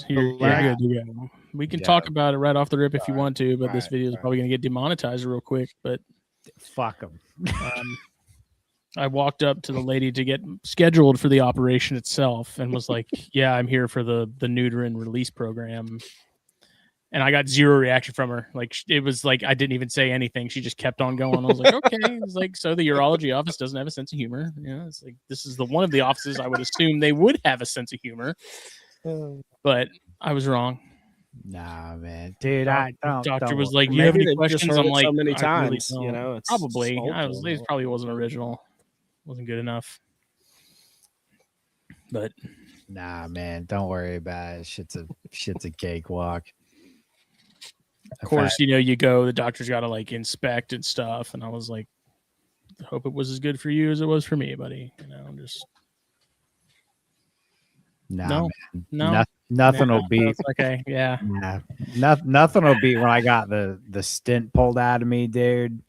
You're good to go. We can talk about it right off the rip if you want to, but this video is probably going to get demonetized real quick. But fuck them. I walked up to the lady to get scheduled for the operation itself and was like, yeah, I'm here for the neuter and release program. And I got zero reaction from her. Like, it was like I didn't even say anything. She just kept on going. I was like, okay. It was like, so the urology office doesn't have a sense of humor. Yeah, it's like, this is the one of the offices I would assume they would have a sense of humor. But I was wrong. Nah, man, dude. Doctor was like, "You have any questions?" I'm like, so many times, really, you know, it's probably. It probably wasn't original. Wasn't good enough. But nah, man, don't worry about it. Shit's a cakewalk. Of course, you know, you go. The doctor's got to like inspect and stuff, and I was like, "Hope it was as good for you as it was for me, buddy." You know, just man. Nothing will beat. Okay, yeah. Nothing will beat when I got the stent pulled out of me, dude.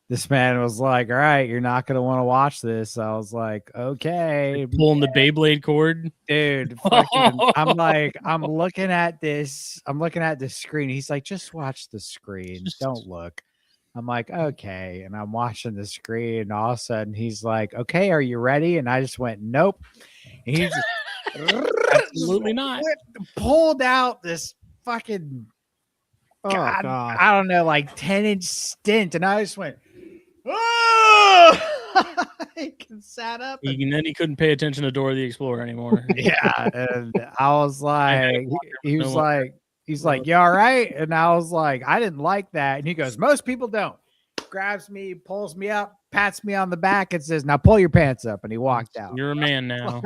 This man was like, "All right, you're not gonna want to watch this." I was like, "Okay." Pulling the Beyblade cord, dude. I'm looking at this. I'm looking at the screen. He's like, "Just watch the screen. Don't look." I'm like, "Okay," and I'm watching the screen, and all of a sudden he's like, "Okay, are you ready?" And I just went, "Nope." And he just absolutely not. Pulled out this fucking God, I don't know, like 10-inch stent, and I just went, "Oh!" He sat up, and then he couldn't pay attention to Dora the Explorer anymore. Yeah, and I was like, he's like, "You all right?" And I was like, "I didn't like that." And he goes, "Most people don't." Grabs me, pulls me up, pats me on the back, and says, "Now pull your pants up." And he walked out. You're a man now.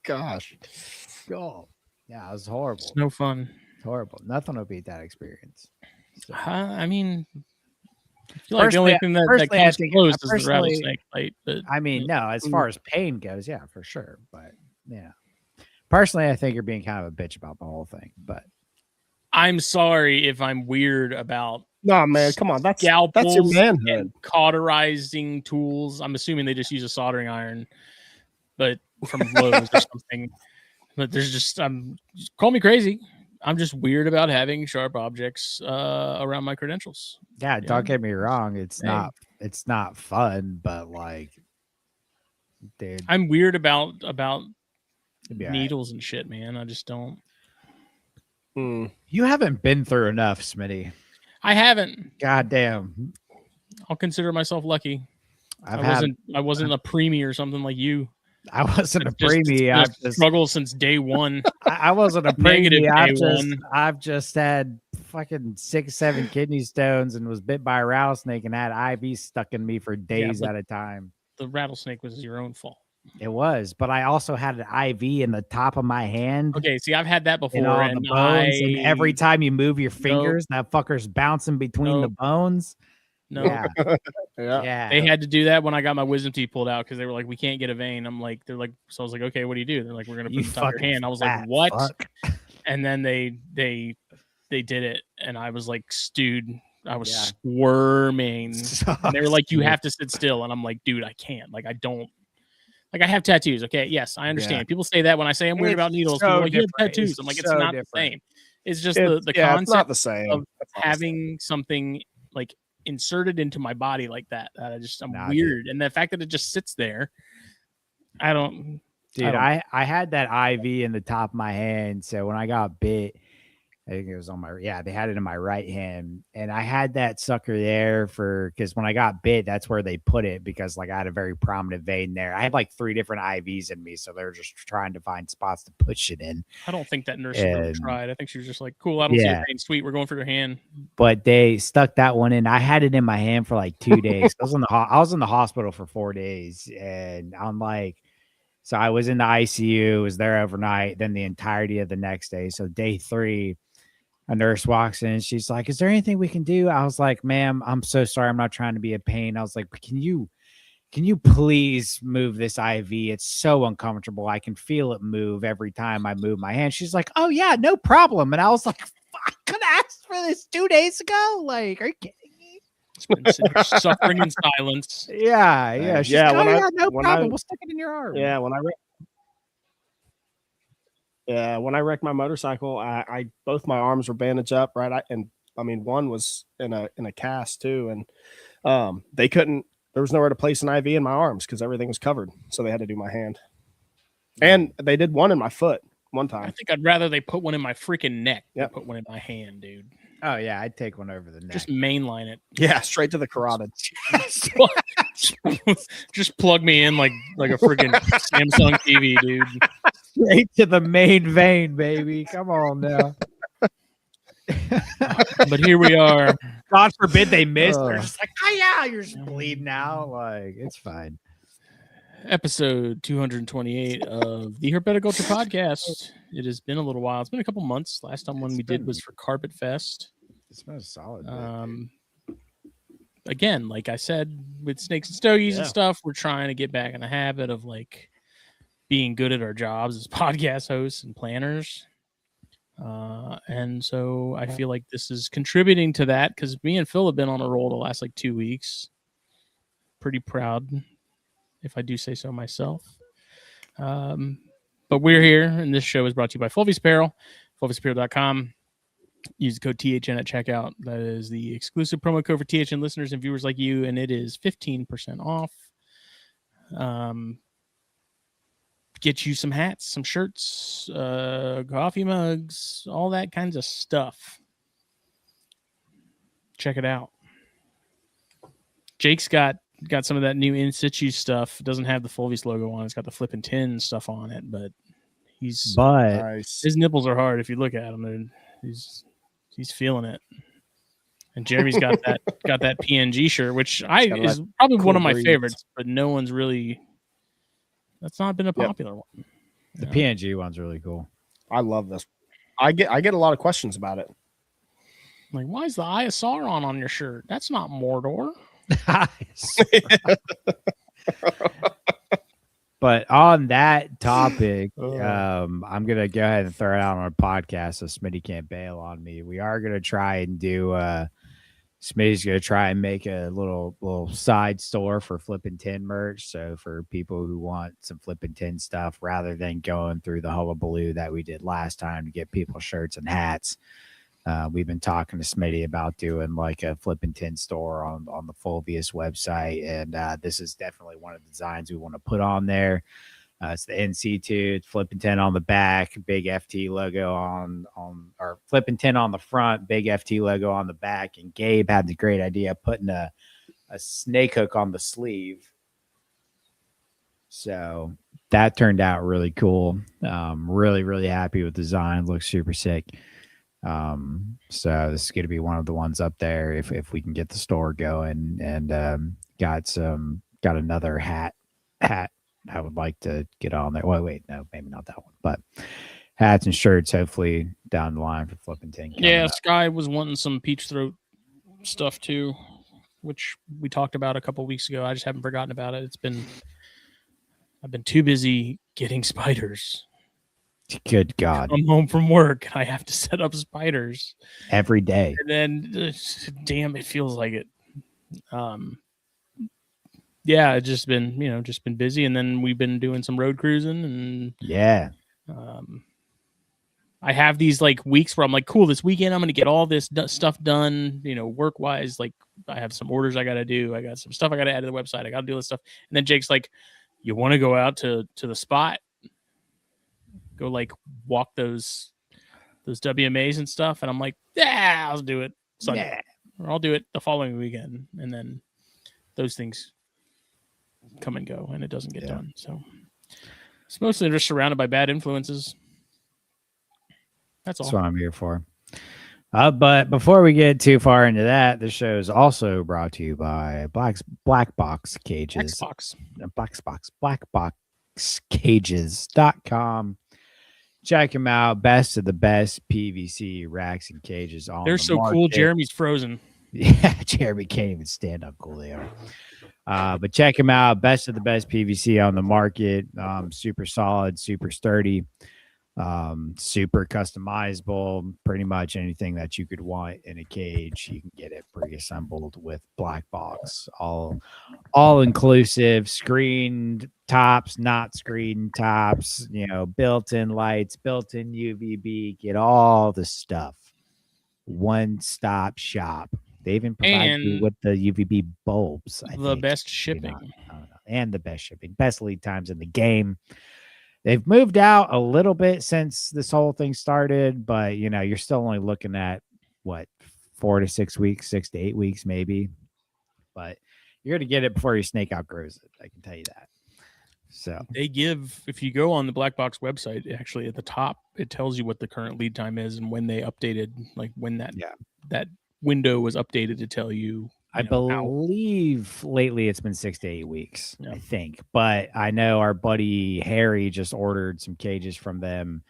Gosh. Oh, yeah, it was horrible. It's no fun. It's horrible. Nothing will beat that experience. So. I mean, I feel like the only thing that comes close is the rattlesnake bite. But I mean, no, as far as pain goes, yeah, for sure. But yeah, personally, I think you're being kind of a bitch about the whole thing. But I'm sorry if I'm weird about. No, man, come on. That's your manhood. Cauterizing tools. I'm assuming they just use a soldering iron, but from Lowe's or something. But there's just call me crazy. I'm just weird about having sharp objects around my credentials. Yeah, don't get me wrong. It's not fun, but like, dude, I'm weird about needles and shit, man. I just don't. You haven't been through enough, Smitty. I haven't. God damn. I'll consider myself lucky. I wasn't a preemie or something like you. I wasn't a preemie. I've just struggled since day one. I wasn't a preemie. I've just had fucking 6-7 kidney stones and was bit by a rattlesnake and had IVs stuck in me for days at a time. The rattlesnake was your own fault. It was, but I also had an IV in the top of my hand. Okay, see, I've had that before. And the bones, and every time you move your fingers, that fucker's bouncing between the bones. No. Yeah. They had to do that when I got my wisdom teeth pulled out because they were like, "We can't get a vein." They're like, so I was like, "Okay, what do you do?" They're like, "We're gonna put it on top of your hand." I was like, "What?" Fuck. And then they did it, and I was like, "Dude." I was squirming. And they were like, "You have to sit still," and I'm like, "Dude, I can't. Like, I don't." Like, I have tattoos. Okay. Yes, I understand. Yeah. People say that when I say I'm weird about needles. People are like, you have tattoos. I'm like, it's not the same. It's just the concept it's not the same. of having something like inserted into my body like that. I'm weird. Dude. And the fact that it just sits there, I had that IV in the top of my hand. So when I got bit, I think it was on they had it in my right hand, and I had that sucker there because when I got bit, that's where they put it because like I had a very prominent vein there. I had like 3 different IVs in me, so they were just trying to find spots to push it in. I don't think that nurse really tried. I think she was just like, "Cool, I don't see a vein. Sweet, we're going for your hand." But they stuck that one in. I had it in my hand for like 2 days. I was in the hospital for 4 days, and I'm like. So I was in the ICU, was there overnight, then the entirety of the next day. So day 3, a nurse walks in. She's like, "Is there anything we can do?" I was like, "Ma'am, I'm so sorry. I'm not trying to be a pain." I was like, "Can you please move this IV? It's so uncomfortable. I can feel it move every time I move my hand." She's like, "Oh yeah, no problem." And I was like, "I could have asked for this 2 days ago. Like, are you kidding me?" Suffering in silence. Yeah. She's like, no problem. We'll stick it in your arm. Yeah, Yeah, when I wrecked my motorcycle, I both my arms were bandaged up, right? One was in a cast too, and they couldn't. There was nowhere to place an IV in my arms because everything was covered, so they had to do my hand. And they did one in my foot one time. I think I'd rather they put one in my freaking neck than Yep. put one in my hand, dude. Oh yeah, I'd take one over the neck. Just mainline it. Yeah, straight to the carotid. Just plug me in like a freaking Samsung TV, dude. Straight to the main vein, baby. Come on now. But here we are. God forbid they miss. They're just like, oh yeah, you're just bleeding out. Like, it's fine. Episode 228 of the Herpetoculture Podcast. It has been a little while. It's been a couple months. Last time one we did was for Carpet Fest. It's been a solid. Again, like I said, with Snakes and Stogies and stuff, we're trying to get back in the habit of like being good at our jobs as podcast hosts and planners. And so I feel like this is contributing to that because me and Phil have been on a roll the last like 2 weeks. Pretty proud, if I do say so myself. But we're here, and this show is brought to you by Fulvius Apparel, fulviusapparel.com. Use the code THN at checkout. That is the exclusive promo code for THN listeners and viewers like you, and it is 15% off. Get you some hats, some shirts, coffee mugs, all that kinds of stuff. Check it out. Jake's got some of that new in situ stuff. It doesn't have the Fulvius logo on. It's got the flipping tin stuff on it, but his nipples are hard if you look at him. He's feeling it. And Jeremy's got that PNG shirt, which is probably one of my favorites, but no one's really. That's not been a popular one. The PNG one's really cool. I love this. I get a lot of questions about it. Like, why is the Eye of Sauron on your shirt? That's not Mordor. But on that topic, I'm gonna go ahead and throw it out on our podcast so Smitty can't bail on me. We are gonna try and do Smitty's gonna try and make a little side store for Flippin' Tin merch. So for people who want some Flippin' Tin stuff, rather than going through the hullabaloo that we did last time to get people shirts and hats. We've been talking to Smitty about doing like a Flippin' Tin store on the Fulvius website, and this is definitely one of the designs we want to put on there. It's the NC2, it's Flippin' Tin on the back, big FT logo on or Flippin' Tin on the front, big FT logo on the back. And Gabe had the great idea of putting a snake hook on the sleeve. So that turned out really cool. Really, really happy with the design. Looks super sick. So this is going to be one of the ones up there if we can get the store going, and got another hat I would like to get on there. Well, wait, no, maybe not that one, but hats and shirts hopefully down the line for Flippin' Tin. Yeah, Sky was wanting some peach throat stuff too, which we talked about a couple weeks ago. I just haven't forgotten about it. I've been too busy getting spiders. Good God. I'm home from work and I have to set up spiders every day. And then damn, it feels like it. Yeah, it's just been busy, and then we've been doing some road cruising, and I have these like weeks where I'm like, cool, this weekend I'm going to get all this stuff done, work wise. Like I have some orders I got to do. I got some stuff I got to add to the website. I got to do this stuff. And then Jake's like, you want to go out to the spot? Go like walk those WMAs and stuff. And I'm like, yeah, I'll do it Sunday. Or I'll do it the following weekend. And then those things come and go and it doesn't get done. So it's mostly just surrounded by bad influences. That's all. That's what I'm here for. But before we get too far into that, the show is also brought to you by BlackBox Cages. BlackBoxCages.com. Check them out. Best of the best PVC racks and cages on. They're so cool. Jeremy's frozen. Yeah, Jeremy can't even stand how cool they are. But check them out. Best of the best PVC on the market. Super solid, super sturdy. Super customizable. Pretty much anything that you could want in a cage, you can get it pre-assembled with BlackBox. All inclusive, screened tops, not screened tops, built-in lights, built-in UVB, get all the stuff. One-stop shop. They even provide you with the UVB bulbs. I the think. best shipping. I don't know. And the best shipping. Best lead times in the game. They've moved out a little bit since this whole thing started, but you're still only looking at what, 4 to 6 weeks, 6 to 8 weeks, maybe. But you're going to get it before your snake outgrows it. I can tell you that. So they give, if you go on the BlackBox website, actually at the top, it tells you what the current lead time is and when they updated, like when that window was updated to tell you. I believe lately it's been 6 to 8 weeks, I think. But I know our buddy Harry just ordered some cages from them,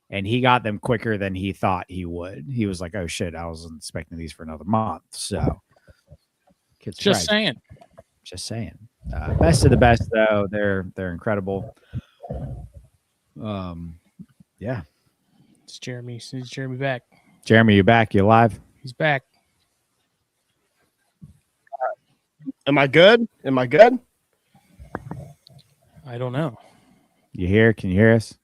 and he got them quicker than he thought he would. He was like, "Oh shit, I was expecting these for another month." So, just saying. Best of the best, though. They're incredible. Yeah. It's Jeremy. Is Jeremy back? Jeremy, you back? You alive? He's back. Am I good? I don't know. You here? Can you hear us?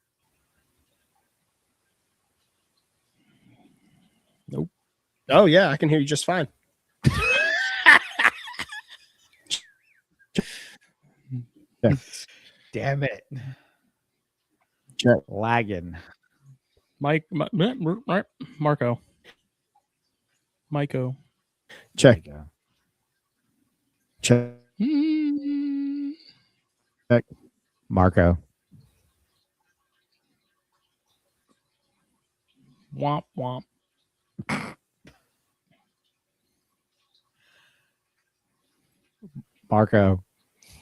Nope. Oh yeah, I can hear you just fine. Damn it. Check. Lagging. Marco. Check. Marco. Womp womp. Marco.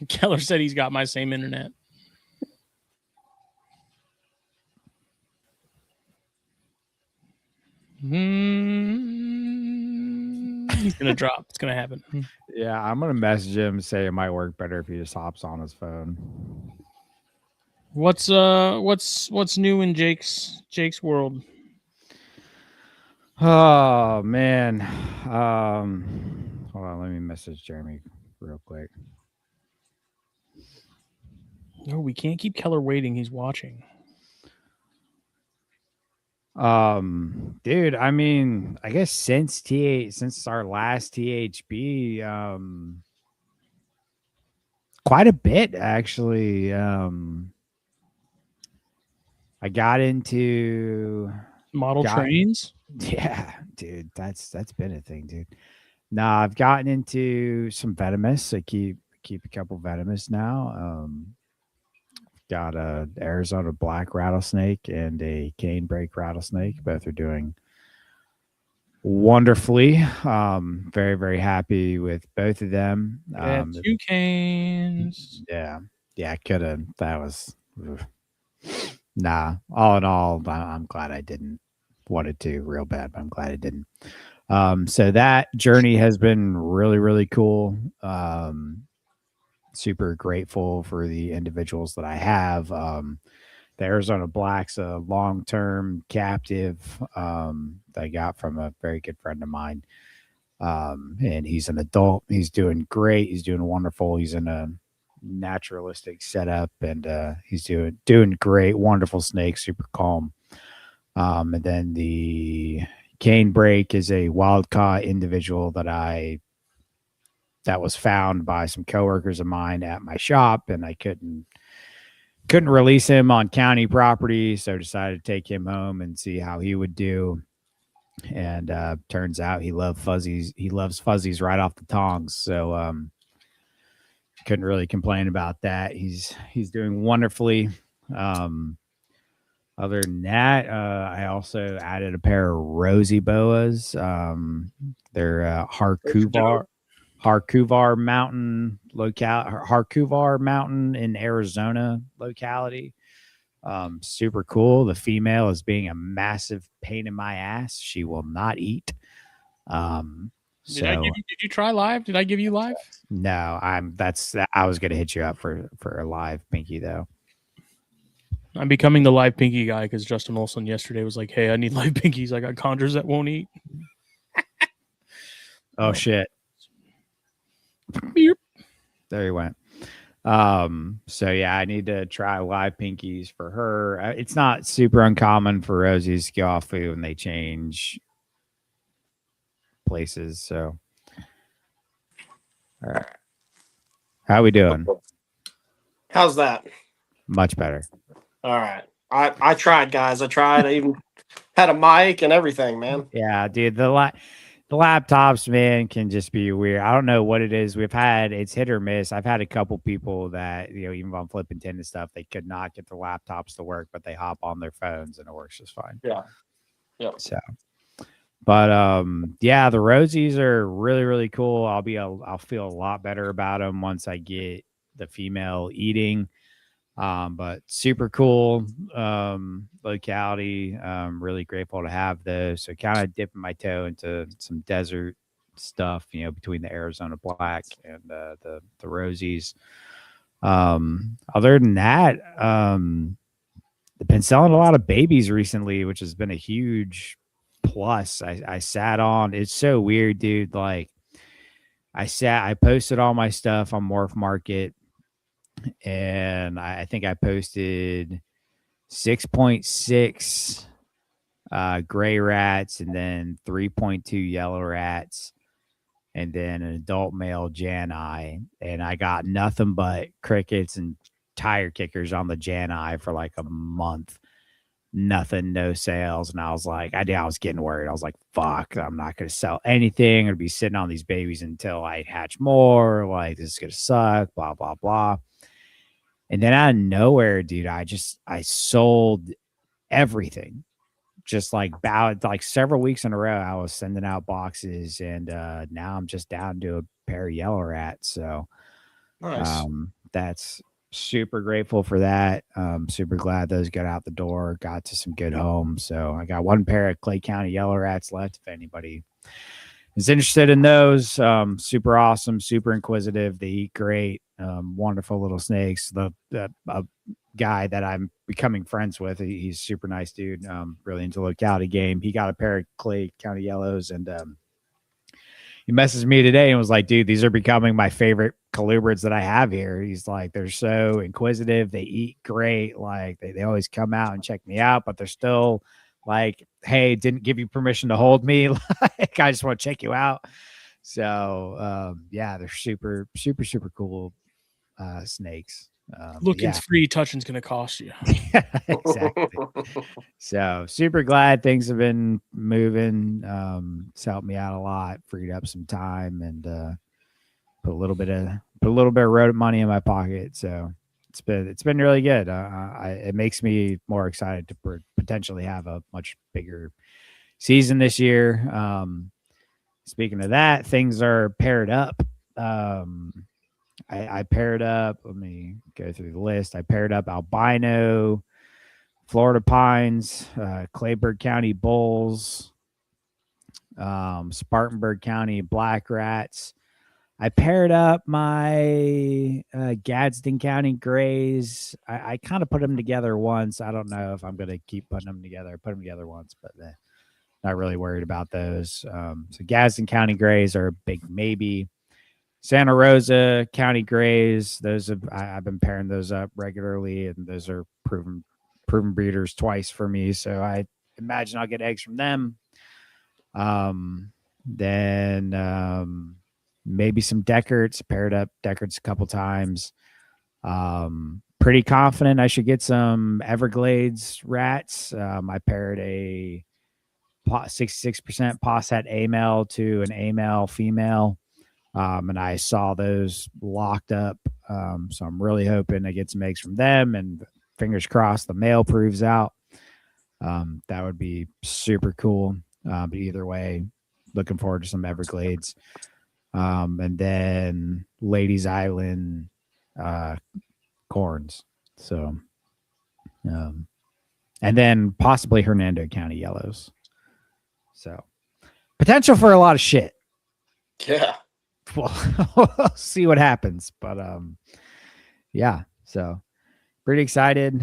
Keller said he's got my same internet. He's gonna drop. It's gonna happen. Yeah, I'm gonna message him and say it might work better if he just hops on his phone. What's new in Jake's world? Oh man. Hold on, let me message Jeremy real quick. No, we can't keep Keller waiting. He's watching. Dude, I mean, I guess since our last THP, quite a bit actually. I got into model trains. Yeah, dude, that's been a thing, dude. Nah, I've gotten into some venomous. I keep a couple venomous now. Got a Arizona black rattlesnake and a cane break rattlesnake. Both are doing wonderfully. Very, very happy with both of them. 2 canes. Yeah, I could have. That was nah. All in all, I'm glad I didn't. Wanted to real bad, but I'm glad I didn't. So that journey has been really, really cool. Super grateful for the individuals that I have. The Arizona Black's a long-term captive that I got from a very good friend of mine. And he's an adult. He's doing great. He's doing wonderful. He's in a naturalistic setup, and he's doing great. Wonderful snake, super calm. And then the cane break is a wild caught individual that was found by some coworkers of mine at my shop, and I couldn't release him on county property, so decided to take him home and see how he would do. And turns out he loves fuzzies. He loves fuzzies right off the tongs. So couldn't really complain about that. He's doing wonderfully. Other than that, I also added a pair of rosy boas. They're Harkuvar Mountain Harkuvar Mountain in Arizona locality. Super cool. The female is being a massive pain in my ass. She will not eat. Did you try live? Did I give you live? No, I was gonna hit you up for a live Pinky though. I'm becoming the live pinky guy because Justin Olson yesterday was like, "Hey, I need live pinkies. I got chondros that won't eat." Oh shit. Beep. There he went. So yeah, I need to try live pinkies for her. It's not super uncommon for Rosies to go off food when they change places. So all right. How we doing? How's that? Much better. All right. I tried, guys. I tried. I even had a mic and everything, man. Yeah, dude. The laptops, man, can just be weird. I don't know what it is. It's hit or miss. I've had a couple people that, even on flipping 10 and stuff, they could not get their laptops to work, but they hop on their phones and it works just fine. Yeah. Yep. So, but yeah, the Rosies are really, really cool. I'll feel a lot better about them once I get the female eating. But super cool locality. Really grateful to have those. So kind of dipping my toe into some desert stuff, between the Arizona Black and the Rosies. Other than that, they've been selling a lot of babies recently, which has been a huge plus. I sat on. It's so weird, dude. Like I posted all my stuff on Morph Market. And I think I posted 6.6 gray rats and then 3.2 yellow rats and then an adult male Janai. And I got nothing but crickets and tire kickers on the Janai for like a month. Nothing, no sales. And I was like, I was getting worried. I was like, fuck, I'm not going to sell anything. I'm going to be sitting on these babies until I hatch more. Like, this is going to suck, blah, blah, blah. And then out of nowhere, dude, I sold everything. Just like several weeks in a row, I was sending out boxes, and now I'm just down to a pair of yellow rats. So Nice. That's super grateful for that. Super glad those got out the door, got to some good homes. So I got one pair of Clay County yellow rats left if anybody is interested in those. Super awesome, super inquisitive. They eat great. Wonderful little snakes. The guy that I'm becoming friends with, he's a super nice dude. Really into locality game. He got a pair of Clay County yellows, and he messaged me today and was like, dude, these are becoming my favorite colubrids that I have here. He's like, they're so inquisitive. They eat great. Like they always come out and check me out, but they're still like, hey, didn't give you permission to hold me. Like, I just want to check you out. So yeah, they're super, super, super cool snakes. Looking's free, touching's gonna cost you. Exactly. So super glad things have been moving. It's helped me out a lot, freed up some time, and put a little bit of rodent money in my pocket. So it's been really good. It makes me more excited to potentially have a much bigger season this year. Speaking of that, things are paired up. I paired up. Let me go through the list. I paired up albino, Florida pines, Clayburgh County bulls, Spartanburg County black rats. I paired up my Gadsden County grays. I kind of put them together once. I don't know if I'm going to keep putting them together. I put them together once, but not really worried about those. So Gadsden County grays are a big maybe. Santa Rosa County grays, I've been pairing those up regularly, and those are proven breeders twice for me. So I imagine I'll get eggs from them. Then maybe some Deckerts. Paired up Deckerts a couple times. Pretty confident I should get some Everglades rats. I paired a 66% Posset A male to an A male female. And I saw those locked up. So I'm really hoping I get some eggs from them, and fingers crossed the male proves out. That would be super cool. But either way, looking forward to some Everglades. And then Ladies Island corns. So, and then possibly Hernando County yellows. So potential for a lot of shit. Yeah. Well, we'll see what happens. But yeah, so pretty excited.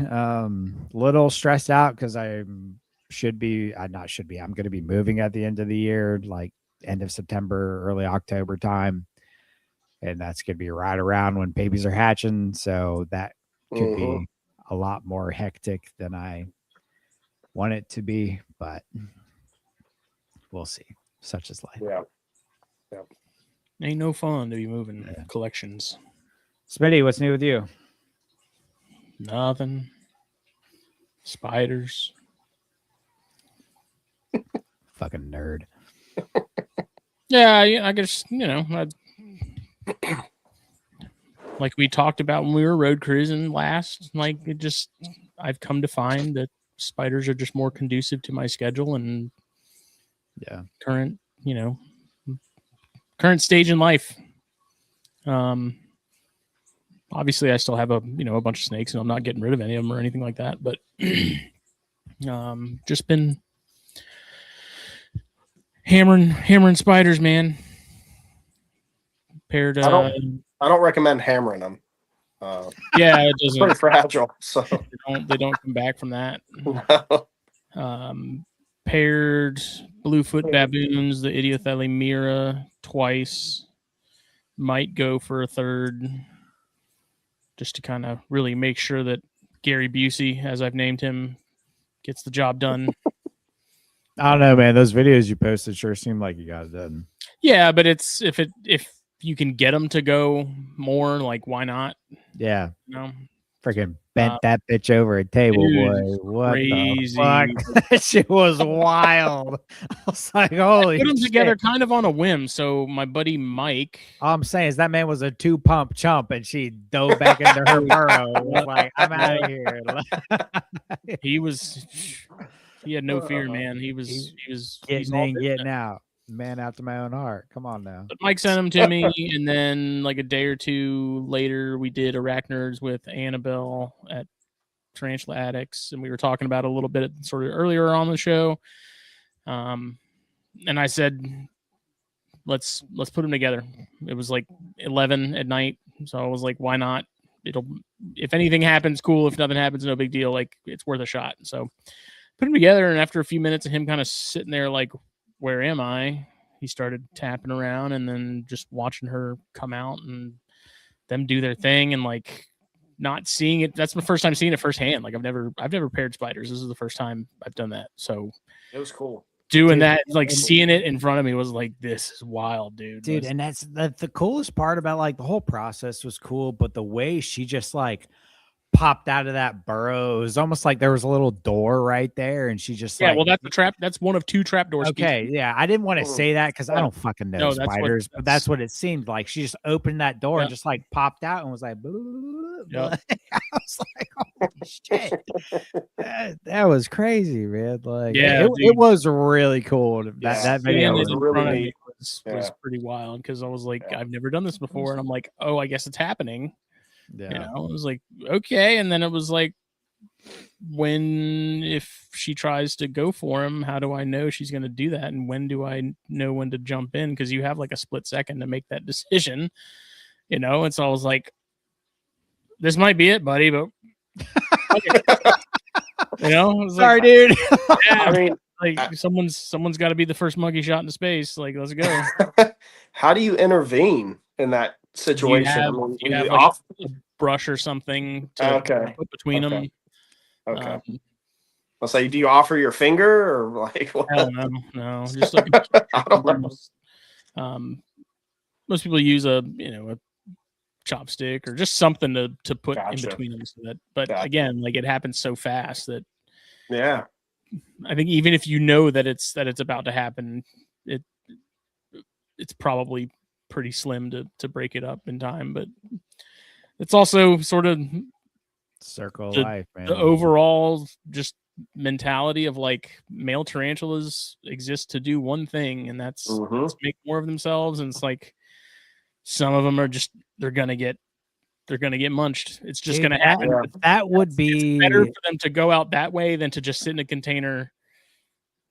Little stressed out because I'm going to be moving at the end of the year, like end of September, early October time. And that's going to be right around when babies are hatching. So that could be a lot more hectic than I want it to be, but we'll see. Such is life. Yeah. Ain't no fun to be moving collections. Smitty, what's new with you? Nothing. Spiders. Fucking nerd. Yeah, I guess, like we talked about when we were road cruising last, like I've come to find that spiders are just more conducive to my schedule and current stage in life. Obviously I still have a bunch of snakes and I'm not getting rid of any of them or anything like that, but just been hammering spiders, man. Paired I don't recommend hammering them. Yeah, it doesn't. Pretty fragile, so they don't come back from that. No. Paired bluefoot baboons, the Idiothylemira twice. Might go for a third, just to kind of really make sure that Gary Busey, as I've named him, gets the job done. I don't know, man. Those videos you posted sure seem like you got it done. Yeah, but it's if you can get them to go more, like why not? Yeah. Freaking bent that bitch over a table, dude, boy. What crazy. the fuck? That shit was wild. I was like, holy I put them shit. together kind of on a whim. So my buddy Mike. All I'm saying is that man was a 2-pump chump and she dove back into her burrow. It was like, I'm out of here. He had no fear, man. He was getting out. Man after my own heart. Come on now. But Mike sent them to me, and then like a day or two later, we did Arachnids with Annabelle at Tarantula Addicts, and we were talking about it a little bit sort of earlier on the show. And I said, let's put them together. It was like 11 at night, so I was like, why not? If anything happens, cool. If nothing happens, no big deal. Like, it's worth a shot. So put them together, and after a few minutes of him kind of sitting there like, where am I? He started tapping around and then just watching her come out and them do their thing and like not seeing it. That's the first time seeing it firsthand. Like I've never paired spiders. This is the first time I've done that. So it was cool. Doing that, like seeing it in front of me was like, this is wild, dude. And that's the coolest part about like the whole process was cool, but the way she just like popped out of that burrow, it was almost like there was a little door right there, and she just well, that's a trap. That's one of two trap doors. Okay, yeah, I didn't want to say that because I don't fucking know spiders, but that's what it seemed like. She just opened that door and just like popped out and was like, I was like, holy shit, that was crazy, man. Like, it was really cool. That video was really was pretty wild because I was like, I've never done this before, and I'm like, oh, I guess it's happening. It was like, okay. And then it was like, if she tries to go for him, how do I know she's going to do that? And when do I know when to jump in? Because you have like a split second to make that decision, And so I was like, this might be it, buddy, but sorry, dude. I mean, like someone's got to be the first monkey shot into space. Like, let's go. How do you intervene in that situation? You have like a brush or something to put between them. Okay. I'll say, do you offer your finger or like what? Hell no. Just like I don't know. Most people use a chopstick or just something to put in between them so that. But again, like it happens so fast that I think even if you know that it's about to happen, it's probably pretty slim to break it up in time, but it's also sort of circle of life, man. The overall just mentality of like male tarantulas exist to do one thing, and that's make more of themselves. And it's like some of them are just they're gonna get munched. It's just gonna happen. That would be better for them to go out that way than to just sit in a container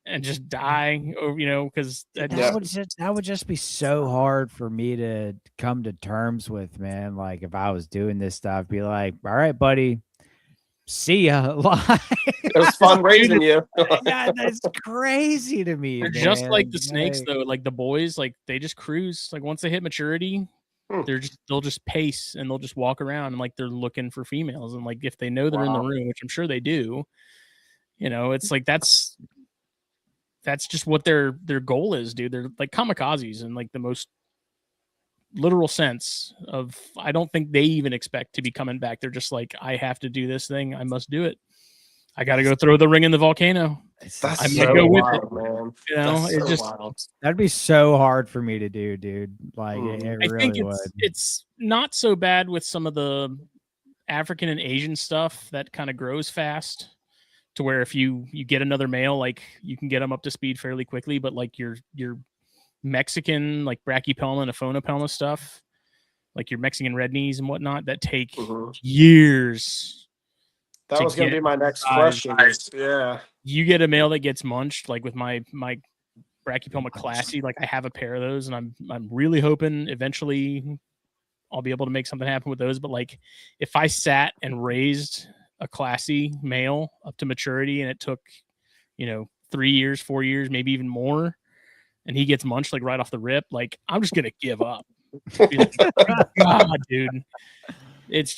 and just die, or because that would just be so hard for me to come to terms with, man. Like if I was doing this stuff, be like, all right, buddy, see ya. It was fun raising you. Yeah, that's crazy to me. They're man. just like the snakes, Like, though. Like the boys, like they just cruise. Like once they hit maturity, they'll just pace and they'll just walk around and like they're looking for females. And like if they know they're in the room, which I'm sure they do, you know, it's like that's just what their goal is, dude. They're like kamikazes in like the most literal sense of. I don't think they even expect to be coming back. They're just like, I have to do this thing. I must do it. I got to go throw the ring in the volcano. That's I so might go with wild, it. man. You know, That's it's so just. wild. that'd be so hard for me to do, dude. Like it I really think would. it's not so bad with some of the African and Asian stuff that kind of grows fast, to where if you get another male, like you can get them up to speed fairly quickly. But like your Mexican like Brachypelma and Aphonopelma stuff, like your Mexican red knees and whatnot, that take years. That was going to be my next question. Yeah. You get a male that gets munched, like with my Brachypelma classy, like I have a pair of those, and I'm really hoping eventually I'll be able to make something happen with those. But like if I sat and raised a classy male up to maturity and it took, 3 years, 4 years, maybe even more, and he gets munched like right off the rip, like I'm just gonna give up. Be like, God, dude. It's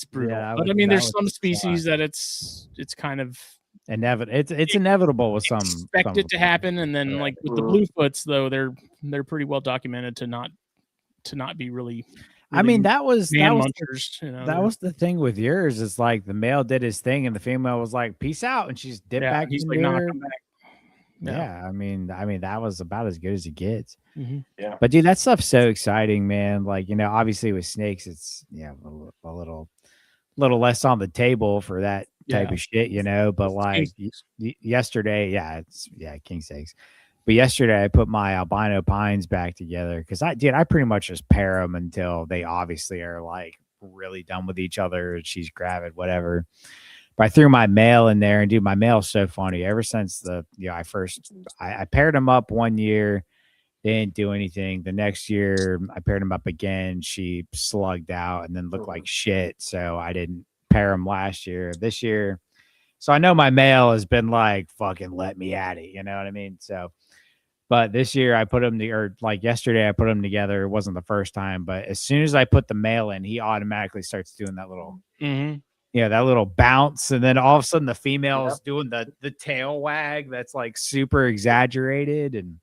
brutal. Yeah, but I mean, there's some species that it's kind of it's inevitable with some. Expect it to happen, and then like with the bluefoots, though, they're pretty well documented to not be really. I mean, that was munchers. That was the thing with yours. Is like the male did his thing, and the female was like, "Peace out," and she's dipped back. He's in like, there. "Nah, come back." Yeah, I mean, that was about as good as it gets. Mm-hmm. Yeah, but dude, that stuff's so exciting, man. Like obviously with snakes, it's a little less on the table for that type of shit, But like yesterday, king snakes. But yesterday, I put my albino pines back together because I pretty much just pair them until they obviously are like really done with each other. She's gravid, whatever. But I threw my male in there, and dude, my male's so funny. Ever since I paired him up 1 year, they didn't do anything. The next year, I paired him up again. She slugged out and then looked like shit. So I didn't pair him last year. This year, so I know my male has been like, fucking let me at it. You know what I mean? So, but this year I put him yesterday I put him together. It wasn't the first time, but as soon as I put the male in, he automatically starts doing that little. That little bounce, and then all of a sudden the female's doing the tail wag that's like super exaggerated, and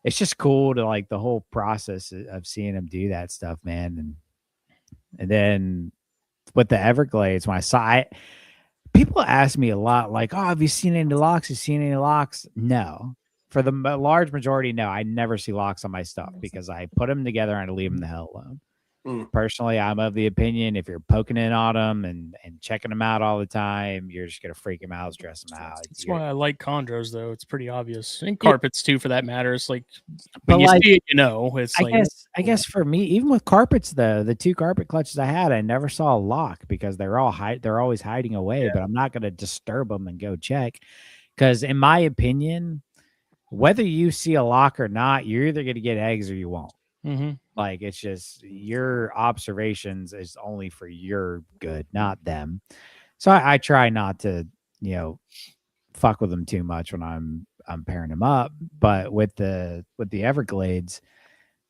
it's just cool to like the whole process of seeing him do that stuff, man. And then with the Everglades, when I saw it, people ask me a lot, like, "Oh, have you seen any locks? Have you seen any locks?" No, for the large majority, no. I never see locks on my stuff because I put them together and I leave them the hell alone. Personally, I'm of the opinion if you're poking in on them and checking them out all the time, you're just gonna freak them out, stress them out. That's why I like chondros, though. It's pretty obvious, and carpets too, for that matter. It's like when you see it, it's I guess for me, even with carpets, though, the 2 carpet clutches I had, I never saw a lock because they're always hiding away. But I'm not gonna disturb them and go check because, in my opinion, whether you see a lock or not, you're either gonna get eggs or you won't. Like it's just your observations is only for your good, not them. So I try not to, fuck with them too much when I'm pairing them up. But with the Everglades,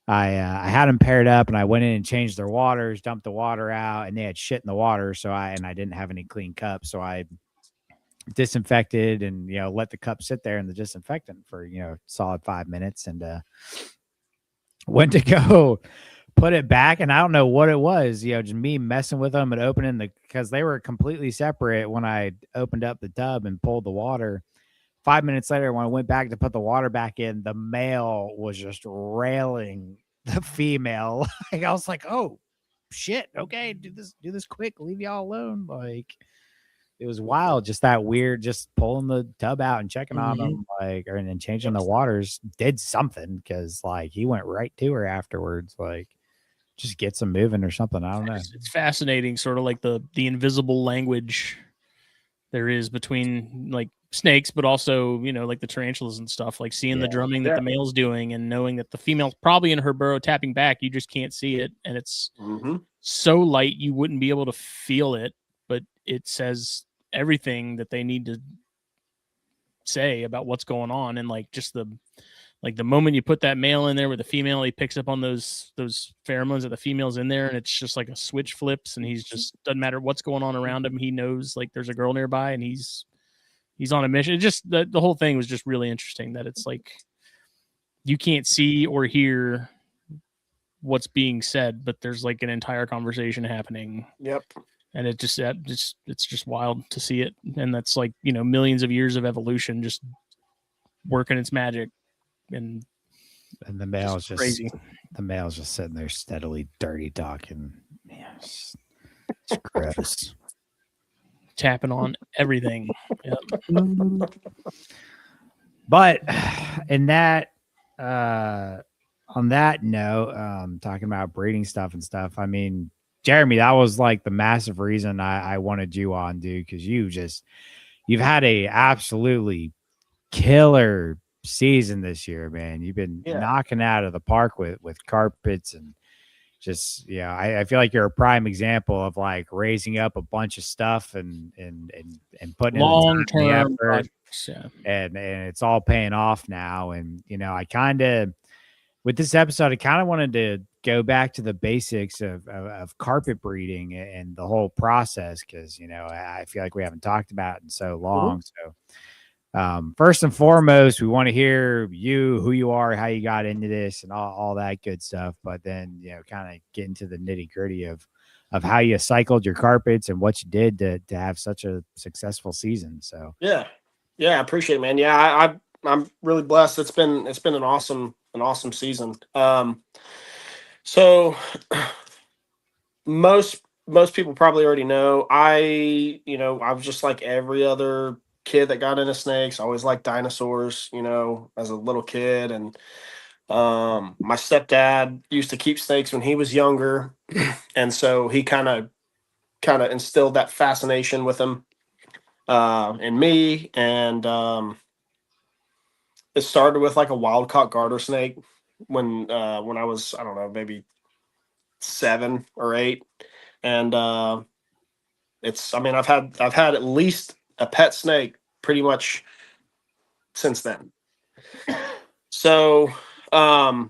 I had them paired up and I went in and changed their waters, dumped the water out, and they had shit in the water. So I didn't have any clean cups. So I disinfected and, let the cup sit there in the disinfectant for, solid 5 minutes and, went to go put it back, and I don't know what it was, just me messing with them and opening because they were completely separate when I opened up the tub and pulled the water. 5 minutes later, when I went back to put the water back in, the male was just railing the female. Like I was like, "Oh shit, okay, do this quick, leave y'all alone." Like it was wild, just that weird, just pulling the tub out and checking on them, and then changing the waters did something because like he went right to her afterwards, like just gets them moving or something. I don't know. It's fascinating, sort of like the invisible language there is between like snakes, but also like the tarantulas and stuff. Like seeing the drumming that the male's doing and knowing that the female's probably in her burrow tapping back. You just can't see it, and it's so light you wouldn't be able to feel it, but it says everything that they need to say about what's going on. And like just the moment you put that male in there with the female, he picks up on those pheromones that the female's in there, and it's just like a switch flips, and he's just doesn't matter what's going on around him. He knows like there's a girl nearby, and he's on a mission. It just the whole thing was just really interesting that it's like you can't see or hear what's being said, but there's like an entire conversation happening. Yep. And it's just wild to see it. And that's like, millions of years of evolution just working its magic. And the male's just crazy. The male's just sitting there steadily dirty talking. Man, it's gross. Tapping on everything. Yep. But in that on that note, talking about breeding stuff and stuff, I mean, Jeremy, that was like the massive reason I wanted you on, dude, because you've had a absolutely killer season this year, man. You've been knocking out of the park with carpets and just, I feel like you're a prime example of like raising up a bunch of stuff and putting long-term effort, and it's all paying off now. And I kind of, with this episode, I kind of wanted to go back to the basics of carpet breeding and the whole process, because I feel like we haven't talked about it in so long. So first and foremost, we want to hear who you are, how you got into this, and all that good stuff. But then kind of get into the nitty gritty of how you cycled your carpets and what you did to have such a successful season. So I appreciate it, man. Yeah, I'm really blessed. It's been an awesome season. So most people probably already know I was just like every other kid that got into snakes. I always liked dinosaurs, as a little kid. And my stepdad used to keep snakes when he was younger. And so he kind of instilled that fascination with him in me. And it started with like a wild caught garter snake when I was, I don't know, maybe 7 or 8. And I've had at least a pet snake pretty much since then. So I've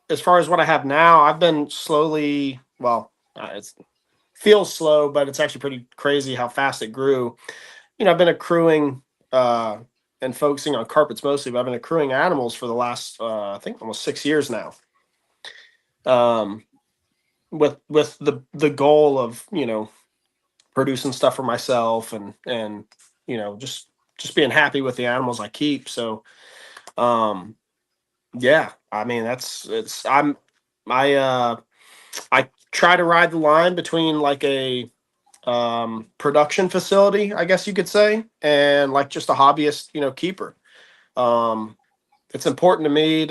as far as what I have now, I've been slowly, it feels slow, but it's actually pretty crazy how fast it grew. I've been accruing and focusing on carpets mostly, but I've been accruing animals for the last I think almost 6 years now. With the goal of producing stuff for myself and just being happy with the animals I keep. So I try to ride the line between like a production facility, I guess you could say, and like just a hobbyist keeper. It's important to me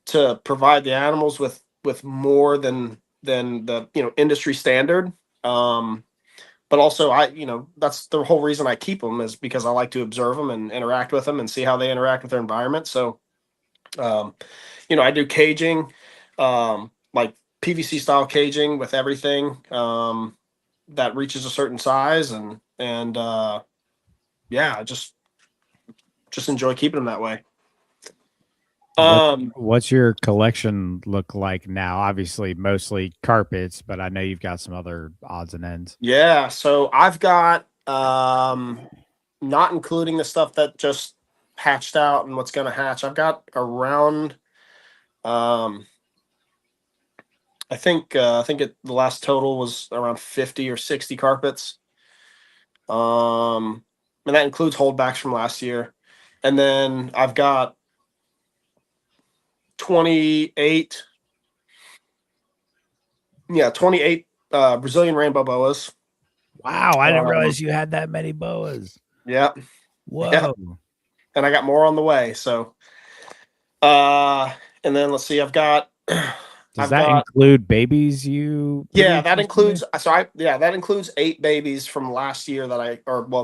to provide the animals with more than the industry standard, but also that's the whole reason I keep them, is because I like to observe them and interact with them and see how they interact with their environment. So I do caging, like PVC style caging with everything that reaches a certain size, and I just enjoy keeping them that way. What's your collection look like now? Obviously, mostly carpets, but I know you've got some other odds and ends. Yeah, so I've got, not including the stuff that just hatched out and what's going to hatch, I've got around, I think the last total was around 50 or 60 carpets. And that includes holdbacks from last year. And then I've got 28 Brazilian rainbow boas. Wow, I didn't realize you had that many boas. Yeah. Whoa. Yeah. And I got more on the way. So and then let's see, I've include babies that includes that includes 8 babies from last year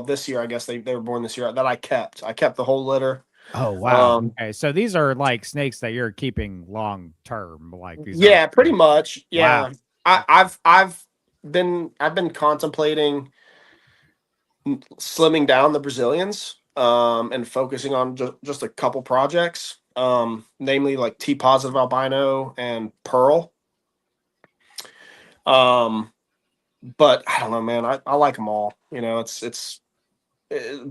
this year, I guess they were born this year, that I kept the whole litter. Oh wow. Okay, so these are like snakes that you're keeping long term, like these. Pretty much. Yeah. Wow. been contemplating slimming down the Brazilians and focusing on just a couple projects, namely like T positive albino and Pearl. But I don't know, man. I like them all. You know, it's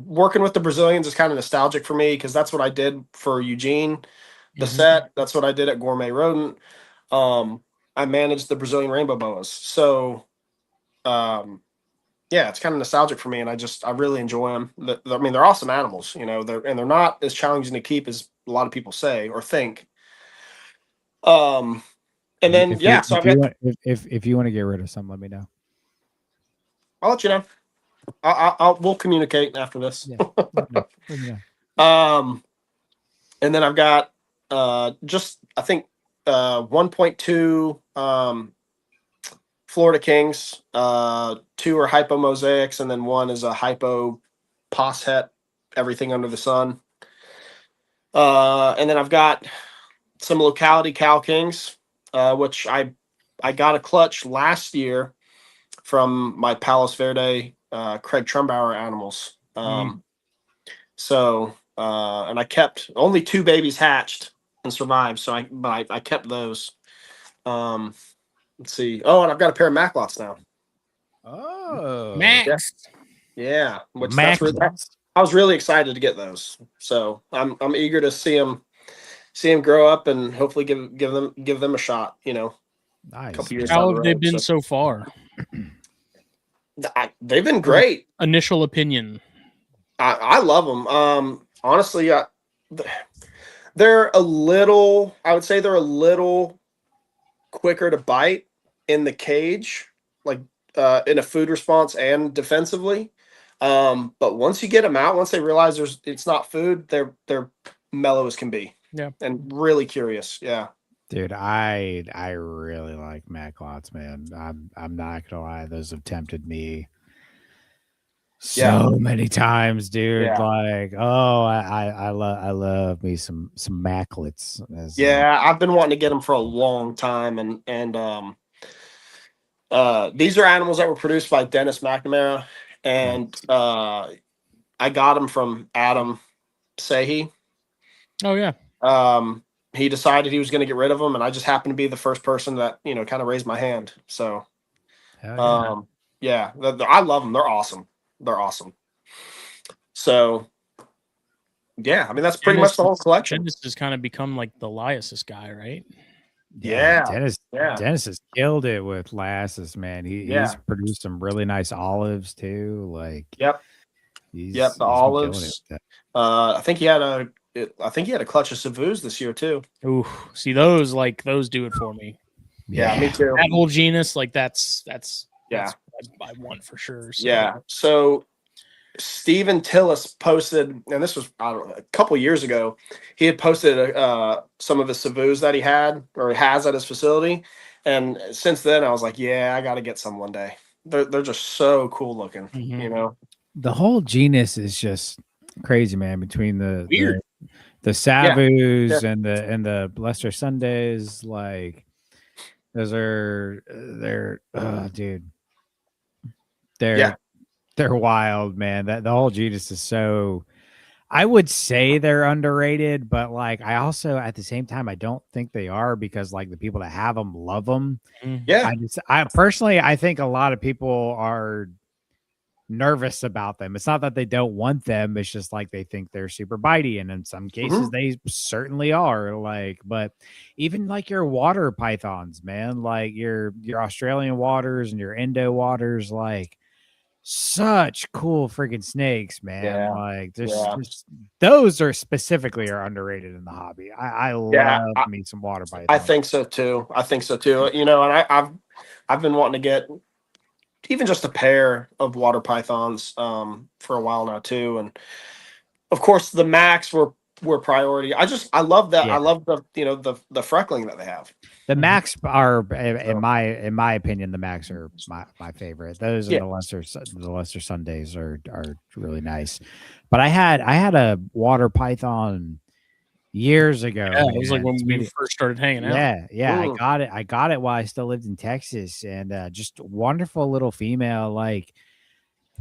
working with the Brazilians is kind of nostalgic for me because that's what I did for Eugene, the set. That's what I did at Gourmet Rodent. I managed the Brazilian rainbow boas. So, yeah, it's kind of nostalgic for me, and I really enjoy them. I mean, they're awesome animals, you know. They're not as challenging to keep as a lot of people say or think. And then so if you want to get rid of some, let me know. I'll let you know. We'll communicate after this. Yeah, let me know. And then I've got just I think 1.2 Florida Kings, 2 are hypo mosaics, and then 1 is a hypo poshet, everything under the sun. And then I've got some locality Cow Kings, which I got a clutch last year from my Palos Verde Craig Trumbauer animals. So and I kept only 2 babies hatched and survived, so I kept those. Let's see. Oh, and I've got a pair of Maclots now. Oh, Max. Yeah, which Maclots. I was really excited to get those. So I'm eager to see them grow up and hopefully give them a shot. You know, nice. A couple years. How have they been so far? They've been great. Initial opinion. I love them. Honestly, they're a little. I would say they're a little quicker to bite in the cage, like in a food response and defensively. But once you get them out, once they realize it's not food, they're mellow as can be. Yeah, and really curious. Yeah, dude, I really like Maclots, man. I'm not gonna lie; those have tempted me so many times, dude. Yeah. Like, oh, I love me some Maclots. I've been wanting to get them for a long time, and these are animals that were produced by Dennis McNamara, and I got them from Adam Sahi. Oh yeah. He decided he was going to get rid of them, and I just happened to be the first person that kind of raised my hand. So, I love them. They're awesome. So, yeah, I mean that's pretty much the whole collection. Dennis has kind of become like the Lyasis guy, right? Dennis has killed it with Lyasis, man. He's produced some really nice olives too. Like, the olives. I think he had a clutch of Savus this year too. Ooh, see those do it for me. Yeah, me too. That whole genus, like that's what I want for sure. So. Yeah. So Stephen Tillis posted, and this was a couple years ago. He had posted some of his Savus that he had or he has at his facility, and since then I was like, I got to get some one day. They're just so cool looking. You know, the whole genus is just crazy, man. Between the Savus and the Leicester Sundays, like those are dude. They're wild, man. That the whole genus is so. I would say they're underrated, but like I also at the same time I don't think they are because like the people that have them love them. Yeah. I personally I think a lot of people are nervous about them. It's not that they don't want them, it's just like they think they're super bitey, and in some cases they certainly are. Like, but even like your water pythons, man, like your Australian waters and your Indo waters, like such cool freaking snakes, man. Like just those are specifically underrated in the hobby. I love me some water pythons. I think so too. You know, and I've been wanting to get even just a pair of water pythons for a while now too, and of course the Max were priority. I love that. I love the the freckling that they have. The Max are in my opinion, the Max are my favorite. Those and the Leicester Sundays are really nice. But I had a water python years ago. Yeah, it was like man. when It's we been- first started hanging out. yeah. I Mm. got it. I got it while I still lived in Texas, and just wonderful little female. Like,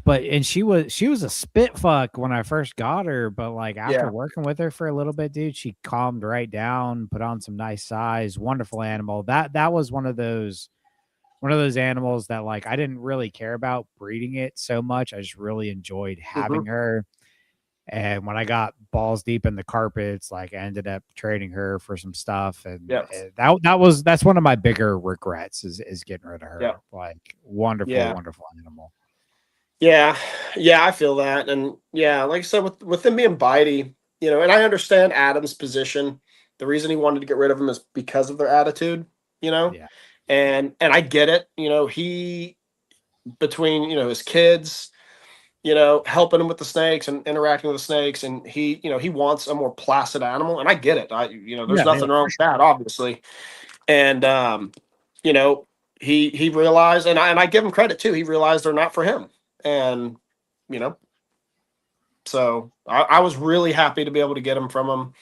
and she was a spit fuck when I first got her, but like after Yeah. working with her for a little bit, dude, she calmed right down, put on some nice size, wonderful animal. That was one of those animals that like I didn't really care about breeding it so much. I just really enjoyed having her. And when I got balls deep in the carpets, like I ended up trading her for some stuff, and Yeah. that's one of my bigger regrets is getting rid of her. Yeah. Like wonderful, Yeah. wonderful animal. Yeah, I feel that, and yeah, like I said, with him being bitey, and I understand Adam's position. The reason he wanted to get rid of him is because of their attitude, Yeah. and I get it. He between his kids, helping him with the snakes and interacting with the snakes, and he wants a more placid animal, and I get it. There's Yeah, nothing wrong with that, obviously, and you know, he realized, and I give him credit too. He realized they're not for him, and you know, so I was really happy to be able to get him from him.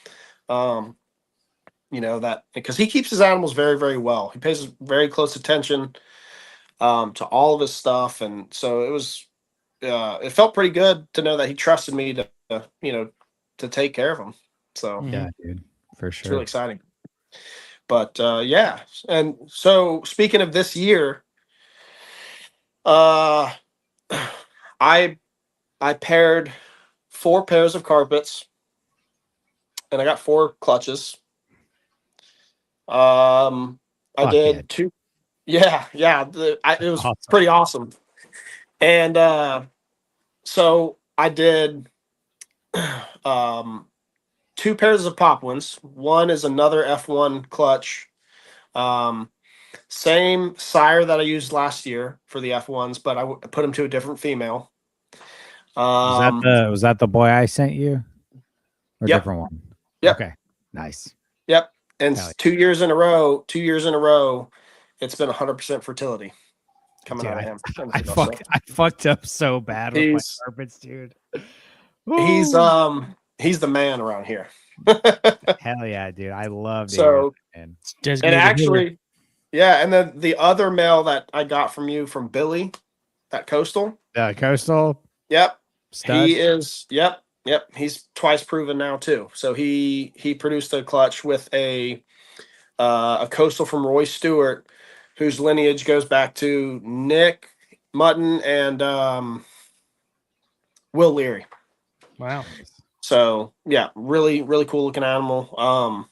That because he keeps his animals very, very well. He pays very close attention to all of his stuff, and so it felt pretty good to know that he trusted me to take care of him. So Yeah, dude, for it's sure. really exciting. But yeah, and so speaking of this year, uh, I paired 4 pairs of carpets, and I got 4 clutches. I Fuck did yeah. 2. Yeah, it was Awesome. pretty awesome. And so I did 2 pairs of Poplins. One is another F1 clutch. Same sire that I used last year for the F1s, but I put him to a different female. Was that the boy I sent you? Or Yep. different one? Yep. Okay. Nice. Yep. And Hell yeah. 2 years in a row, it's been 100% fertility coming Dude, out of him. I fucked up so bad with my carpets, dude. He's Woo. he's the man around here. Hell yeah, dude. I love So, man. and Designated actually, yeah, and then the other male that I got from you from Billy, that coastal. Coastal. Yep. Stud. He is, yep. He's twice proven now too. So he produced a clutch with a coastal from Roy Stewart, whose lineage goes back to Nick Mutton and Will Leary. Wow. So yeah, really, really cool looking animal.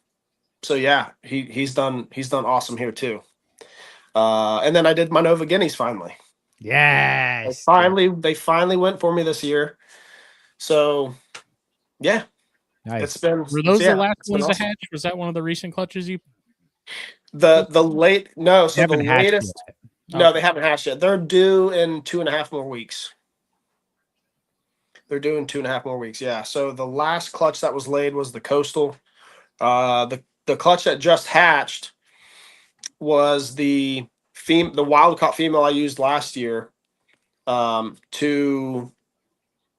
So yeah, he's done awesome here too. And then I did my Nova Guineas finally. Yes. They finally went for me this year. So yeah, Nice. it's been. Were those the last it's been ones to awesome. hatch? Was that one of the recent clutches you? The late no, so the haven't hatched latest. yet. No, they haven't hatched yet. They're due in 2.5 more weeks. They're due in 2.5 more weeks. Yeah. So the last clutch that was laid was the coastal. The clutch that just hatched was the wild caught female I used last year to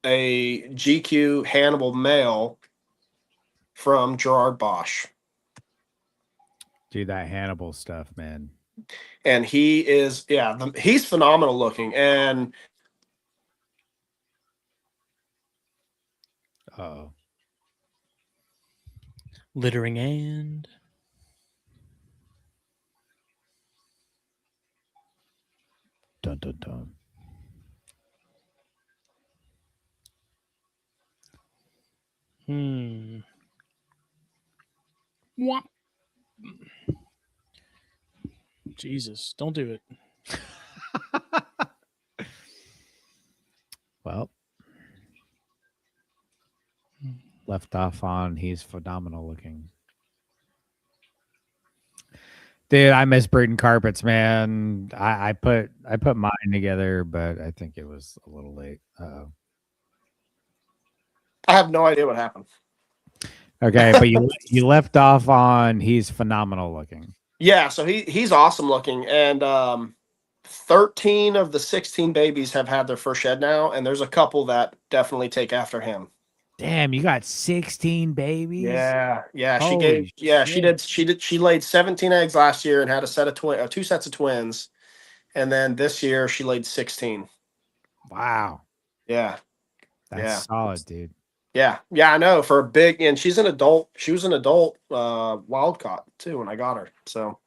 a GQ Hannibal male from Gerard Bosch. Dude, that Hannibal stuff, man. And he is, he's phenomenal looking. And Littering and dun dun dun. Wah. Jesus, don't do it. Well, left off on he's phenomenal looking. Dude, I miss breeding carpets, man. I put mine together, but I think it was a little late. I have no idea what happened. Okay, but you left off on he's phenomenal looking. Yeah, so he's awesome looking, and 13 of the 16 babies have had their first shed now, and there's a couple that definitely take after him. Damn, you got 16 babies. Yeah. Holy She laid 17 eggs last year and had two sets of twins. And then this year she laid 16. Wow, Yeah. that's solid, dude. Yeah. I know, for a big, and she was an adult wild caught too when I got her. So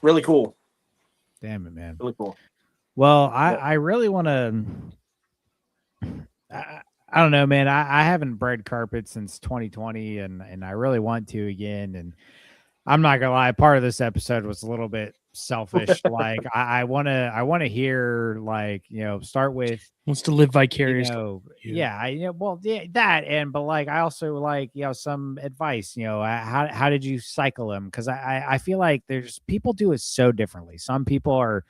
really cool. Damn it, man. Really cool. Well, I really want to. I don't know, man. I haven't bred carpet since 2020, and I really want to again. And I'm not gonna lie, part of this episode was a little bit selfish. Like I wanna hear, like, start with, Wants to live vicariously. but like I also like, some advice. How did you cycle them? Because I feel like there's people do it so differently. Some people are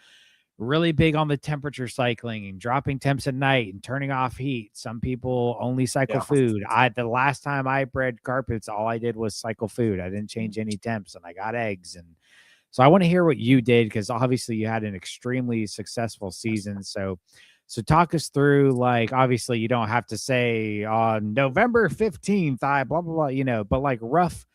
really big on the temperature cycling and dropping temps at night and turning off heat. Some people only cycle food. The last time I bred carpets, all I did was cycle food. I didn't change any temps, and I got eggs. And so I want to hear what you did, because obviously you had an extremely successful season. So talk us through, like, obviously you don't have to say on November 15th, I blah, blah, blah, but like rough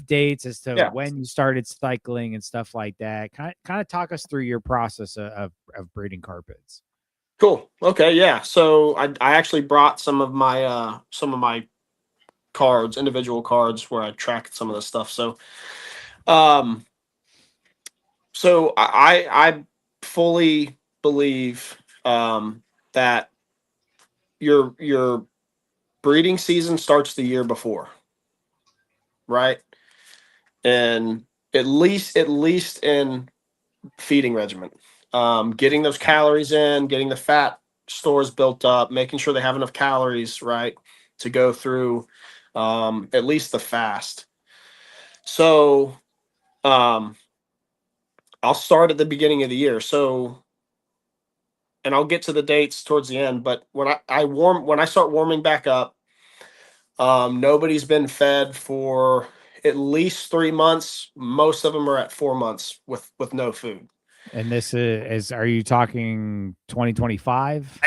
dates as to when you started cycling and stuff like that. Kind of talk us through your process of breeding carpets. Cool. Okay. Yeah. So I actually brought some of my cards, individual cards, where I tracked some of this stuff. So, I fully believe that your breeding season starts the year before, right? And at least in feeding regimen, getting those calories in, getting the fat stores built up, making sure they have enough calories, right, to go through at least the fast. So I'll start at the beginning of the year. So, and I'll get to the dates towards the end, but when I start warming back up, nobody's been fed for at least 3 months. Most of them are at 4 months with no food. And this is are you talking 2025?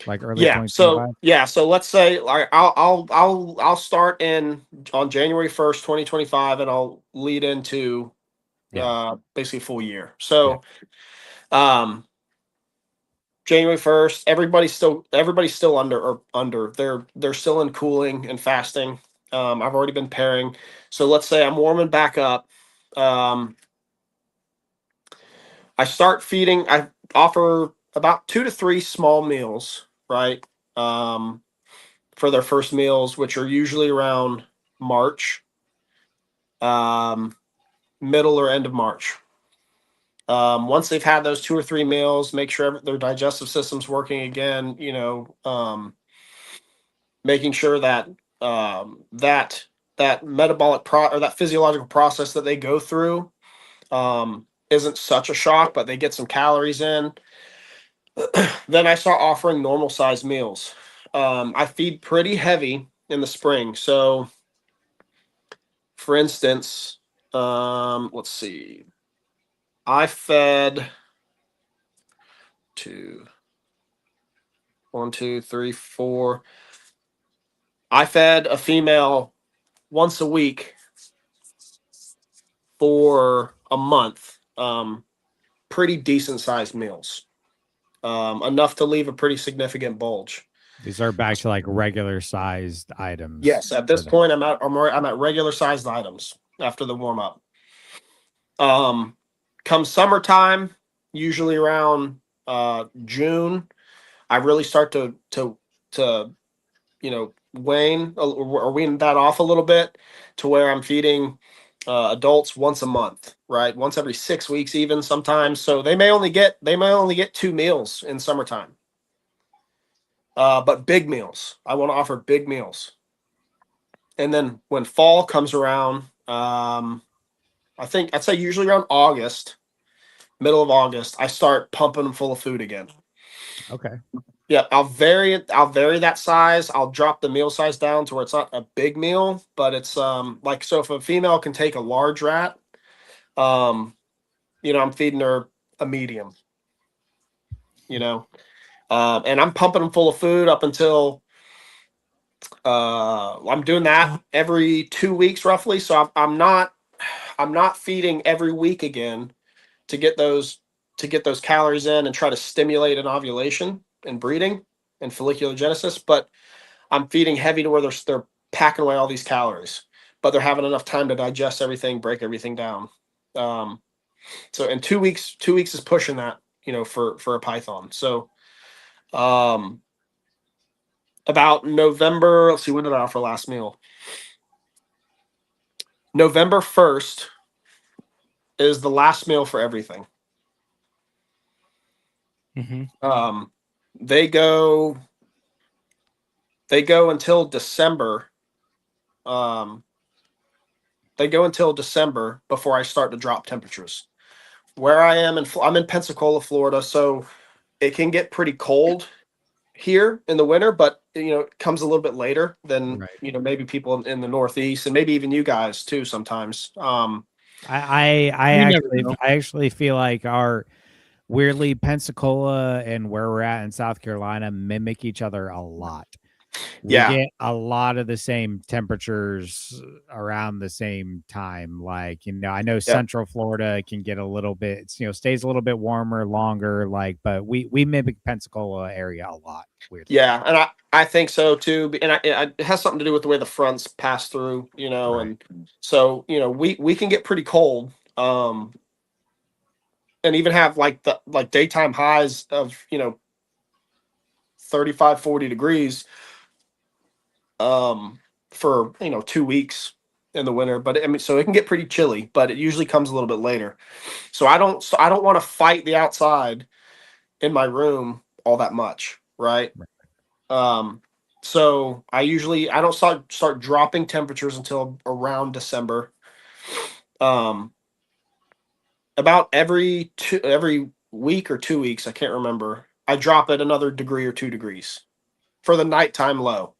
Like early 2025? So let's say, like, I'll start on January 1st, 2025, and I'll lead into basically full year. So January 1st, everybody's still under. They're still in cooling and fasting. I've already been pairing. So let's say I'm warming back up. I start feeding. I offer about 2 to 3 small meals, right? For their first meals, which are usually around March, middle or end of March. Once they've had those 2 or 3 meals, make sure their digestive system's working again. Making sure that that metabolic or that physiological process that they go through isn't such a shock, but they get some calories in. Then I start offering normal size meals. I feed pretty heavy in the spring. So, for instance, let's see. I fed 1, 2, 3, 4. I fed a female once a week for a month. Pretty decent sized meals. Enough to leave a pretty significant bulge. These are back to like regular sized items. Yes, at this point I'm at regular sized items after the warm up. Come summertime, usually around June, I really start to wean that off a little bit, to where I'm feeding adults once a month, right? Once every 6 weeks, even sometimes. So they may only get 2 meals in summertime. But big meals. I want to offer big meals. And then when fall comes around, I'd say usually around August, middle of August, I start pumping them full of food again. Okay. Yeah, I'll vary that size. I'll drop the meal size down to where it's not a big meal, but it's so if a female can take a large rat, I'm feeding her a medium. And I'm pumping them full of food up until I'm doing that every 2 weeks roughly. So I'm not feeding every week again to get those calories in and try to stimulate an ovulation and breeding and follicular genesis. But I'm feeding heavy to where they're packing away all these calories, but they're having enough time to digest everything, break everything down. So in 2 weeks is pushing that, for a python. So about November, let's see, when did I offer last meal? November 1st is the last meal for everything. Mm-hmm. They go until December. They go until December before I start to drop temperatures. Where I am, I'm in Pensacola, Florida, so it can get pretty cold here in the winter, but it comes a little bit later than Right. Maybe people in the Northeast, and maybe even you guys too sometimes. I You never actually know. I actually feel like our weirdly Pensacola and where we're at in South Carolina mimic each other a lot. We Yeah, get a lot of the same temperatures around the same time. Like, I know yeah, Central Florida can get a little bit, stays a little bit warmer longer, but we mimic Pensacola area a lot, weirdly. yeah, and I think so too. And it has something to do with the way the fronts pass through, Right. and so we can get pretty cold, and even have like daytime highs of 35, 40 degrees for 2 weeks in the winter. But I mean, so it can get pretty chilly, but it usually comes a little bit later. So I don't want to fight the outside in my room all that much, right? Right. So I don't start dropping temperatures until around December. Um, about every week or 2 weeks, I can't remember. I drop it another degree or 2 degrees for the nighttime low.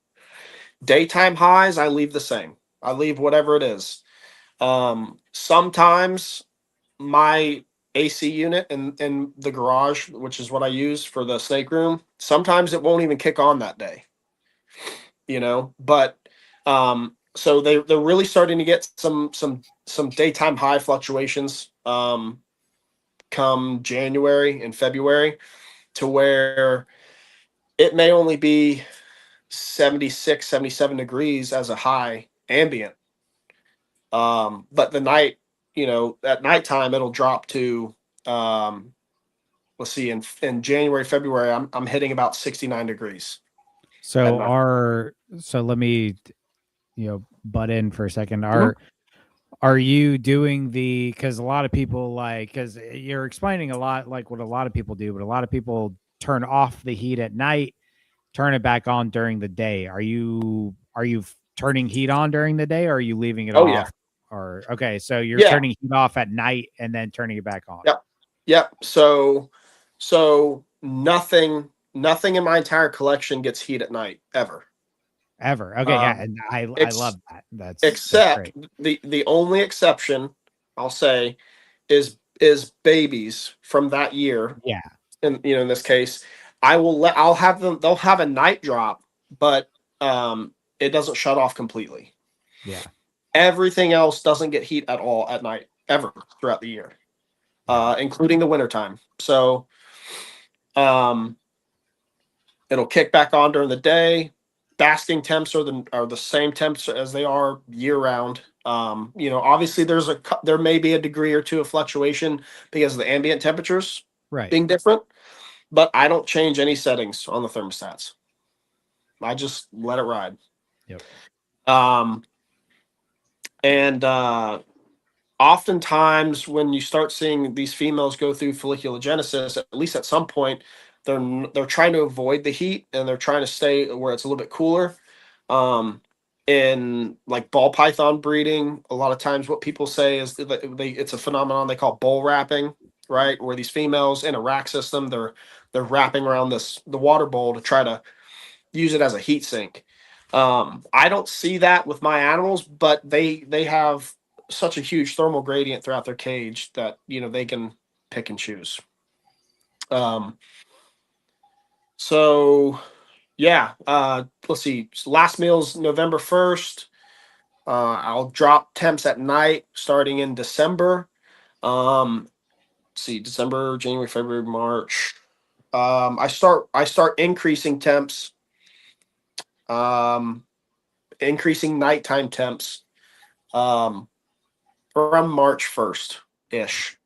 Daytime highs, I leave the same. I leave whatever it is. Sometimes my AC unit in the garage, which is what I use for the snake room, sometimes it won't even kick on that day. But so they're really starting to get some daytime high fluctuations come January and February, to where it may only be 76, 77 degrees as a high ambient. But the night, at nighttime, it'll drop to, let's see, in January, February, I'm hitting about 69 degrees at So night. so let me, butt in for a second. Mhm. Are you doing because a lot of people because you're explaining a lot like what a lot of people do, but a lot of people turn off the heat at night, turn it back on during the day. Are you turning heat on during the day, or are you leaving it Oh yeah. off? Or okay, so you're Yeah. turning heat off at night and then turning it back on. Yep. Yep. So nothing in my entire collection gets heat at night ever. Ever. Okay, yeah, Um, and I ex- love that. That's except great. the only exception I'll say is babies from that year. Yeah. And in this case, I'll have them, they'll have a night drop, but it doesn't shut off completely. Yeah. Everything else doesn't get heat at all at night ever throughout the year, Yeah. including the wintertime. So um it'll kick back on during the day. Basking temps are the same temps as they are year round. Obviously there may be a degree or two of fluctuation because of the ambient temperatures Right. being different, but I don't change any settings on the thermostats. I just let it ride. Yep. Um, and Oftentimes when you start seeing these females go through follicular genesis, at least at some point, they're trying to avoid the heat and they're trying to stay where it's a little bit cooler. In like ball python breeding, a lot of times what people say is that it's a phenomenon they call bull wrapping, right? Where these females in a rack system, they're wrapping around the water bowl to try to use it as a heat sink. I don't see that with my animals, but they have such a huge thermal gradient throughout their cage that they can pick and choose. So Yeah. Let's see. Last meal's November 1st. I'll drop temps at night starting in December. Let's see, December, January, February, March. I start increasing temps, um, increasing nighttime temps, um, around March 1st ish.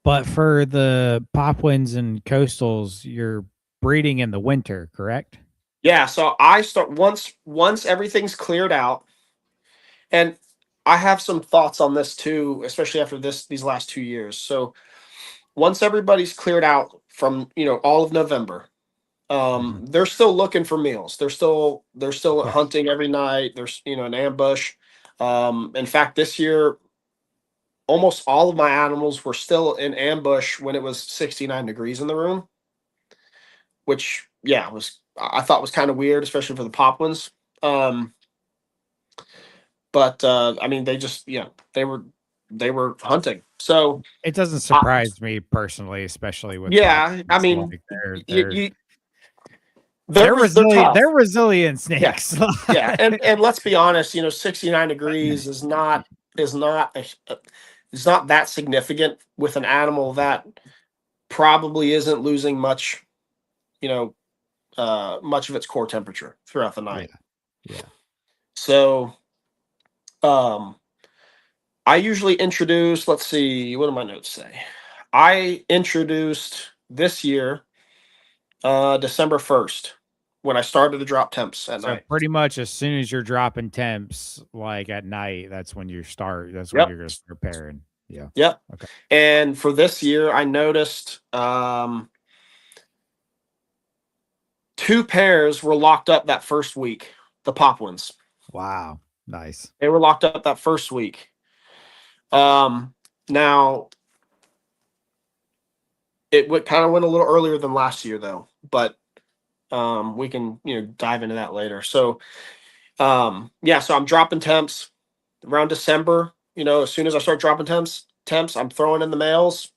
But for the Popwins and Coastals, you're breeding in the winter, correct? Yeah, so I start once everything's cleared out, and I have some thoughts on this too, especially after these last 2 years. So once everybody's cleared out from all of November, they're still looking for meals. They're still Yeah. hunting every night. There's an ambush. In fact, this year almost all of my animals were still in ambush when it was 69 degrees in the room, which was I thought was kind of weird, especially for the pop ones. Um, but I mean, they just they were hunting. So It doesn't uh, surprise me personally, especially with yeah, I Popwins. mean, Like they're you, they're you, they're they're resilient. tough. They're resilient Yeah, snakes. yeah, and let's be honest, 69 degrees is not that significant with an animal that probably isn't losing much, you know, much of its core temperature throughout the night. Yeah. So, um, I usually introduce. Let's see, what do my notes say? I introduced this year, December 1st, when I started to drop temps at So night. pretty much as soon as you're dropping temps, like at night, that's when you start. That's when Yep, you're gonna start pairing. Yeah. yep. Okay. And for this year, I noticed 2 pairs were locked up that first week. The pop ones. Wow. Nice. They were locked up that first week. Now it kind of went a little earlier than last year though, but we can dive into that later. So so I'm dropping temps around December. As soon as I start dropping temps, I'm throwing in the males.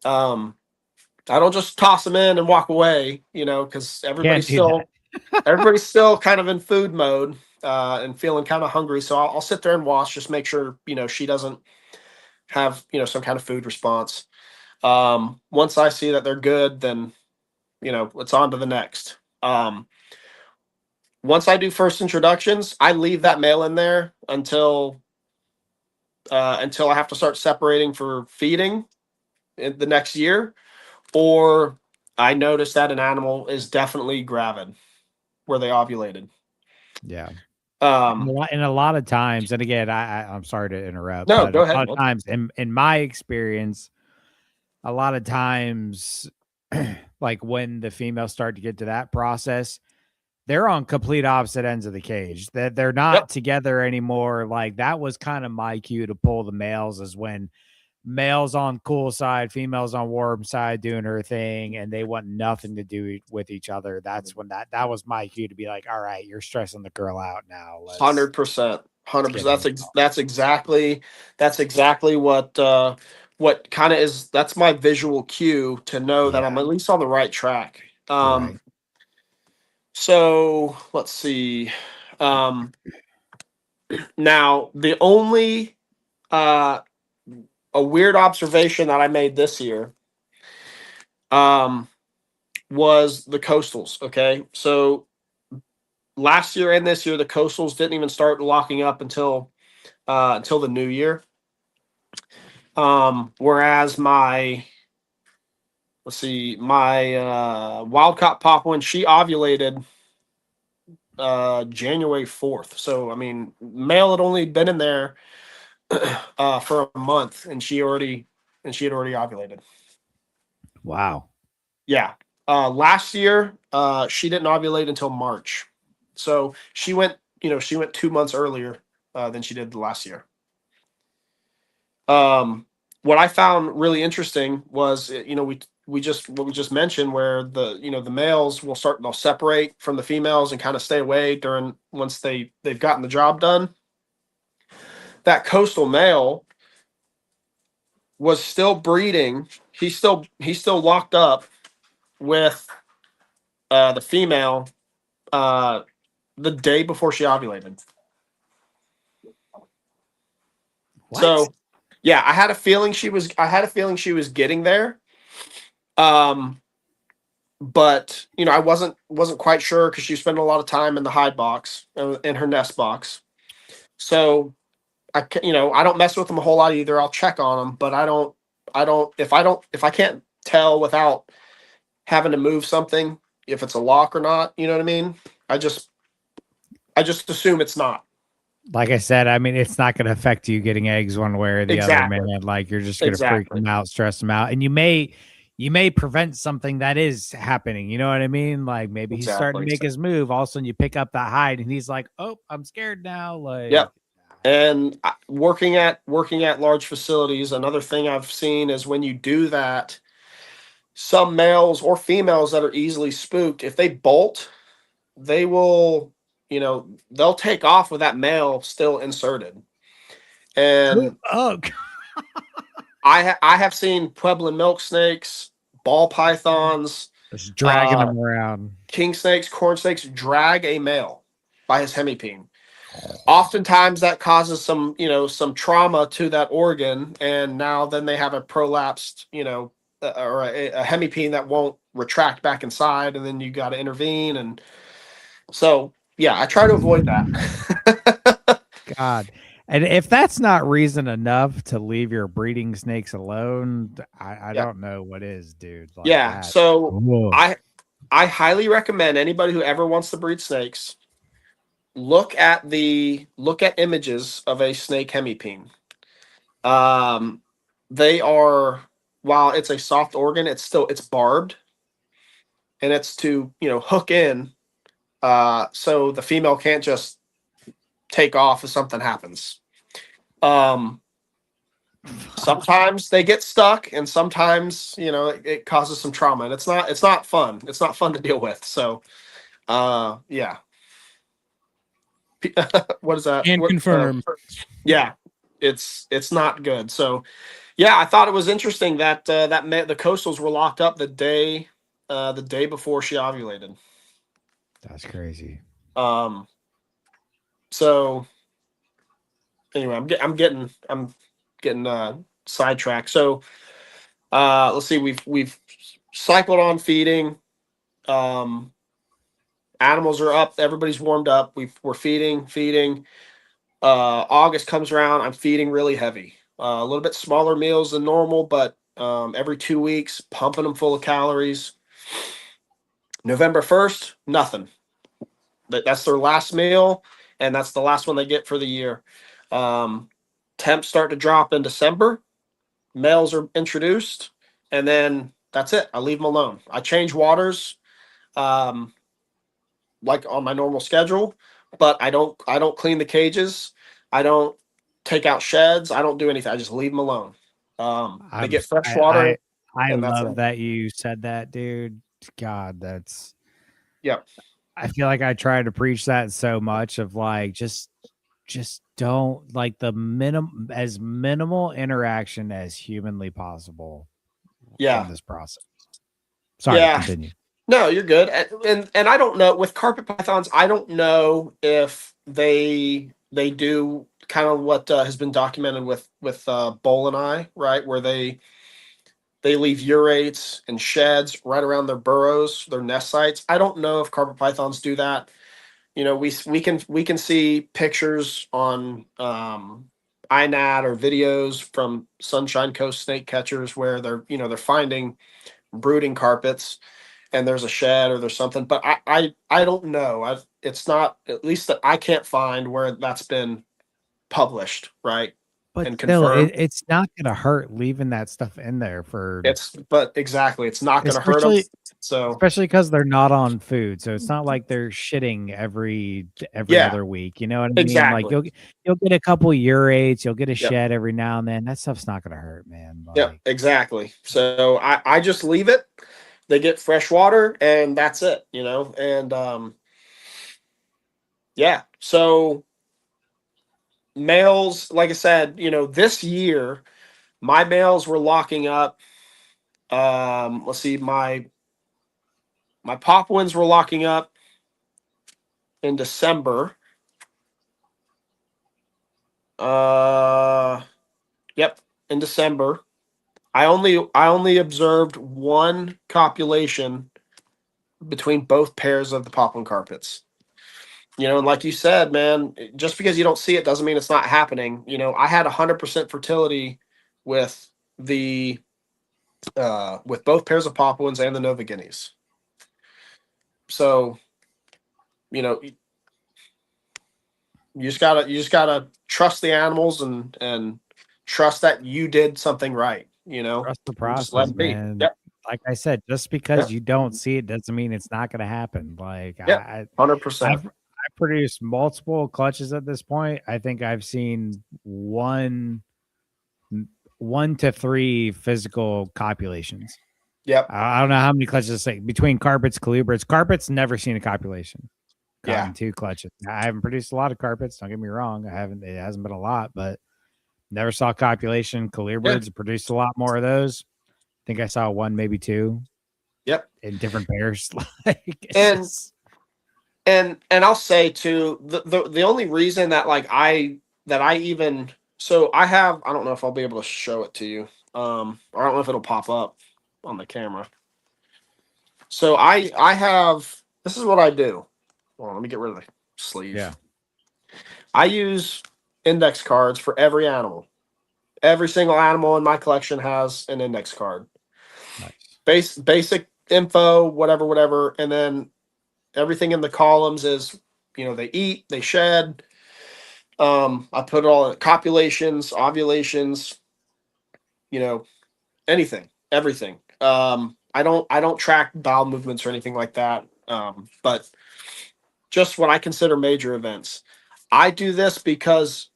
Um, I don't just toss them in and walk away, because Can't do that. everybody's still kind of in food mode and feeling kind of hungry. So I'll sit there and watch, just make sure she doesn't have some kind of food response. Once I see that they're good, then it's on to the next. Once I do first introductions, I leave that male in there until I have to start separating for feeding in the next year, or I notice that an animal is definitely gravid where they ovulated. Yeah. Um, And a lot of times, and again, I'm sorry to interrupt, no, but go a ahead. lot of times in my experience, a lot of times, like when the females start to get to that process, they're on complete opposite ends of the cage. That they're not Yep. together anymore. Like that was kind of my cue to pull the males, is when males on cool side, females on warm side doing her thing, and they want nothing to do with each other. That's when that was my cue to be like, all right, you're stressing the girl out now. Let's 100%. get 100%. in. That's exactly what kind of is. That's my visual cue to know that I'm Yeah. at least on the right track. Right. So let's see. Um, Now the only a weird observation that I made this year um was the coastals. Okay, so last year and this year the coastals didn't even start locking up until the new year. Whereas my wild caught pop one, she ovulated January 4th. So I mean, male had only been in there for a month, and she had already ovulated. Wow. Yeah. Last year, she didn't ovulate until March, so she went 2 months earlier than she did the last year. What I found really interesting was, we just what we just mentioned, where the males they'll separate from the females and kind of stay away once they've gotten the job done. That coastal male was still breeding. He's still locked up with the female the day before she ovulated. What? So yeah, I had a feeling she was getting there. But I wasn't quite sure because she was spending a lot of time in the hide box, in her nest box. So I don't mess with them a whole lot either. I'll check on them, but if I can't tell without having to move something, if it's a lock or not, you know what I mean? I just assume it's not. Like I said, I mean, it's not going to affect you getting eggs one way or the Exactly. other, man. Like you're just going to freak Exactly. them out, stress them out, and you may prevent something that is happening. You know what I mean? Like maybe he's starting to Exactly. make his move. All of a sudden, you pick up that hide, and he's like, "Oh, I'm scared now." Like, Yep. And working at large facilities, another thing I've seen is when you do that, some males or females that are easily spooked, if they bolt, they will, they'll take off with that male still inserted. And oh, I have seen Pueblo milk snakes, ball pythons, just dragging them around. king snakes, corn snakes drag a male by his hemipene. Oftentimes that causes some trauma to that organ, and now then they have a prolapsed, or a hemipene that won't retract back inside, and then you got to intervene. And so, yeah, I try to avoid that. God. And if that's not reason enough to leave your breeding snakes alone, I Yeah. don't know what is, dude. Like Yeah. that. So Whoa. I highly recommend anybody who ever wants to breed snakes, look at images of a snake hemipene. They are, while it's a soft organ, it's barbed, and it's to hook in, so the female can't just take off if something happens. Sometimes they get stuck, and sometimes it causes some trauma, and it's not fun. It's not fun to deal with. So, yeah. What is that? And confirm. Yeah, it's not good. So, yeah, I thought it was interesting that the coastals were locked up the day before she ovulated. That's crazy. So anyway, I'm getting sidetracked. So let's see, we've cycled on feeding. Animals are up, everybody's warmed up. We're feeding. August comes around, I'm feeding really heavy. A little bit smaller meals than normal, but every 2 weeks, pumping them full of calories. November 1st, nothing. That's their last meal, and that's the last one they get for the year. Temps start to drop in December. Males are introduced, and then that's it. I leave them alone. I change waters, like on my normal schedule, but I don't clean the cages. I don't take out sheds. I don't do anything. I just leave them alone. They get fresh water. I and that's love it. that you said that, dude. God, that's Yep. I feel like I try to preach that so much of like just don't like the minimal interaction as humanly possible Yeah. in this process. Sorry, Yeah. continue. No, you're good. And I don't know with carpet pythons. I don't know if they do kind of what has been documented with Bowl and I, right, where they leave urates and sheds right around their burrows, their nest sites. I don't know if carpet pythons do that. We can see pictures on INAT or videos from Sunshine Coast snake catchers where they're finding brooding carpets, and there's a shed or there's something, but I don't know. It's not, at least that I can't find where that's been published, right? But And still, confirmed. it's not gonna hurt leaving that stuff in there for But exactly, it's not going to hurt them. So especially because they're not on food, so it's not like they're shitting every Yeah, other week. You know what I mean? Like exactly. you'll get a couple urates, you'll get a Yep. shed every now and then. That stuff's not gonna hurt, man. Yeah, Like, exactly. So I just leave it. They get fresh water, and that's it, and yeah. So males, like I said, this year my males were locking up. Let's see, my my Papuans were locking up in December. Yep, in December. I only observed one copulation between both pairs of the Papuan carpets. And like you said, man, just because you don't see it doesn't mean it's not happening. I had 100% fertility with the with both pairs of Papuans and the Nova Guineas. So, you just gotta trust the animals and trust that you did something right. Trust the And just let process, it be. man. Yep. Like I said, just because you don't see it doesn't mean it's not going to happen. Like Yep. 100%. I've produced multiple clutches at this point. I think I've seen one to three physical copulations. Yep. I don't know how many clutches say between carpets, colubrids. Carpets never seen a copulation. Gotten 2 clutches. I haven't produced a lot of carpets. Don't get me wrong. It hasn't been a lot, but never saw copulation. Colubrids produced a lot more of those. I think I saw 1, maybe 2. Yep. In different pairs. Like and I'll say too, the only reason that I don't know if I'll be able to show it to you. Or I don't know if it'll pop up on the camera. So I have, this is what I do. Hold on, let me get rid of the sleeve. Yeah. I use index cards for every animal. Every single animal in my collection has an index card. Nice. Basic info, whatever, and then everything in the columns is, they eat, they shed. I put it all in copulations, ovulations, anything, everything. I don't track bowel movements or anything like that. But just what I consider major events. I do this because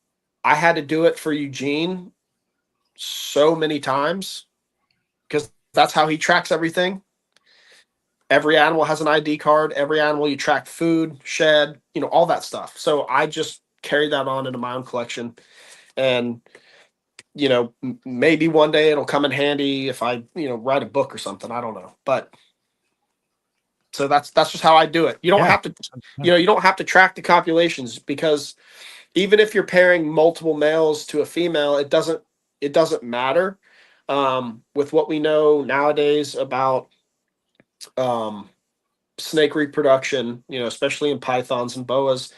I had to do it for Eugene so many times because that's how he tracks everything. Every animal has an ID card. Every animal you track food, shed, all that stuff. So I just carry that on into my own collection. And, maybe one day it'll come in handy if I, write a book or something. I don't know. But so that's just how I do it. You don't have to, you don't have to track the copulations because even if you're pairing multiple males to a female, it doesn't matter. With what we know nowadays about snake reproduction, especially in pythons and boas,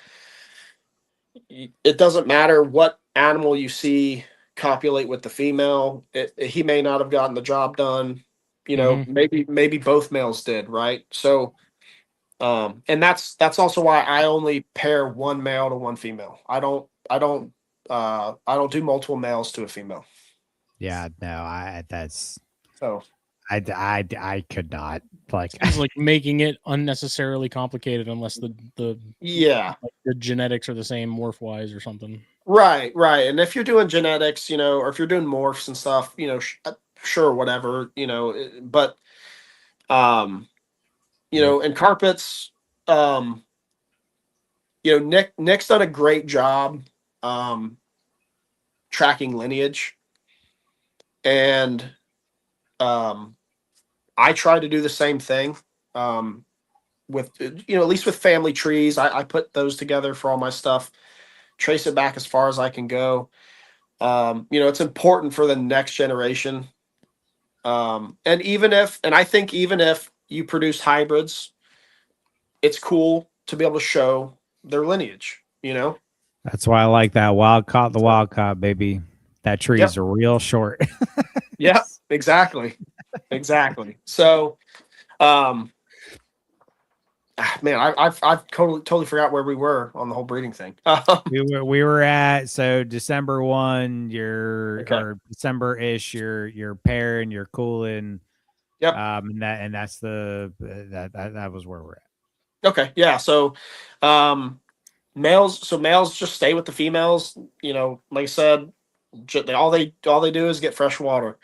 it doesn't matter what animal you see copulate with the female. He may not have gotten the job done. Maybe both males did, right? So, and that's also why I only pair one male to one female. I don't do multiple males to a female. Yeah, no, that's so I could not it's like making it unnecessarily complicated unless the genetics are the same morph wise or something. Right. And if you're doing genetics, or if you're doing morphs and stuff, sure, whatever, but and carpets, Nick's done a great job tracking lineage, and I try to do the same thing with at least with family trees. I put those together for all my stuff, trace it back as far as I can go. It's important for the next generation. And I think even if you produce hybrids, it's cool to be able to show their lineage, That's why I like that wild caught, baby. That tree is real short. Yeah, exactly. So, man, I've totally forgot where we were on the whole breeding thing. we were at December 1, or December-ish, you're pairing, you're cooling. Yep. And that's that was where we're at. Okay. Yeah. So, males just stay with the females. Like I said, all they do is get fresh water.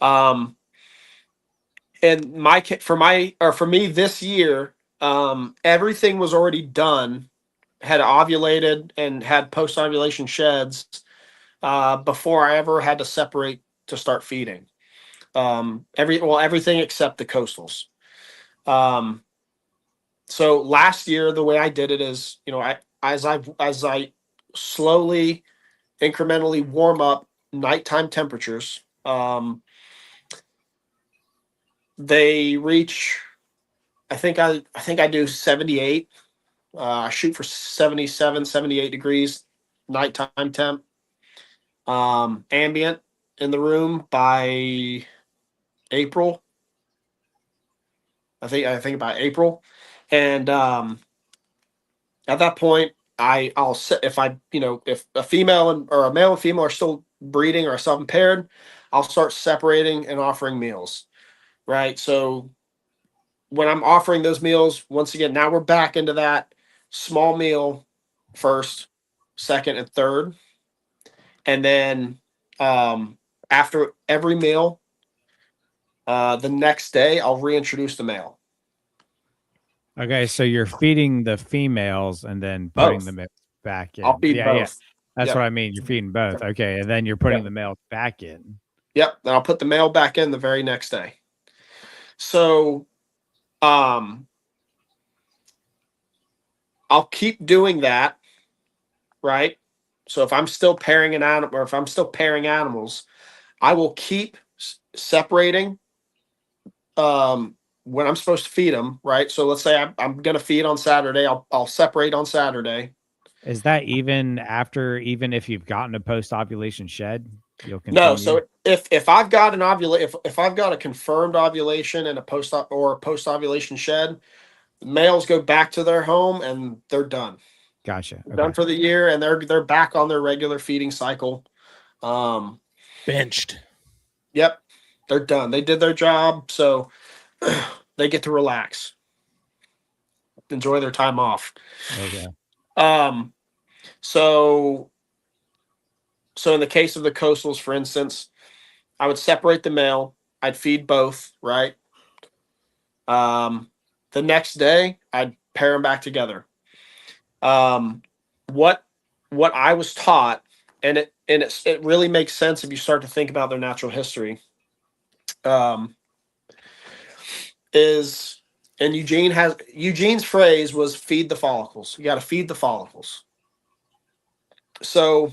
And for me this year, everything was already done, had ovulated and had post ovulation sheds before I ever had to separate to start feeding. Everything except the coastals. So last year, the way I did it is, as I slowly, incrementally warm up nighttime temperatures, they reach. I think I do 78. I shoot for 77, 78 degrees nighttime temp. Ambient in the room by April. I think by April, and at that point, I'll set if if a female or a male and female are still breeding or self paired, I'll start separating and offering meals. Right. So when I'm offering those meals, once again, now we're back into that small meal first, second, and third, and then after every meal, the next day I'll reintroduce the male. Okay, so you're feeding the females and then putting Both. the males back in. I'll feed Yeah, yeah. both. That's Yep. what I mean. You're feeding both. Okay, and then you're putting Yep. the males back in. Yep. And I'll put the male back in the very next day. So I'll keep doing that, right? So if I'm still pairing an animal, or if I'm still pairing animals, I will keep separating when I'm supposed to feed them, right? So let's say I'm going to feed on Saturday. I'll separate on Saturday. Is that even if you've gotten a post ovulation shed, you'll continue? No. So if I've got an if I've got a confirmed ovulation and a post ovulation shed, the males go back to their home and they're done. Gotcha. Okay. Done for the year, and they're back on their regular feeding cycle. Benched. Yep, they're done. They did their job, so they get to relax, enjoy their time off. Okay. So in the case of the coastals, for instance, I would separate the male. I'd feed both, right? The next day, I'd pair them back together. What I was taught, and it really makes sense if you start to think about their natural history. Is and Eugene's phrase was feed the follicles. You got to feed the follicles. So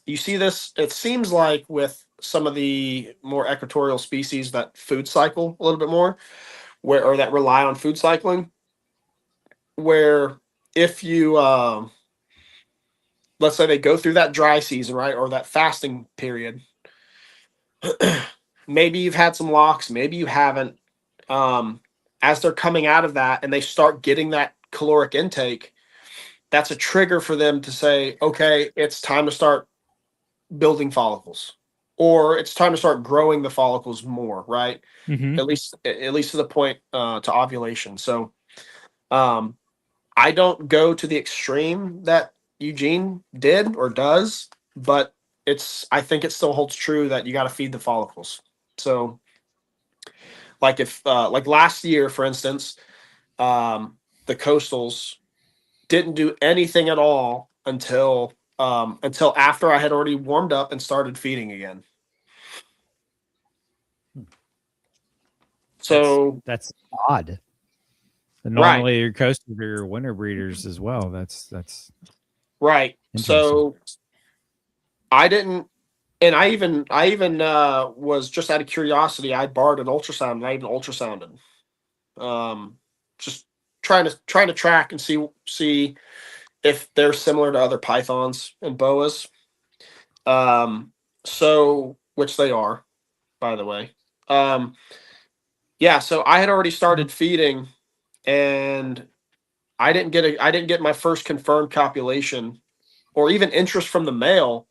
you see this, it seems like with some of the more equatorial species that food cycle a little bit more, or that rely on food cycling, where if you let's say they go through that dry season, right, or that fasting period, maybe you've had some locks, maybe you haven't. As they're coming out of that and they start getting that caloric intake, that's a trigger for them to say, okay, it's time to start building follicles, or it's time to start growing the follicles more, right? Mm-hmm. At least to the point to ovulation. So I don't go to the extreme that Eugene did or does, but I think it still holds true that you got to feed the follicles. So like if like last year, for instance, the coastals didn't do anything at all until after I had already warmed up and started feeding again. So that's odd. And right. normally your coastals are your winter breeders as well. That's right. interesting. So I didn't, and I even was just out of curiosity. I borrowed an ultrasound and I even ultrasounded. Just trying to track and see if they're similar to other pythons and boas. So which they are, by the way. Yeah, so I had already started feeding, and I didn't get my first confirmed copulation or even interest from the male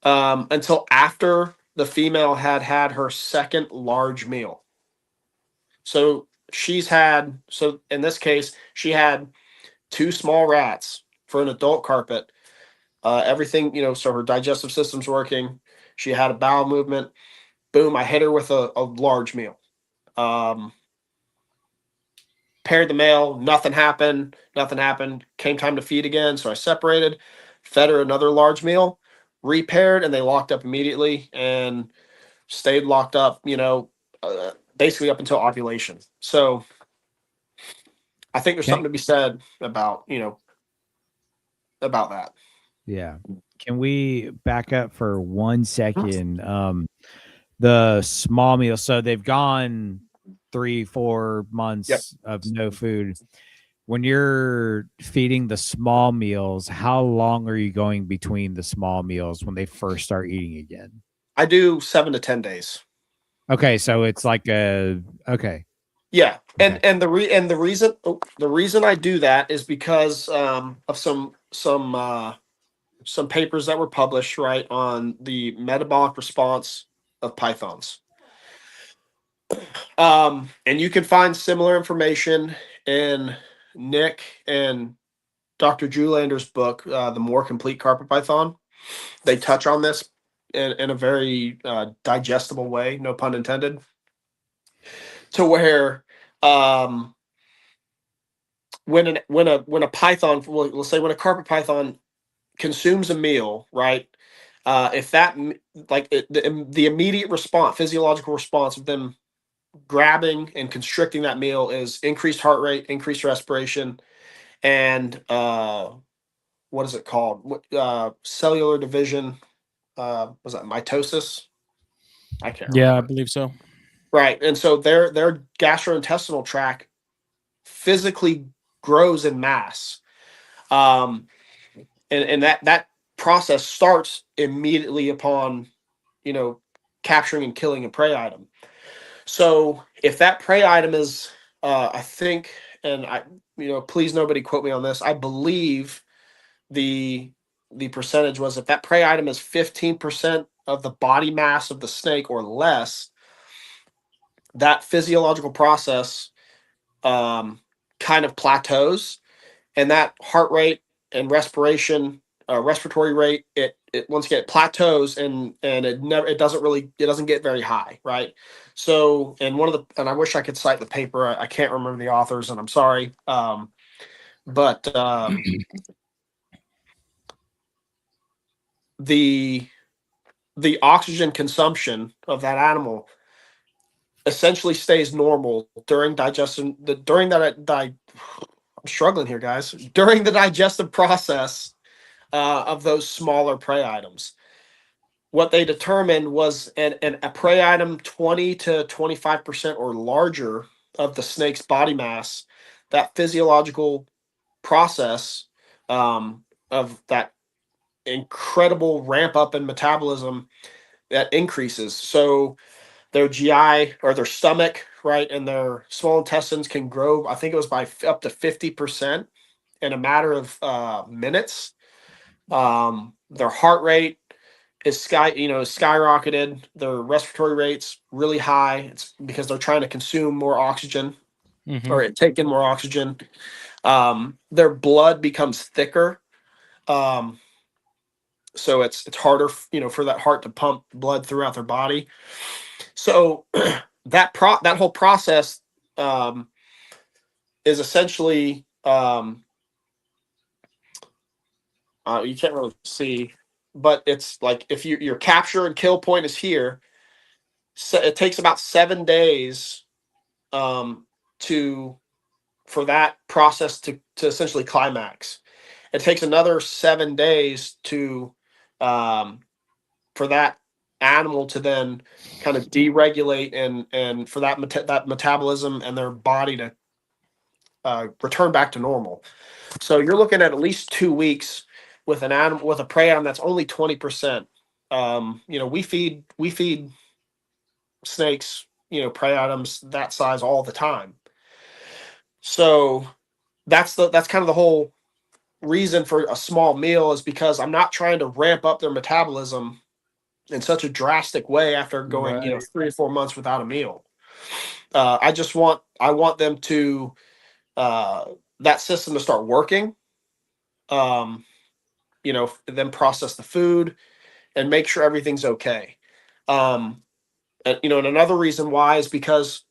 until after the female had her second large meal. So in this case, she had 2 small rats for an adult carpet. Everything, so her digestive system's working. She had a bowel movement. Boom, I hit her with a large meal. Paired the male, nothing happened. Came time to feed again, so I separated, fed her another large meal, repaired, and they locked up immediately and stayed locked up, basically up until ovulation. So I think there's Okay. something to be said about, about that. Yeah. Can we back up for 1 second? The small meals. So they've gone 3-4 months of no food. When you're feeding the small meals, how long are you going between the small meals when they first start eating again? I do 7 to 10 days. Okay, so it's like okay. Yeah, Okay. and the reason I do that is because of some papers that were published, right, on the metabolic response of pythons. And you can find similar information in Nick and Dr. Julander's book, The More Complete Carpet Python. They touch on this in a very digestible way, no pun intended, to where when a python, well, let's say when a carpet python consumes a meal, right? If that the immediate response, physiological response of them grabbing and constricting that meal is increased heart rate, increased respiration, and what is it called? Cellular division. Was that mitosis? I can't Yeah, I remember. believe so. Right, and so their gastrointestinal tract physically grows in mass, um, and that process starts immediately upon capturing and killing a prey item. So if that prey item is, I think, and I, please nobody quote me on this. I believe the percentage was if that prey item is 15% of the body mass of the snake or less, that physiological process kind of plateaus, and that heart rate and respiratory rate, it once again plateaus, and it doesn't get very high, right? So, and I wish I could cite the paper. I can't remember the authors, and I'm sorry. But the oxygen consumption of that animal essentially stays normal during digestion. I'm struggling here, guys. During the digestive process of those smaller prey items. What they determined was a prey item 20 to 25% or larger of the snake's body mass, that physiological process of that incredible ramp up in metabolism that increases. So their GI or their stomach, right, and their small intestines can grow. I think it was by up to 50% in a matter of minutes. Their heart rate is skyrocketed. Their respiratory rates really high. It's because they're trying to consume more oxygen Mhm. or take in more oxygen. Their blood becomes thicker. So it's harder, for that heart to pump blood throughout their body. So that whole process is essentially you can't really see, but it's like if your capture and kill point is here, so it takes about 7 days um, to for that process to essentially climax. It takes another 7 days to for that animal to then kind of deregulate and for that metabolism and their body to return back to normal. So you're looking at least 2 weeks with an animal with a prey item that's only 20%. We feed snakes, prey items that size all the time. So that's kind of the whole reason for a small meal, is because I'm not trying to ramp up their metabolism in such a drastic way after going, Right. 3 or 4 months without a meal. I want them to uh, that system to start working. Um, then process the food and make sure everything's okay. Um, and another reason why is because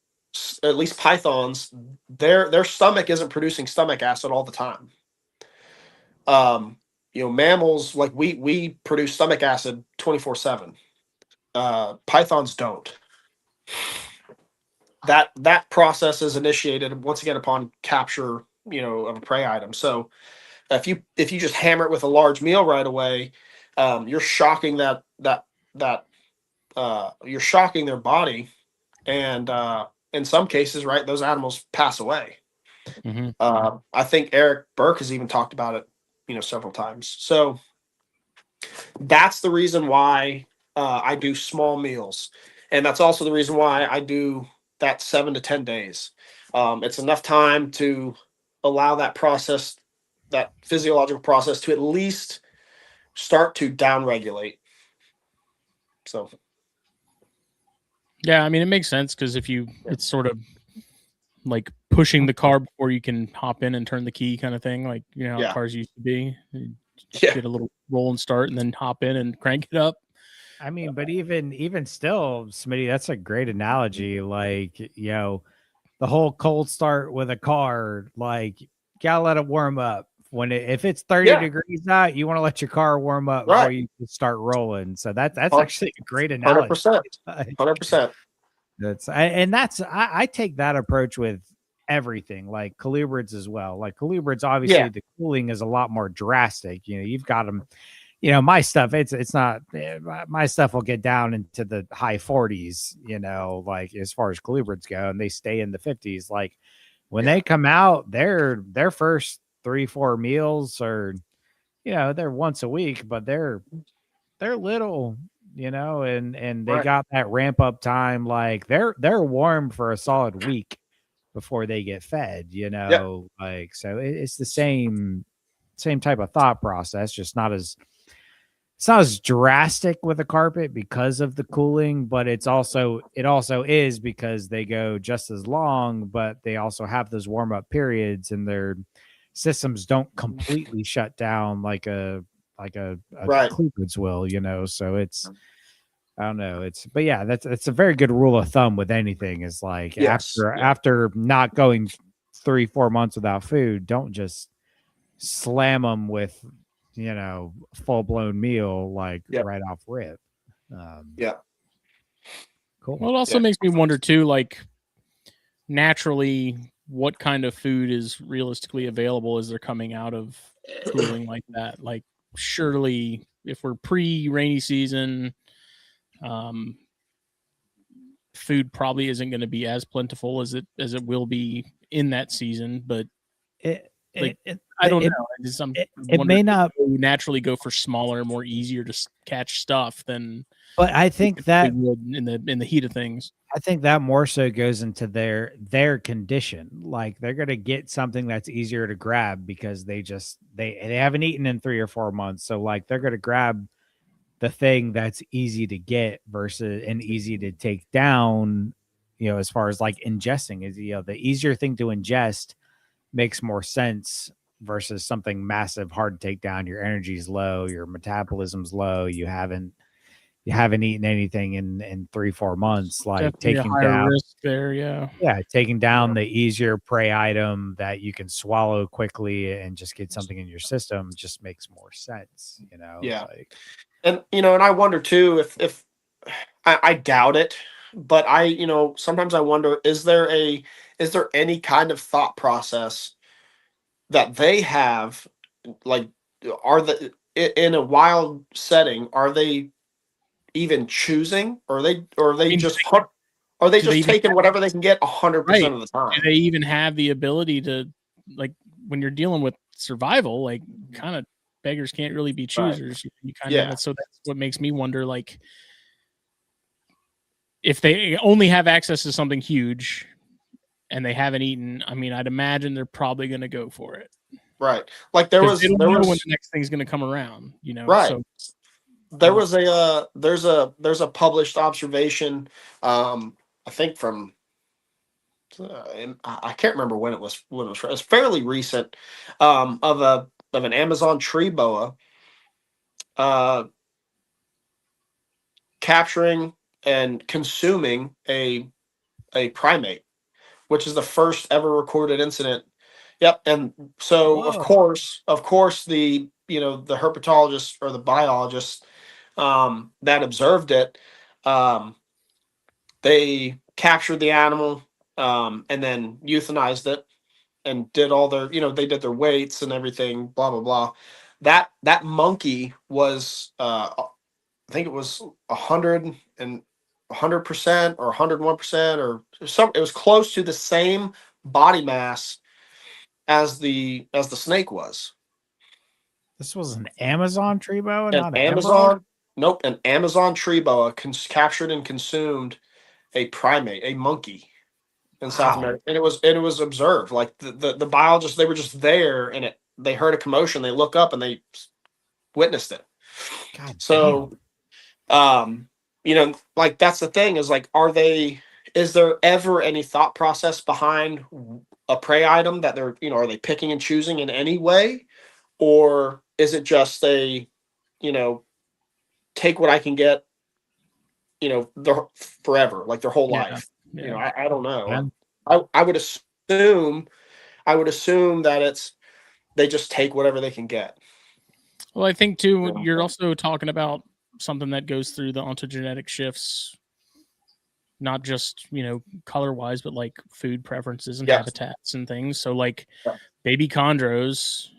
at least pythons, their stomach isn't producing stomach acid all the time. Mammals like we produce stomach acid 24/7. Pythons don't. That process is initiated once again upon capture of a prey item. So if you just hammer it with a large meal right away, you're shocking you're shocking their body, and in some cases, right, those animals pass away. Mm-hmm. I think Eric Burke has even talked about it, several times. So that's the reason why I do small meals, and that's also the reason why I do that 7 to 10 days. It's enough time to allow that process, that physiological process, to at least start to downregulate. So Yeah, I mean, it makes sense because it's sort of like pushing the car before you can hop in and turn the key kind of thing. Like, how Yeah. cars used to be. You Yeah. get a little roll and start and then hop in and crank it up. I mean, but even still, Smitty, that's a great analogy. Like, the whole cold start with a car, like, gotta let it warm up. If it's 30 Yeah. degrees out, you want to let your car warm up before you start rolling. So that's actually a great analogy. 100%. 100%. I take that approach with everything, like colubrids as well. Like colubrids, obviously the cooling is a lot more drastic. You've got them. My stuff, it's not, my stuff will get down into the high 40s, like as far as colubrids go, and they stay in the 50s. Like when they come out, their first 3-4 meals are, they're once a week, but they're little, and they got that ramp up time. Like they're warm for a solid week before they get fed, like, so it's the same type of thought process, just it's not as drastic with a carpet because of the cooling, but it also is because they go just as long, but they also have those warm up periods and their systems don't completely shut down like a colubrids will, so it's, I don't know. But yeah, that's a very good rule of thumb with anything, is like, after not going 3-4 months without food, don't just slam them with, full blown meal, like right off rip. Cool. Well, it also makes me wonder too, like, naturally, what kind of food is realistically available as they're coming out of cooling like that? Like, surely if we're pre-rainy season, food probably isn't going to be as plentiful as it will be in that season, but I don't know. It may not naturally go for smaller, more easier to catch stuff than. But I think that in the heat of things, I think that more so goes into their condition. Like they're gonna get something that's easier to grab because they haven't eaten in 3 or 4 months. So like they're gonna grab the thing that's easy to get versus and easy to take down. As far as like ingesting is, the easier thing to ingest makes more sense versus something massive, hard to take down. Your energy's low, your metabolism's low, you haven't eaten anything in 3-4 months. Like definitely taking a higher down risk there, taking down the easier prey item that you can swallow quickly and just get something in your system just makes more sense. And and I wonder too if I doubt it, but sometimes I wonder, is there any kind of thought process that they have, like, in a wild setting, are they even choosing, or are they just taking whatever they can get 100% of the time? Do they even have the ability to, like, when you're dealing with survival, like, kind of beggars can't really be choosers. You kind of, so that's what makes me wonder, like, if they only have access to something huge and they haven't eaten, I mean, I'd imagine they're probably going to go for it. Right. Like they don't know when the next thing's going to come around, Right. So, there's a published observation, I think from, I can't remember when it was. It's fairly recent, of an Amazon tree boa, capturing and consuming a primate, which is the first ever recorded incident. Yep. And so of course the the herpetologist or the biologist that observed it, they captured the animal, and then euthanized it, and did all their, they did their weights and everything, blah blah blah. That monkey was I think it was 100% or 101% or some. It was close to the same body mass as the snake was. This was an Amazon tree boa, An not an emerald. Amazon, nope, an Amazon tree boa captured and consumed a primate, a monkey in South Wow. America, and it was observed. Like the biologists, they were just there, and they heard a commotion. They look up and they witnessed it. God So, like that's the thing is like, is there ever any thought process behind a prey item that they're, are they picking and choosing in any way? Or is it just take what I can get, forever, like their whole Yeah, life? yeah. I don't know. Yeah. I would assume that they just take whatever they can get. Well, I think too, Yeah. you're also talking about something that goes through the ontogenetic shifts, not just, color wise, but like food preferences and Yes. habitats and things. So like Yeah. baby chondros,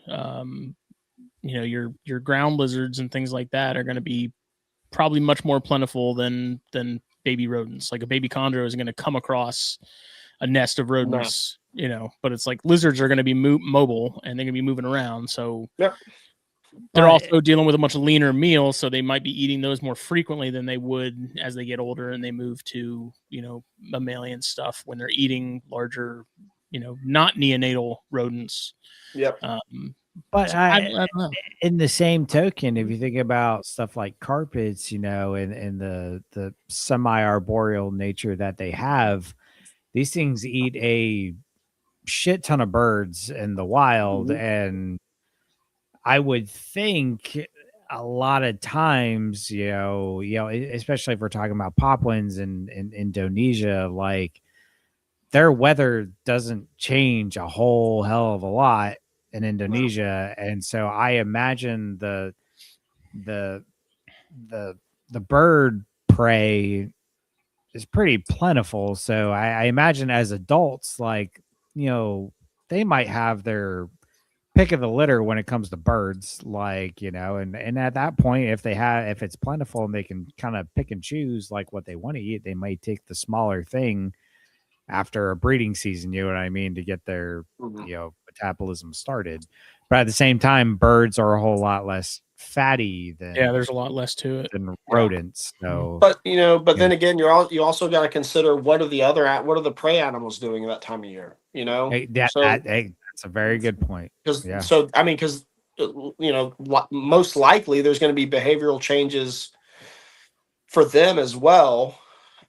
your ground lizards and things like that are going to be probably much more plentiful than baby rodents. Like a baby chondro is going to come across a nest of rodents, but it's like lizards are going to be mobile and they're going to be moving around. So Yep. they're But- also dealing with a much leaner meal, so they might be eating those more frequently than they would as they get older and they move to, mammalian stuff when they're eating larger, not neonatal rodents. Yep. But So I don't know. in the same token, if you think about stuff like carpets, and the semi-arboreal nature that they have, these things eat a shit ton of birds in the wild. Mhm. And I would think a lot of times, especially if we're talking about poplins in Indonesia, like their weather doesn't change a whole hell of a lot in Indonesia. And so I imagine the bird prey is pretty plentiful. So I imagine as adults, like, they might have their pick of the litter when it comes to birds, like, and at that point, if it's plentiful and they can kind of pick and choose like what they want to eat, they might take the smaller thing after a breeding season, you know what I mean, to get their Mhm. metabolism started. But at the same time, birds are a whole lot less fatty than There's a lot less to it. than rodents. So But then again, you also got to consider what are the prey animals doing at that time of year? that's a very good point. Because Yeah. most likely there's going to be behavioral changes for them as well.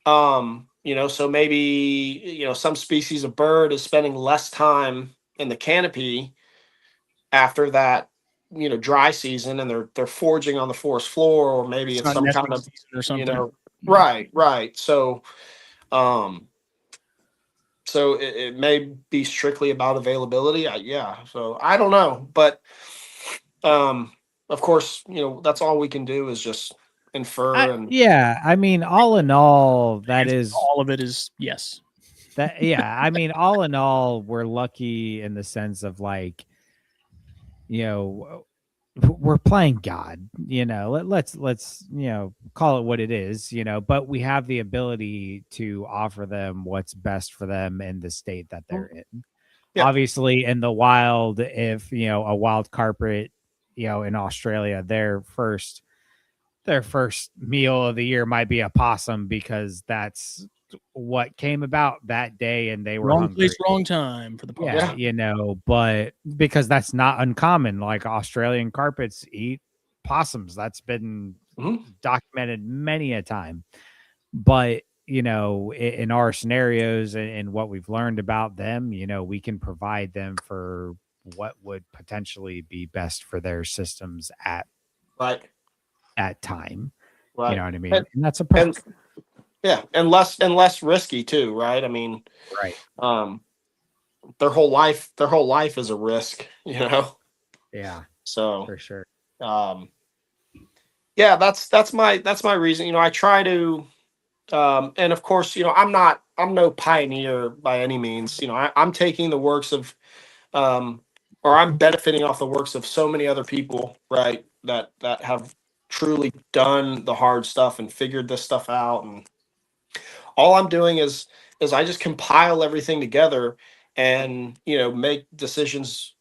So maybe some species of bird is spending less time in the canopy after that dry season, and they're foraging on the forest floor, or maybe it's not some nesting kind of season or something. right. So it may be strictly about availability. So I don't know, but of course, that's all we can do is just infer. I mean, all in all, that is all of it is yes. that. Yeah, I mean, all in all, we're lucky in the sense of like, we're playing God. Let's call it what it is. But we have the ability to offer them what's best for them in the state that they're in. Yeah. Obviously, in the wild, if a wild carpet, in Australia, their first meal of the year might be a possum because that's what came about that day and they were Wrong hungry. place, wrong time for the possum. Yeah, but because that's not uncommon, like Australian carpets eat possums. That's been documented many a time. But in our scenarios and what we've learned about them, we can provide them for what would potentially be best for their systems at time. Right. You know what I mean? And that's a perk. And less risky too, right? I mean, right. Their whole life is a risk, Yeah. So for sure. That's my reason. I try to, and of course, I'm no pioneer by any means. I'm taking the works of or I'm benefiting off the works of so many other people, right? That have truly done the hard stuff and figured this stuff out. And all I'm doing is I just compile everything together and, make decisions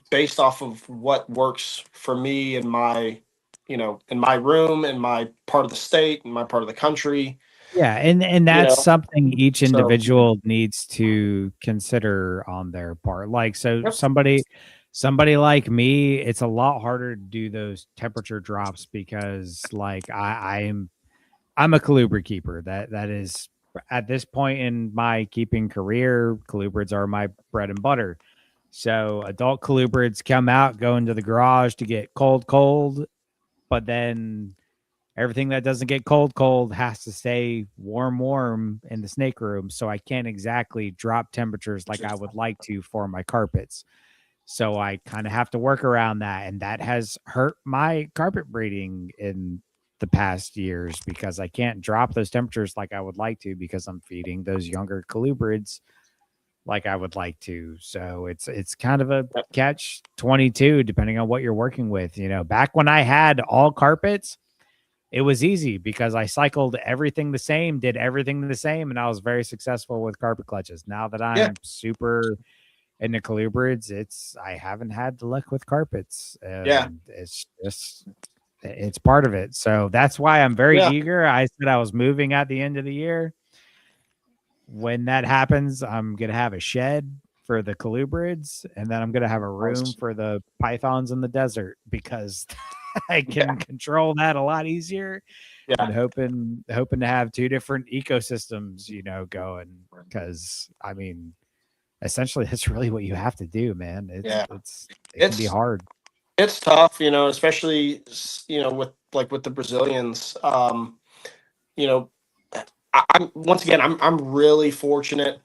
based off of what works for me in my, in my room, in my part of the state, in my part of the country. Yeah, and You that's know, something each so individual needs to consider on their part. Like, so yep, somebody like me, it's a lot harder to do those temperature drops because like I'm a colubrid keeper. That is at this point in my keeping career, colubrids are my bread and butter. So adult colubrids come out, go into the garage to get cold, but then everything that doesn't get cold has to stay warm in the snake room. So I can't exactly drop temperatures like I would like to for my carpets. So I kind of have to work around that. And that has hurt my carpet breeding in the past years because I can't drop those temperatures like I would like to because I'm feeding those younger colubrids like I would like to. So it's kind of a catch 22 depending on what you're working with. Back when I had all carpets, it was easy because I cycled everything the same, did everything the same, and I was very successful with carpet clutches. Now that yeah, I'm super into colubrids, I haven't had the luck with carpets. yeah, It's just it's part of it. So that's why I'm very yeah. eager. I said I was moving at the end of the year. When that happens, I'm gonna have a shed for the colubrids, and then I'm gonna have a room for the pythons in the desert because I can control that a lot easier. Yeah. And hoping to have two different ecosystems, going because I mean, essentially that's really what you have to do, man. It can be hard. It's tough, especially with the Brazilians. I'm once again, I'm really fortunate,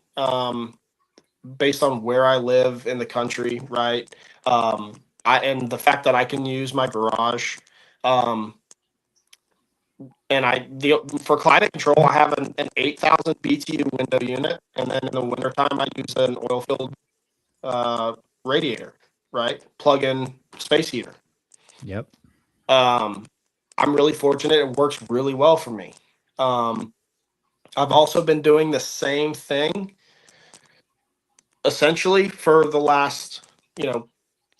based on where I live in the country, right? And the fact that I can use my garage, um, and for climate control, I have an 8,000 BTU window unit, and then in the wintertime, I use an oil filled radiator, right? Plug in space heater. Yep. I'm really fortunate. It works really well for me. I've also been doing the same thing essentially for the last,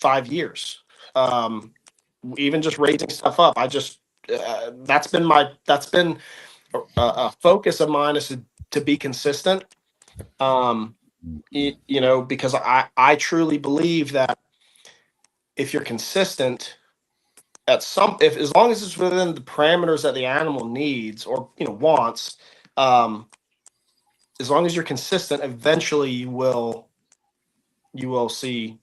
5 years. Even just raising stuff up. That's been a focus of mine is to be consistent. Because I truly believe that if you're consistent if as long as it's within the parameters that the animal needs or wants, as long as you're consistent, eventually you will see,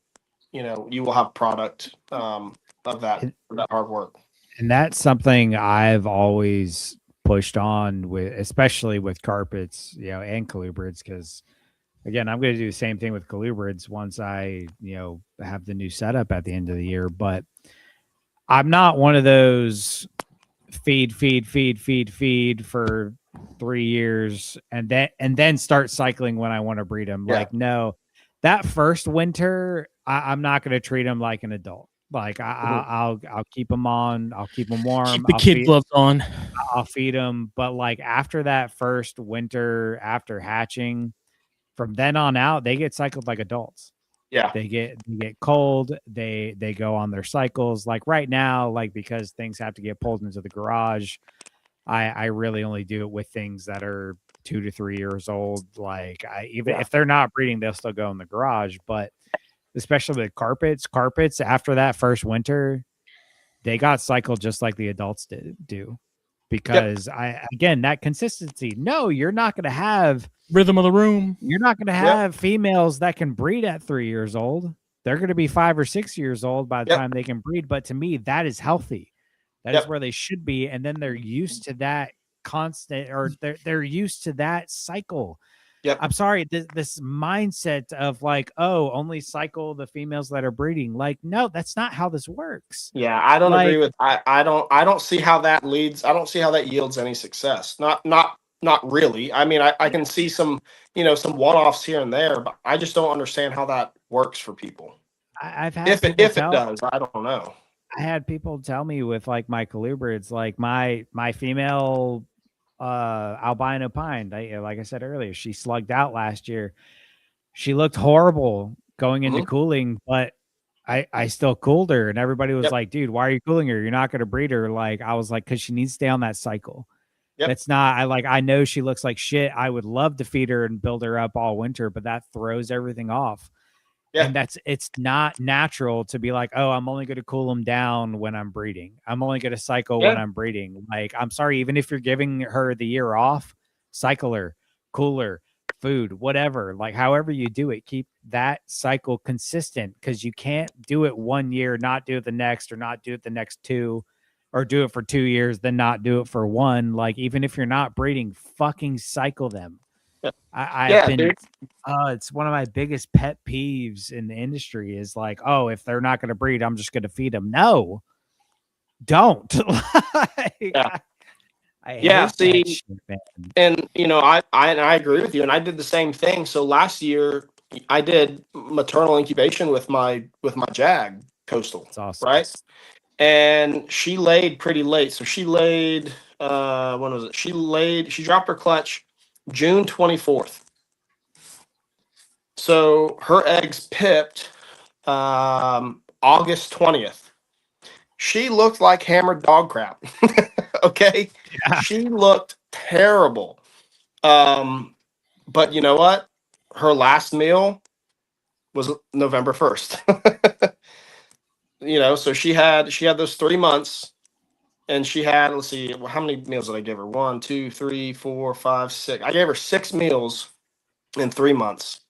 you will have product of that hard work. And that's something I've always pushed on with, especially with carpets, and colubrids, because again, I'm going to do the same thing with colubrids once I, have the new setup at the end of the year. But I'm not one of those feed for 3 years and then start cycling when I want to breed them. Yeah. Like, no, that first winter, I'm not going to treat them like an adult. Like I'll keep them on. I'll keep them warm. Keep the kid gloves on. I'll feed them. But like after that first winter, after hatching, from then on out, they get cycled like adults. Yeah. They get cold. They go on their cycles. Like right now, like because things have to get pulled into the garage, I really only do it with things that are 2 to 3 years old. Like if they're not breeding, they'll still go in the garage. But especially with carpets after that first winter, they got cycled just like the adults do. Because again, that consistency. No, you're not going to have rhythm of the room. You're not going to have females that can breed at 3 years old. They're going to be 5 or 6 years old by the time they can breed. But to me, that is healthy. That is where they should be. And then they're used to that constant, or they're used to that cycle. Yep. I'm sorry, this mindset of like, oh, only cycle the females that are breeding. Like, no, that's not how this works. Yeah, I don't agree with. I don't see how that leads. I don't see how that yields any success. Not really. I mean, I can see some some one-offs here and there, but I just don't understand how that works for people. I've had If it does, I don't know. I had people tell me with like my colubrids, like my female albino pine, like I said earlier, she slugged out last year. She looked horrible going into cooling, but I still cooled her, and everybody was like, dude, why are you cooling her? You're not going to breed her. Like, I was like, because she needs to stay on that cycle. That's not, I know she looks like shit. I would love to feed her and build her up all winter, but that throws everything off. And it's not natural to be like, oh, I'm only going to cool them down when I'm breeding. I'm only going to cycle when I'm breeding. Like, I'm sorry, even if you're giving her the year off, cycle her, cooler, food, whatever, like however you do it, keep that cycle consistent, because you can't do it 1 year, not do it the next, or not do it the next 2, or do it for 2 years, then not do it for 1. Like, even if you're not breeding, fucking cycle them. I've been, it's one of my biggest pet peeves in the industry is like, oh, if they're not going to breed, I'm just going to feed them. No, don't. I see, shit, man. and I agree with you, and I did the same thing. So last year I did maternal incubation with my Jag coastal. That's awesome. Right? And she laid pretty late. So she laid, when was it? She dropped her clutch June 24th. So her eggs pipped August 20th. She looked like hammered dog crap. Okay? Yeah. She looked terrible. But you know what? Her last meal was November 1st. So she had those 3 months, and she had, let's see, how many meals did I give her? 1, 2, 3, 4, 5, 6. I gave her 6 meals in 3 months.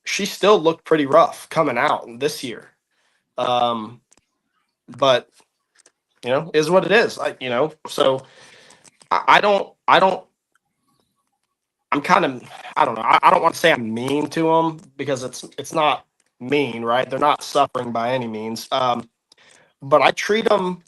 She still looked pretty rough coming out this year. But is what it is. So I don't I'm kind of, I don't know. I don't want to say I'm mean to them, because it's not mean, right? They're not suffering by any means. But I treat them,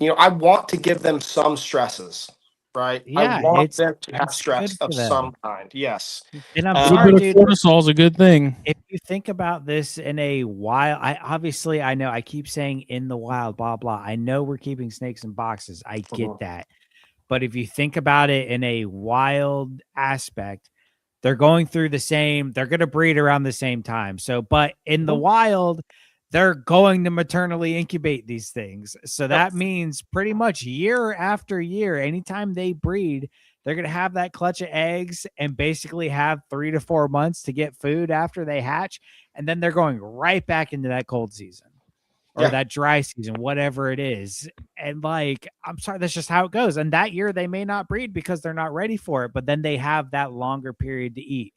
I want to give them some stresses, right? Yeah, I want them to have stress of some kind. Yes. And I'm a sorry, little bit of cortisol is a good thing. If you think about this in a wild, I know I keep saying in the wild, blah, blah. I know we're keeping snakes in boxes. I get that. But if you think about it in a wild aspect, they're going through they're going to breed around the same time. So, but in the wild, they're going to maternally incubate these things. So that means pretty much year after year, anytime they breed, they're going to have that clutch of eggs and basically have 3 to 4 months to get food after they hatch. And then they're going right back into that cold season. Or that dry season, whatever it is. And like, I'm sorry, that's just how it goes. And that year they may not breed because they're not ready for it, but then they have that longer period to eat.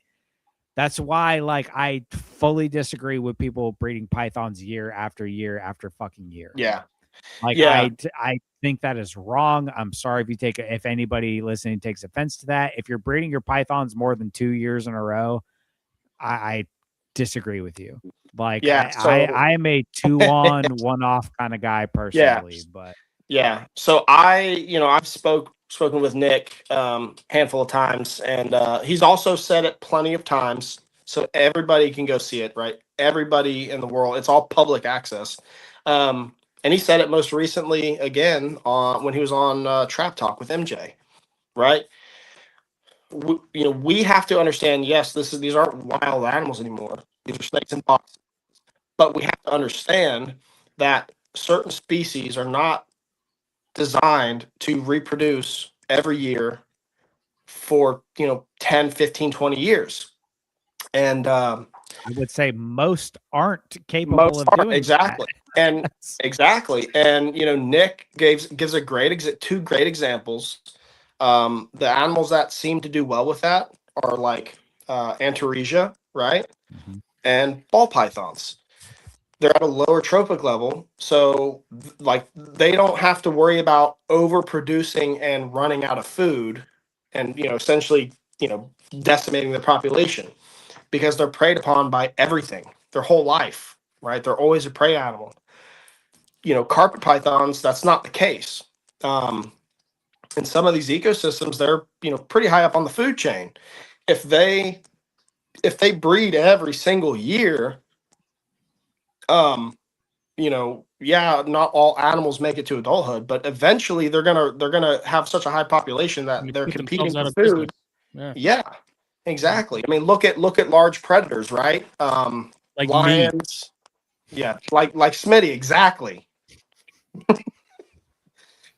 That's why, like, I fully disagree with people breeding pythons year after fucking year. Yeah. Like, I think that is wrong. I'm sorry if anybody listening takes offense to that. If you're breeding your pythons more than 2 years in a row, I disagree with you. Like, I am a 2 on 1 off kind of guy personally, but so I've spoken with Nick handful of times, and he's also said it plenty of times, so everybody can go see it, right? Everybody in the world, it's all public access. And he said it most recently again when he was on Trap Talk with MJ, right? We have to understand, yes, these aren't wild animals anymore. These are snakes and boxes. But we have to understand that certain species are not designed to reproduce every year for 10, 15, 20 years. And I would say most aren't capable of doing exactly that. And exactly. And Nick gives two great examples. The animals that seem to do well with that are like Antaresia, right? Mm-hmm. And ball pythons. They're at a lower trophic level, so like they don't have to worry about overproducing and running out of food, and essentially decimating the population, because they're preyed upon by everything their whole life, right? They're always a prey animal. Carpet pythons, that's not the case. In some of these ecosystems, they're pretty high up on the food chain. If they if they breed every single year, yeah, not all animals make it to adulthood, but eventually they're gonna have such a high population that they're Put competing themselves for food. business. Yeah. Yeah, exactly. I mean, look at large predators, right? Like Lions. Yeah, like Smitty, exactly.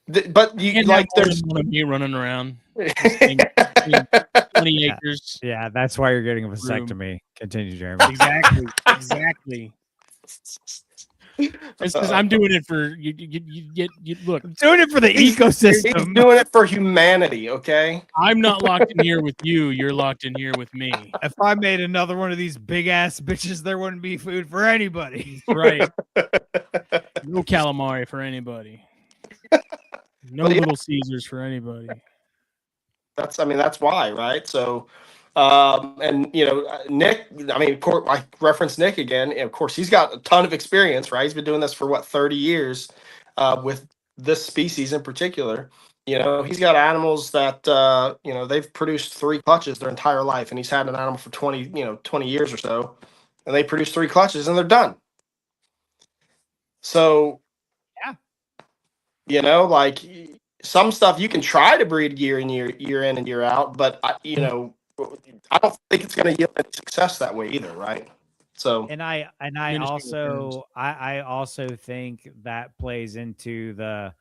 But you can't like have there's more than me running around. yeah. 20 Yeah. acres. Yeah, that's why you're getting a vasectomy. Continue, Jeremy. Exactly. Exactly. It's because I'm doing it for you. Look, I'm doing it for the He's ecosystem. doing it for humanity, okay? I'm not locked in here with you. You're locked in here with me. If I made another one of these big ass bitches, there wouldn't be food for anybody. Right. No calamari for anybody. No Well, yeah. Little Caesars for anybody. That's why, right? So, and Nick, I mean, of course, I reference Nick again. And of course, he's got a ton of experience, right? He's been doing this for 30 years, with this species in particular. He's got animals that they've produced 3 clutches their entire life, and he's had an animal for 20 years or so, and they produce 3 clutches and they're done. So, yeah, like some stuff you can try to breed year in and year out, but I don't think it's going to yield any success that way either, right? So, and I also think that plays into the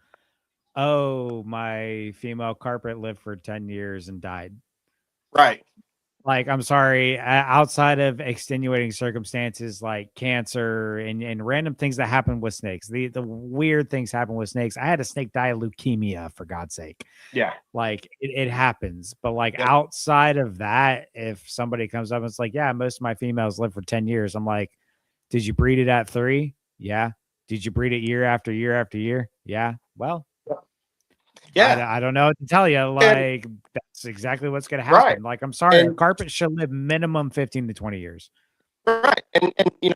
my female carpet lived for 10 years and died. right. Like, I'm sorry, outside of extenuating circumstances like cancer and random things that happen with snakes, the weird things happen with snakes. I had a snake die of leukemia, for God's sake. Yeah. Like, it happens. But like, outside of that, if somebody comes up and it's like, yeah, most of my females live for 10 years. I'm like, did you breed it at 3? Yeah. Did you breed it year after year after year? Yeah. Well, yeah, I don't know what to tell you. Like, that's exactly what's going to happen. Right. Like, I'm sorry, a carpet should live minimum 15 to 20 years. Right. And you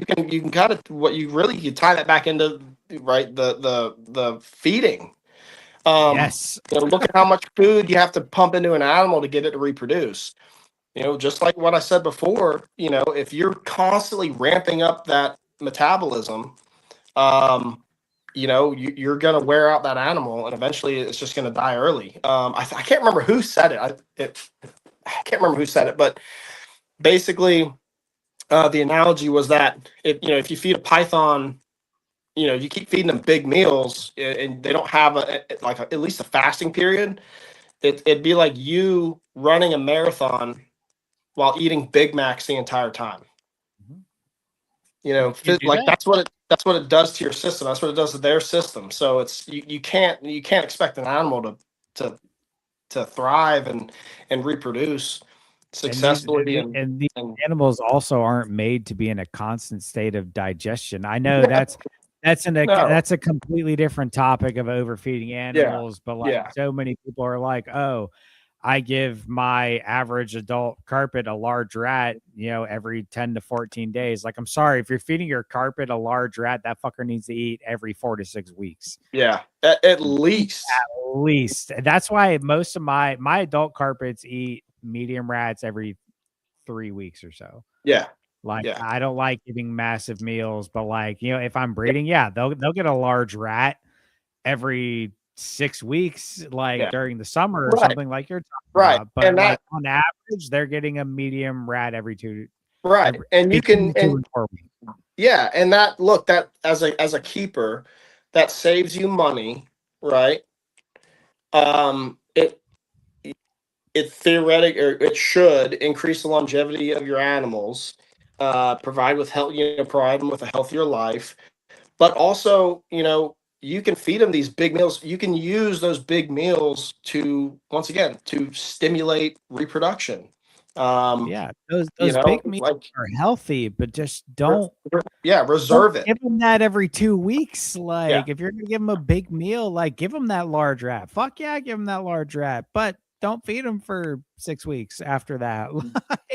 can kind of you tie that back into, right, the feeding. Yes. Look at how much food you have to pump into an animal to get it to reproduce. Just like what I said before, if you're constantly ramping up that metabolism, you're going to wear out that animal, and eventually it's just going to die early. I can't remember who said it. I can't remember who said it, but basically, the analogy was that if you feed a python, you keep feeding them big meals, and they don't have at least a fasting period. It'd be like you running a marathon while eating Big Macs the entire time. That's what it does to your system. That's what it does to their system. So it's you can't expect an animal to thrive and reproduce successfully. And these animals also aren't made to be in a constant state of digestion. I know that's a completely different topic of overfeeding animals, but like so many people are like, oh, I give my average adult carpet a large rat, every 10 to 14 days. Like, I'm sorry, if you're feeding your carpet a large rat, that fucker needs to eat every 4 to 6 weeks. Yeah, at least. At least. That's why most of my adult carpets eat medium rats every 3 weeks or so. Yeah. Like, I don't like giving massive meals, but like, if I'm breeding, they'll get a large rat every 6 weeks, like during the summer or something like you're talking about. But and like on average, they're getting a medium rat every 2. Right. And you can, 2 and 4 weeks. Yeah. And that as a keeper, that saves you money, right? It theoretically, or it should increase the longevity of your animals, provide them with a healthier life, but also, you can feed them these big meals. You can use those big meals to stimulate reproduction. Those big meals are healthy, but just don't. Reserve it. Give them that every 2 weeks. Like, if you're gonna give them a big meal, like, give them that large rat. Fuck yeah, give them that large rat, but don't feed them for 6 weeks after that.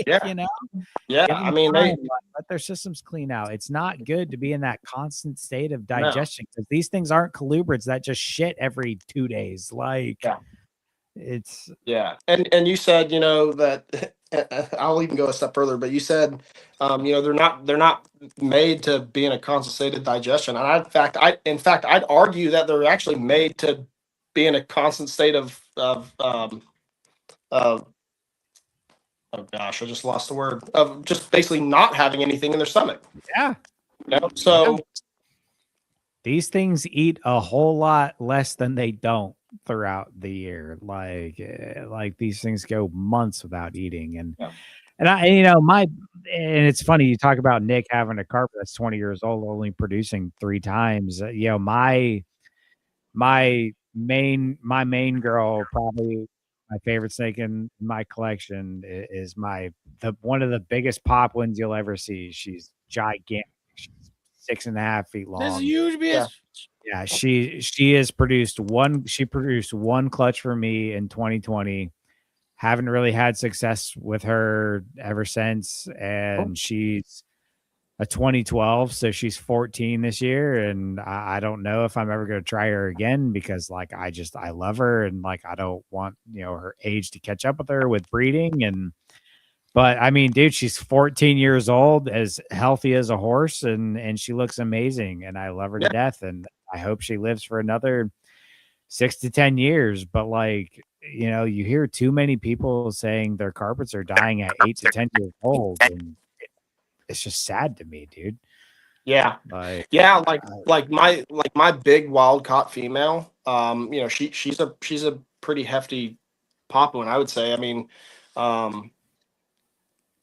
I mean, let their systems clean out. It's not good to be in that constant state of digestion because these things aren't colubrids that just shit every 2 days. Like, It's Yeah, and you said, that I'll even go a step further, but you said, they're not made to be in a constant state of digestion, and in fact I'd argue that they're actually made to be in a constant state of oh gosh, I just lost the word, of just basically not having anything in their stomach. yeah. So These things eat a whole lot less than they don't throughout the year. Like these things go months without eating, Yeah. and and it's funny you talk about Nick having a carpet that's 20 years old, only producing 3 times. My main girl, probably my favorite snake in my collection is the one of the biggest pop ones you'll ever see. She's gigantic. She's 6.5 feet That's long. huge, bitch. Yeah. Yeah, she has produced one. She produced one clutch for me in 2020. Haven't really had success with her ever since, and she's a 2012, so she's 14 this year, and I don't know if I'm ever going to try her again because like I love her, and like I don't want her age to catch up with her with breeding. But I mean, dude, she's 14 years old, as healthy as a horse, and she looks amazing, and I love her to death, and I hope she lives for another 6 to 10 years. But like, you hear too many people saying their carpets are dying at 8 to 10 years old, and it's just sad to me, dude. Yeah, Like, yeah, like my big wild caught female. She's a pretty hefty pop one, I would say. I mean,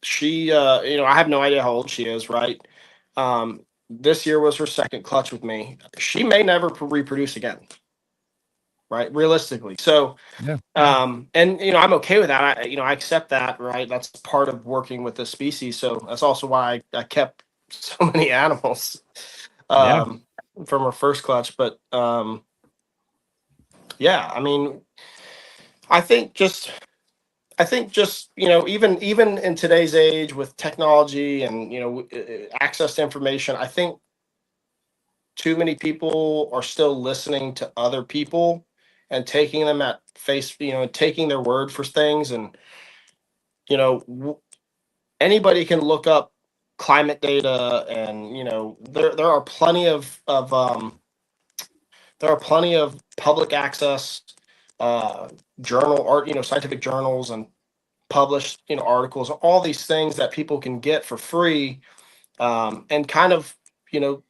she I have no idea how old she is, right? This year was her second clutch with me. She may never reproduce again, right? Realistically. So yeah, and I'm okay with that. I accept that, right? That's part of working with this species. So that's also why I kept so many animals yeah. from her first clutch. But yeah, I mean, I think just even in today's age with technology and access to information, I think too many people are still listening to other people and taking them at face, taking their word for things. And anybody can look up climate data, and there are plenty of public access journal art, scientific journals and published articles, all these things that people can get for free, and kind of you know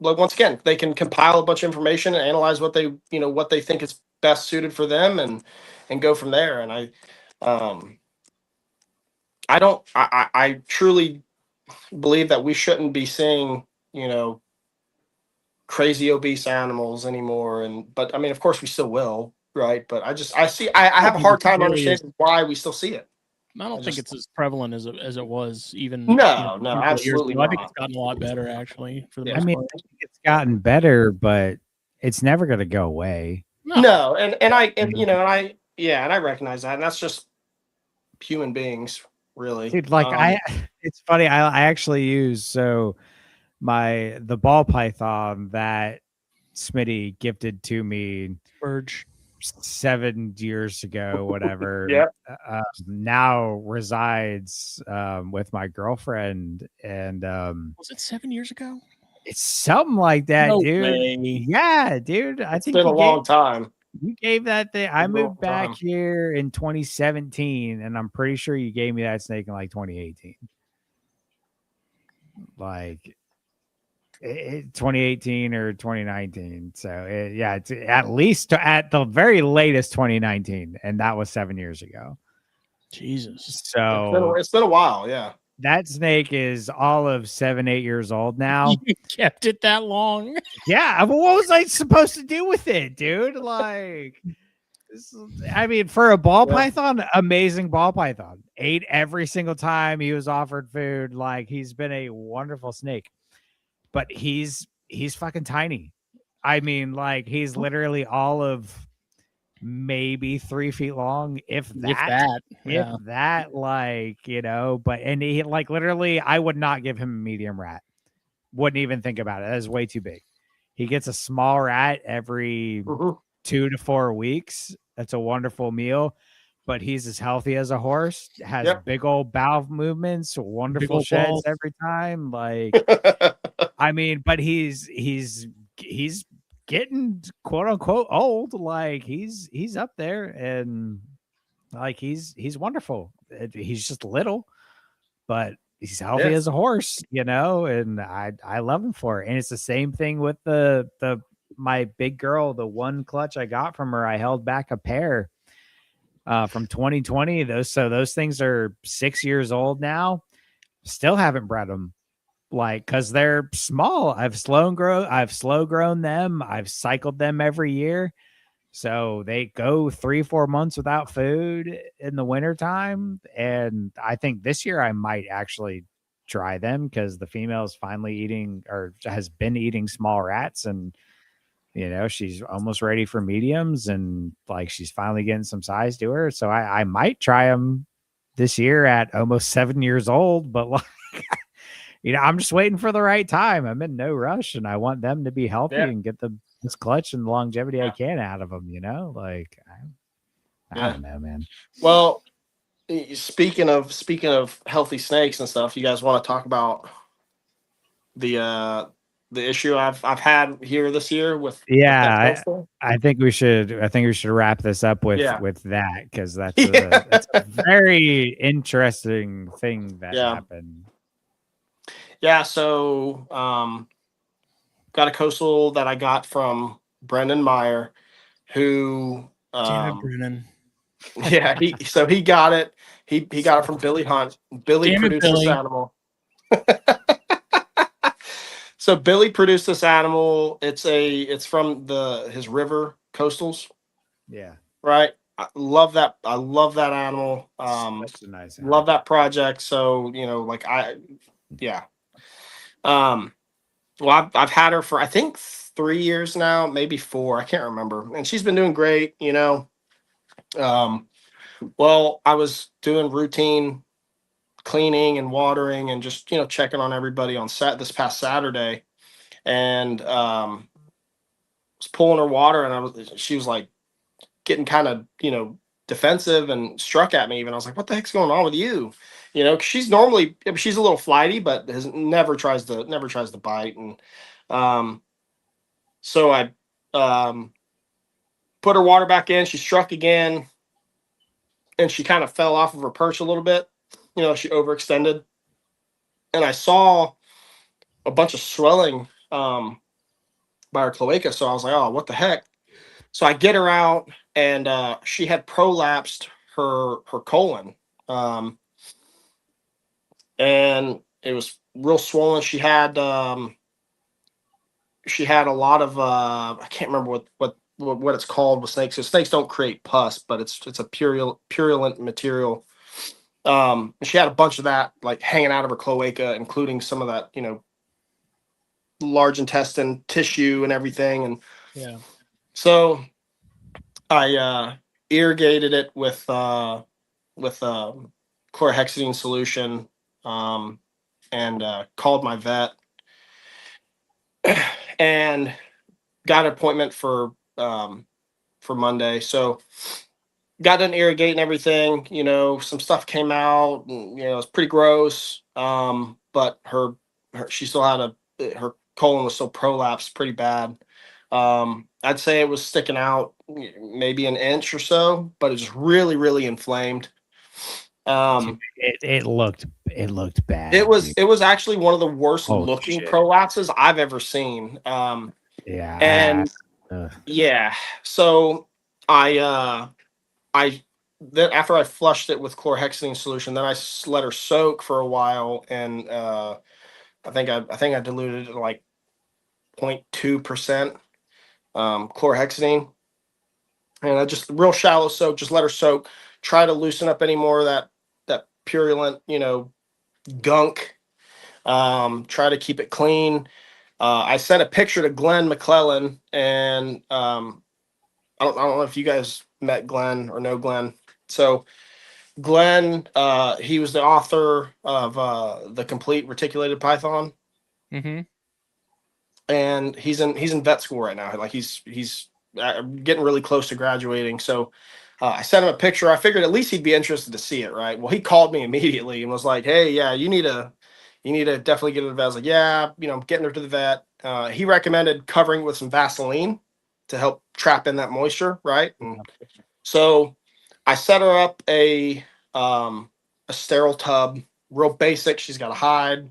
like, once again, they can compile a bunch of information and analyze what they think is best suited for them, and go from there. And um I don't I truly believe that we shouldn't be seeing crazy obese animals anymore. But I mean, of course we still will, right? But I have a hard time understanding why we still see it. I don't think it's as prevalent as it was even No, a no, couple of years absolutely ago. I think not. it's gotten a lot better actually for the Yeah. most I mean, part. I think it's gotten better, but it's never going to go away. No, and I recognize that, and that's just human beings, really. Dude, like it's funny. I actually use the ball python that Smitty gifted to me Urge. 7 years ago, whatever. Yeah. Now resides with my girlfriend, and Was it 7 years ago? it's something like that, No dude. way. Yeah, dude. I It's think been a long time. you gave that thing. I Been a long moved back time. here in 2017, and I'm pretty sure you gave me that snake in like 2018. Like 2018 or 2019. So it's at the very latest 2019, and that was 7 years ago. Jesus. So It's been a while, yeah. that snake is all of 7-8 years old now. You kept it that long? Yeah, but what was I supposed to do with it, dude? Like, I mean, for a ball python, amazing ball python. Ate every single time he was offered food. Like, he's been a wonderful snake, but he's fucking tiny. I mean, like, he's literally all of maybe 3 feet long, if that, like, but, and he, like, literally, I would not give him a medium rat. Wouldn't even think about it. That is way too big. He gets a small rat every 2 to 4 weeks. That's a wonderful meal. But he's as healthy as a horse, has Yep. big old bowel movements, wonderful old sheds balls. every time. Like, I mean, but he's getting quote unquote old. Like he's up there, and like he's wonderful. He's just little, but he's healthy Yeah. as a horse, and I love him for it. And it's the same thing with the my big girl, the one clutch I got from her. I held back a pair from 2020. Those things are 6 years old now. Still haven't bred them, like, because they're small. I've slow grown them. I've cycled them every year. So they go 3-4 months without food in the wintertime. And I think this year I might actually try them because the female is finally eating, or has been eating, small rats. And, she's almost ready for mediums, and like she's finally getting some size to her. So I might try them this year at almost 7 years old. But like, I'm just waiting for the right time. I'm in no rush, and I want them to be healthy and get this clutch and the longevity I can out of them. Like, I don't know, man. Well, speaking of healthy snakes and stuff, you guys want to talk about the issue I've had here this year with that coastal? I think we should wrap this up with that, because that's a very interesting thing that happened. Yeah, so got a coastal that I got from Brendan Meyer, who Damn it, Brennan. Yeah, he got it. He got it from Billy Hunt. Billy produced this animal. So Billy produced this animal. It's from his river coastals. Yeah. Right. I love that animal. That's a nice animal. Love that project. So, well, I've had her for, I think, 3 years now, maybe 4. I can't remember. And she's been doing great, Well, I was doing routine cleaning and watering and just, checking on everybody on this past Saturday, and was pulling her water, and she was like getting kind of, defensive and struck at me even. I was like, what the heck's going on with you? 'Cause she's a little flighty, but never tries to bite. And so I put her water back in. She struck again, and she kind of fell off of her perch a little bit. She overextended, and I saw a bunch of swelling by her cloaca. So I was like, oh, what the heck? So I get her out, and she had prolapsed her colon, and it was real swollen. She had a lot of I can't remember what it's called with snakes. So snakes don't create pus, but it's a purulent material. She had a bunch of that like hanging out of her cloaca, including some of that large intestine tissue and everything. And so I irrigated it with chlorhexidine solution, and called my vet and got an appointment for Monday. So got done irrigating everything. Some stuff came out, and it was pretty gross. But she still had her colon was still prolapsed pretty bad. I'd say it was sticking out maybe an inch or so, but it's really, really inflamed. It looked bad. It was actually one of the worst looking prolapses I've ever seen. So then after I flushed it with chlorhexidine solution, then I let her soak for a while, and I think I diluted it like 0.2% chlorhexidine, and I just real shallow soak, just let her soak, try to loosen up any more of that purulent gunk, try to keep it clean. I sent a picture to Glenn McClellan, and I don't know if you guys met Glenn or know Glenn. So Glenn, he was the author of the Complete Reticulated Python. Mm-hmm. And he's in vet school right now. Like he's getting really close to graduating. So I sent him a picture. I figured at least he'd be interested to see it, right? Well, he called me immediately and was like, "Hey, yeah, you need to definitely get to the vet." I was like, "Yeah, I'm getting her to the vet." He recommended covering with some Vaseline to help trap in that moisture, right? And so I set her up a sterile tub, real basic. She's got a hide,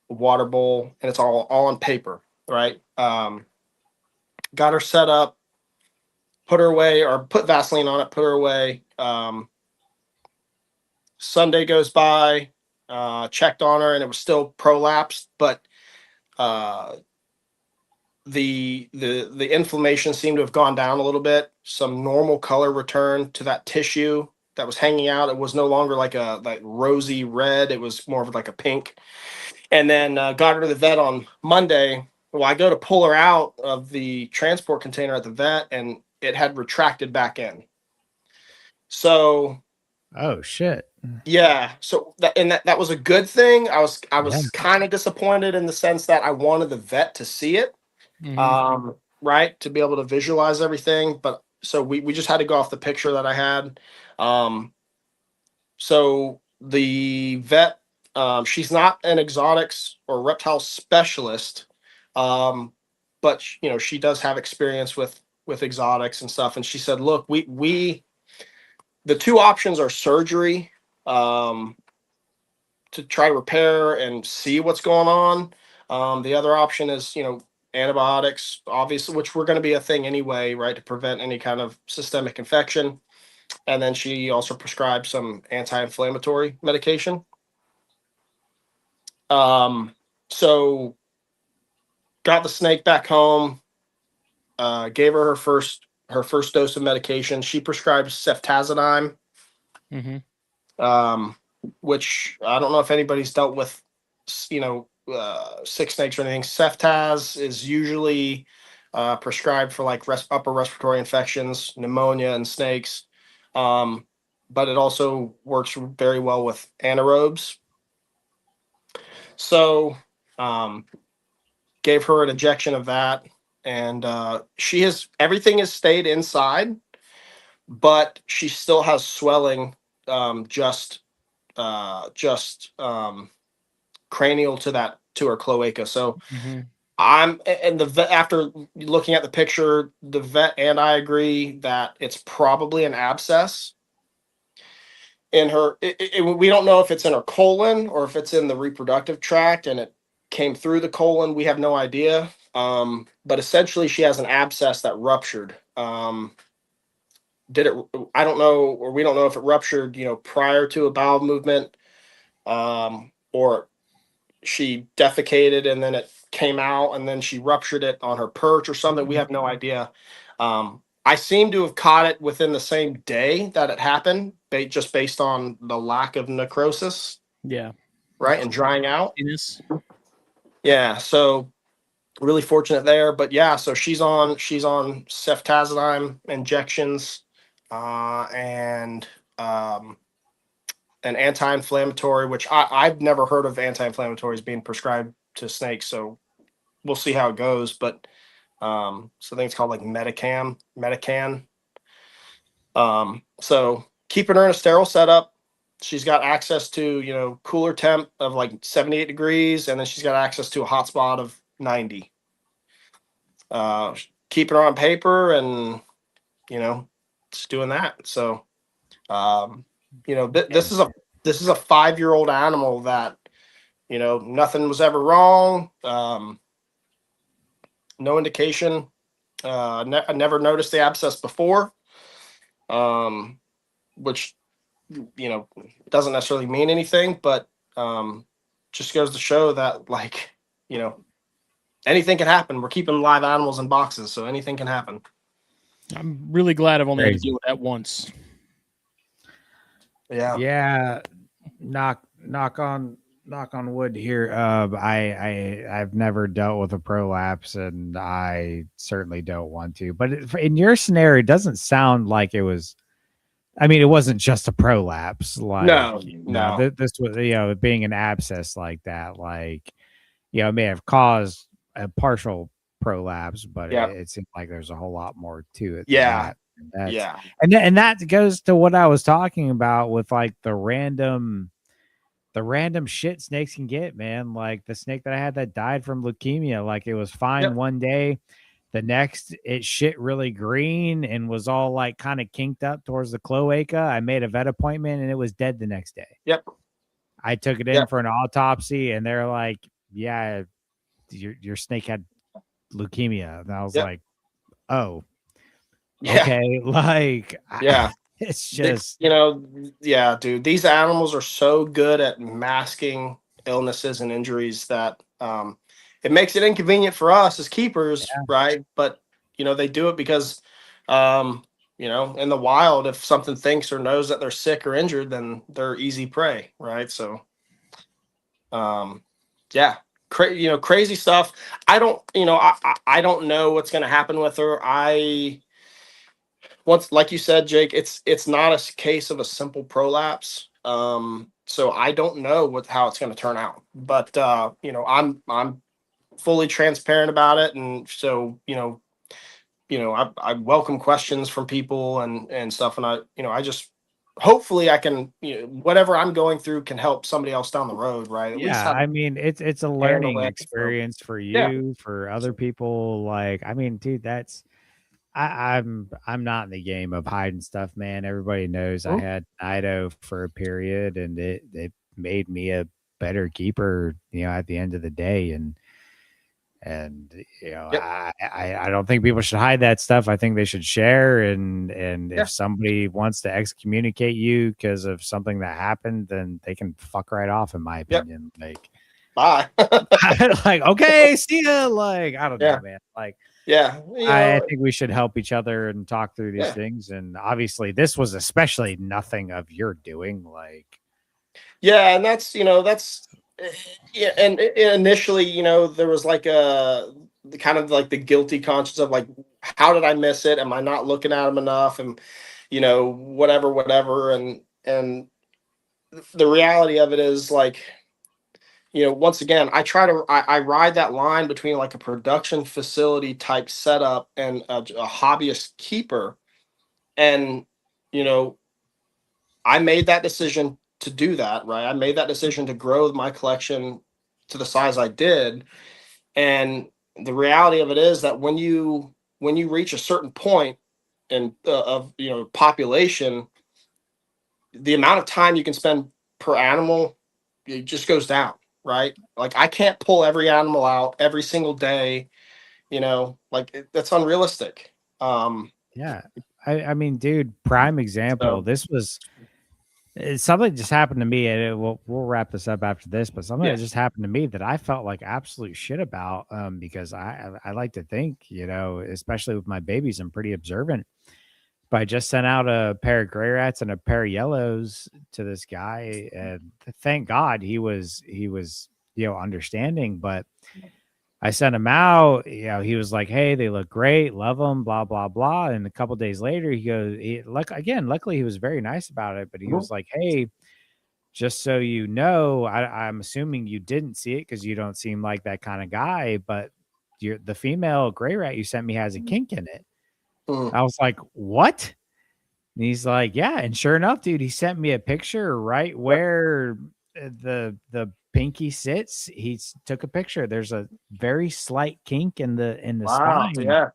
a water bowl, and it's all on paper, right? Got her set up, put her away, or put Vaseline on it, put her away. Sunday goes by, checked on her, and it was still prolapsed, but the inflammation seemed to have gone down a little bit. Some normal color returned to that tissue that was hanging out. It was no longer like rosy red. It was more of like a pink. And then got her to the vet on Monday. Well, I go to pull her out of the transport container at the vet, and it had retracted back in. So, oh shit. yeah. So that was a good thing. I was kind of disappointed in the sense that I wanted the vet to see it, right, to be able to visualize everything. But so we just had to go off the picture that I had. So the vet, she's not an exotics or reptile specialist, but she does have experience with exotics and stuff. And she said, "Look, we the two options are surgery, to try to repair and see what's going on. The other option is, antibiotics, obviously, which were going to be a thing anyway, right, to prevent any kind of systemic infection." And then she also prescribed some anti-inflammatory medication. So got the snake back home, gave her her first dose of medication. She prescribed ceftazidime, which I don't know if anybody's dealt with, sick snakes or anything. Ceftaz is usually prescribed for like upper respiratory infections, pneumonia, and snakes. But it also works very well with anaerobes. So gave her an injection of that, and everything has stayed inside, but she still has swelling, just cranial to her cloaca. So after looking at the picture, the vet and I agree that it's probably an abscess in her. We don't know if it's in her colon or if it's in the reproductive tract and it came through the colon. We have no idea. But essentially she has an abscess that ruptured. I don't know, or we don't know if it ruptured, prior to a bowel movement, or she defecated and then it came out and then she ruptured it on her perch or something. We have no idea. I seem to have caught it within the same day that it happened, just based on the lack of necrosis. Yeah. Right. And drying out. Yeah. So really fortunate there. But yeah, so she's on ceftazidime injections, and an anti-inflammatory, which I've never heard of anti-inflammatories being prescribed to snakes. So we'll see how it goes. But so I think it's called like Medican. So keeping her in a sterile setup. She's got access to, cooler temp of like 78 degrees. And then she's got access to a hot spot of 90. Keeping her on paper and, just doing that. So, this is a 5-year-old animal that, nothing was ever wrong. No indication. I never noticed the abscess before, which, doesn't necessarily mean anything, but just goes to show that, like, anything can happen. We're keeping live animals in boxes, so anything can happen. I'm really glad I've only had to deal with that once. Yeah. Yeah. Knock on wood here. I've never dealt with a prolapse, and I certainly don't want to. But in your scenario, it doesn't sound like it was. I mean, it wasn't just a prolapse. Like, no. This was, being an abscess like that, like, it may have caused a partial prolapse, but Yeah. it seems like there's a whole lot more to it. Yeah. Than that. Yeah. And that goes to what I was talking about with like the random shit snakes can get, man. Like the snake that I had that died from leukemia, like it was fine Yep. one day, the next it shit really green and was all like kind of kinked up towards the cloaca. I made a vet appointment and it was dead the next day. Yep. I took it in Yep. for an autopsy and they're like, yeah, your snake had leukemia. And I was Yep. like, oh, Yeah. okay. Like, Yeah. it's just, yeah, dude, these animals are so good at masking illnesses and injuries that it makes it inconvenient for us as keepers, right? But they do it because in the wild, if something thinks or knows that they're sick or injured, then they're easy prey, right? So yeah, crazy stuff. I don't I don't know what's going to happen with her. Once, like you said, Jake, it's not a case of a simple prolapse. So I don't know how it's going to turn out, but I'm fully transparent about it, and so I welcome questions from people and stuff, and I just hopefully I can whatever I'm going through can help somebody else down the road, right? At least I mean, it's a learning it, so, experience for you, for other people. Like, I mean, dude, I'm not in the game of hiding stuff, man. Everybody knows I had Nido for a period, and it made me a better keeper, at the end of the day. And I don't think people should hide that stuff. I think they should share. And if somebody wants to excommunicate you because of something that happened, then they can fuck right off, in my opinion. Like, bye. like, okay, see ya. Like, I don't know, man. Like, I think we should help each other and talk through these things. And obviously, this was especially nothing of your doing. Like, and that's and initially, there was like the kind of like the guilty conscience of like, how did I miss it? Am I not looking at them enough? And whatever. And the reality of it is like, once again, I ride that line between like a production facility type setup and a hobbyist keeper. And, I made that decision to do that, right? I made that decision to grow my collection to the size I did. And the reality of it is that when you reach a certain point of population, the amount of time you can spend per animal, it just goes down, right? Like I can't pull every animal out every single day, that's unrealistic. I mean, dude, prime example. This was something just happened to me, and we'll wrap this up after this. But something that just happened to me that I felt like absolute shit about, because I like to think, especially with my babies, I'm pretty observant. But I just sent out a pair of gray rats and a pair of yellows to this guy, and thank God he was understanding. But I sent him out. He was like, "Hey, they look great, love them, blah blah blah." And a couple days later, he goes, luckily he was very nice about it, but he was like, "Hey, just so you know, I'm assuming you didn't see it because you don't seem like that kind of guy, but the female gray rat you sent me has a kink in it." I was like, "What?" And he's like, "Yeah." And sure enough, dude, he sent me a picture right where the pinky sits. He took a picture. There's a very slight kink in the spine. Yeah.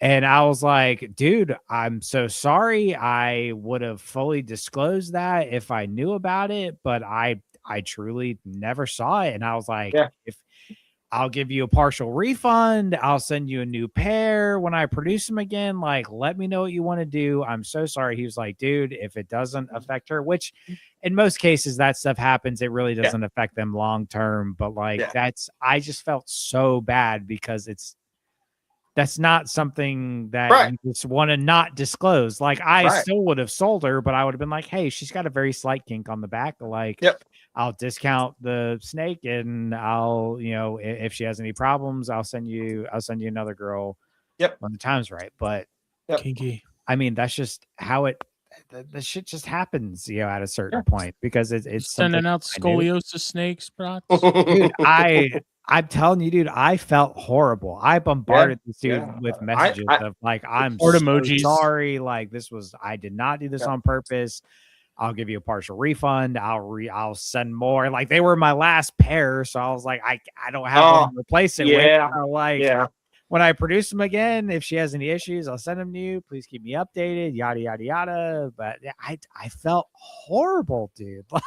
And I was like, "Dude, I'm so sorry. I would have fully disclosed that if I knew about it, but I truly never saw it." And I was like, "If I'll give you a partial refund, I'll send you a new pair when I produce them again. Like, let me know what you want to do. I'm so sorry." He was like, "Dude, if it doesn't affect her," which in most cases that stuff happens, it really doesn't affect them long term. But like I just felt so bad because that's not something that you just want to not disclose. Like I still would have sold her, but I would have been like, "Hey, she's got a very slight kink on the back. Like, I'll discount the snake, and I'll, if she has any problems, I'll send you another girl when the time's right." But kinky. I mean, that's just how the shit just happens, at a certain point, because it's sending out scoliosis snakes, bro. Dude, I'm telling you, dude, I felt horrible. I bombarded this dude yeah. with messages of like, I'm Heart so emojis. sorry. Like I did not do this on purpose. I'll give you a partial refund. I'll send more. Like they were my last pair. So I was like, I don't have one to replace it with. So, like when I produce them again, if she has any issues, I'll send them to you. Please keep me updated, yada, yada, yada. But I felt horrible, dude. Like,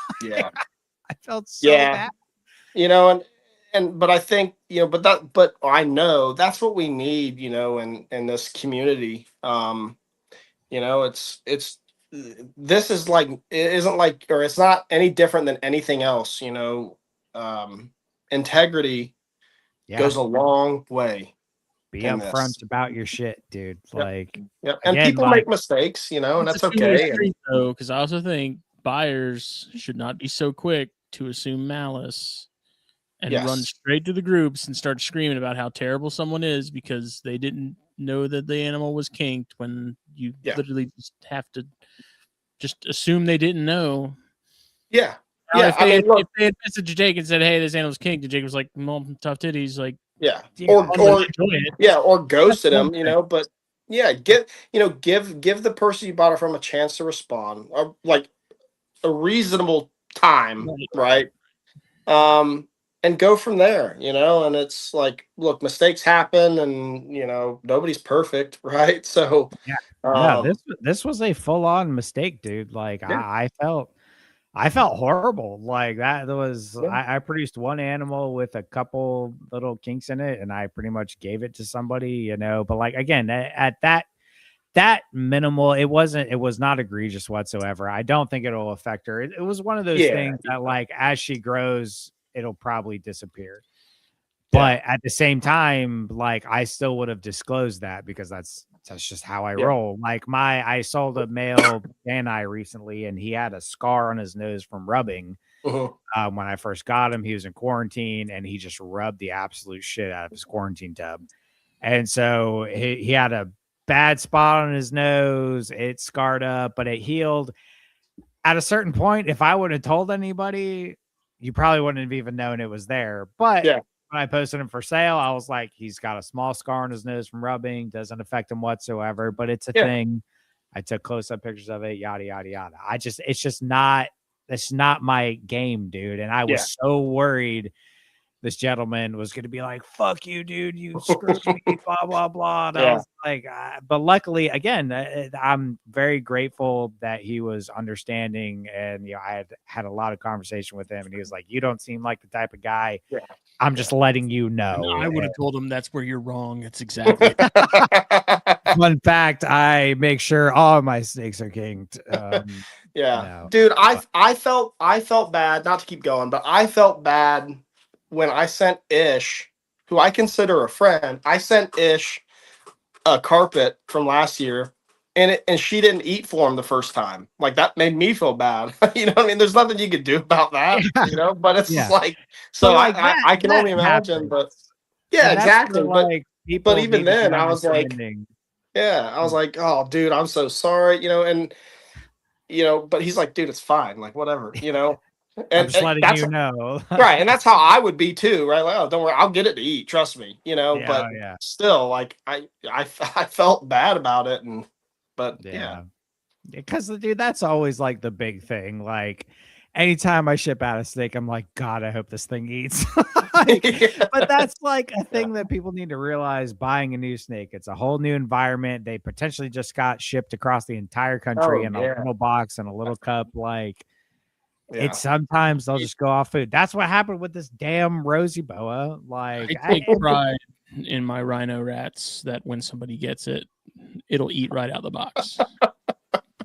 I felt so bad. You know, but I think, you know, but I know that's what we need, you know, in this community. You know, this is like, it isn't like, or it's not any different than anything else, you know. Integrity goes a long way. Be upfront about your shit, dude. Like, and again, people make mistakes, you know, and that's okay. Though, because I also think buyers should not be so quick to assume malice and run straight to the groups and start screaming about how terrible someone is because they didn't know that the animal was kinked, when you literally just have to just assume they didn't know. Yeah. Now, if they had messaged Jake and said, "Hey, this animal's kinked," and Jake was like, "Mom, tough titties," like, or ghosted him, you know. But give the person you bought it from a chance to respond, or like a reasonable time, right? And go from there, you know. And it's like, look, mistakes happen, and you know, nobody's perfect, right? So this was a full-on mistake, dude. Like I felt horrible. Like that was I produced one animal with a couple little kinks in it, and I pretty much gave it to somebody, you know. But like again, at that minimal, it was not egregious whatsoever. I don't think it'll affect her. It was one of those things that, like, as she grows, it'll probably disappear. But at the same time, like, I still would have disclosed that because that's just how I roll. Like I sold a male Danai recently, and he had a scar on his nose from rubbing. When I first got him, he was in quarantine, and he just rubbed the absolute shit out of his quarantine tub. And so he had a bad spot on his nose. It scarred up, but it healed. At a certain point, if I would have told anybody, you probably wouldn't have even known it was there. But when I posted him for sale, I was like, he's got a small scar on his nose from rubbing, doesn't affect him whatsoever, but it's a thing. I took close-up pictures of it, yada, yada, yada. It's not my game, dude. And I was so worried this gentleman was going to be like, fuck you, dude, you screwed me, blah, blah, blah. And I was like, but luckily, again, I'm very grateful that he was understanding. And, you know, I had a lot of conversation with him, and he was like, you don't seem like the type of guy. I'm just letting you know. No, I would have told him that's where you're wrong. It's exactly. Fun fact, I make sure all my snakes are kinked. Dude, I felt bad, not to keep going, but I felt bad when I sent Ish, who I consider a friend. I sent Ish a carpet from last year, and she didn't eat for him the first time. Like, that made me feel bad. You know what I mean? There's nothing you could do about that, you know, but it's just like, so like I can only imagine, but exactly. But even then I was like, I was like, oh dude, I'm so sorry, you know. And you know, but he's like, dude, it's fine, like whatever, you know. And I'm just letting you know. Right. And that's how I would be too, right? Like, oh, don't worry, I'll get it to eat, trust me, you know. But still, like, I felt bad about it. But because dude, that's always like the big thing. Like, anytime I ship out a snake, I'm like, God, I hope this thing eats. But that's like a thing that people need to realize. Buying a new snake, it's a whole new environment. They potentially just got shipped across the entire country in a little box and a little cup. Like, it's sometimes they'll just go off food. That's what happened with this damn rosy boa. Like, I take pride in my rhino rats that when somebody gets it, it'll eat right out of the box.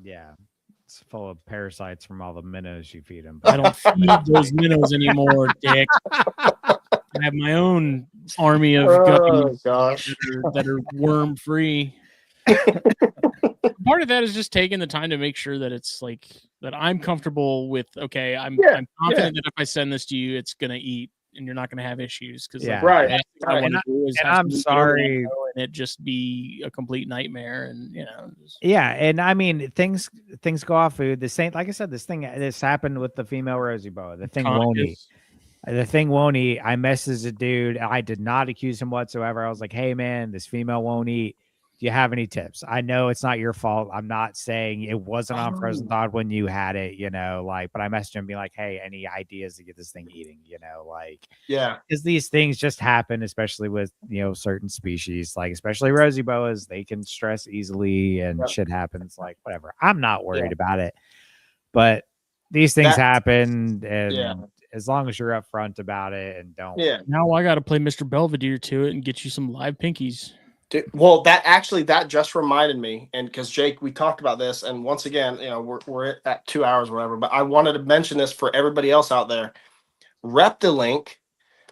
It's full of parasites from all the minnows you feed them. I don't feed those minnows anymore, Dick. I have my own army of guppies that are worm free. Part of that is just taking the time to make sure that it's like that I'm comfortable with. Okay, I'm confident that if I send this to you, it's gonna eat and you're not gonna have issues. Because I'm sorry, and it just be a complete nightmare. And you know, and I mean things go off food. The same, like I said, this happened with the female rosy boa. The thing won't eat. The thing won't eat. I messaged a dude. I did not accuse him whatsoever. I was like, hey, man, this female won't eat. Do you have any tips? I know it's not your fault. I'm not saying it wasn't on frozen thawed when you had it, you know, like, but I messaged him being like, hey, any ideas to get this thing eating, you know, like, Yeah. because these things just happen, especially with, you know, certain species, like especially rosy boas, they can stress easily and shit happens, like whatever. I'm not worried about it, but these things happen, and as long as you're upfront about it and don't. Yeah. Now I got to play Mr. Belvedere to it and get you some live pinkies. Well, that just reminded me, and because Jake, we talked about this, and once again, you know, we're at 2 hours, or whatever. But I wanted to mention this for everybody else out there. Reptile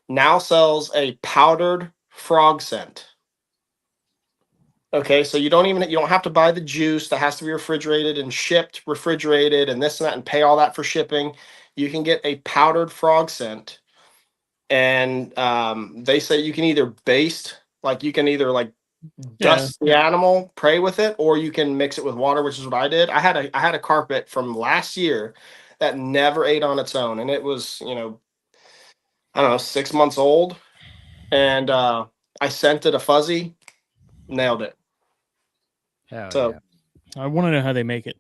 now sells a powdered frog scent. Okay, so you don't have to buy the juice that has to be refrigerated and shipped, refrigerated, and this and that, and pay all that for shipping. You can get a powdered frog scent, and they say you can either baste, like you can either like dust the animal, pray with it, or you can mix it with water, which is what I did. I had a carpet from last year that never ate on its own, and it was, you know, I don't know, 6 months old, and I scented a fuzzy, nailed it. Hell So yeah. I want to know how they make it.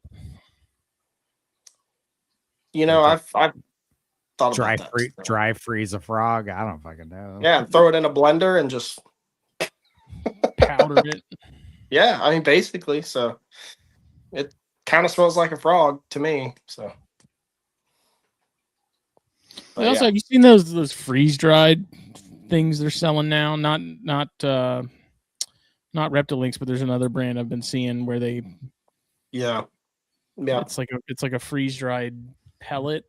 you know, I've thought about that. Dry freeze a frog. I don't fucking know. Yeah, throw it in a blender and just powder it. Yeah, I mean, basically. So it kind of smells like a frog to me. So. But Also, have you seen those freeze dried things they're selling now? Not Reptile, but there's another brand I've been seeing where they. Yeah. It's like a freeze dried pellet.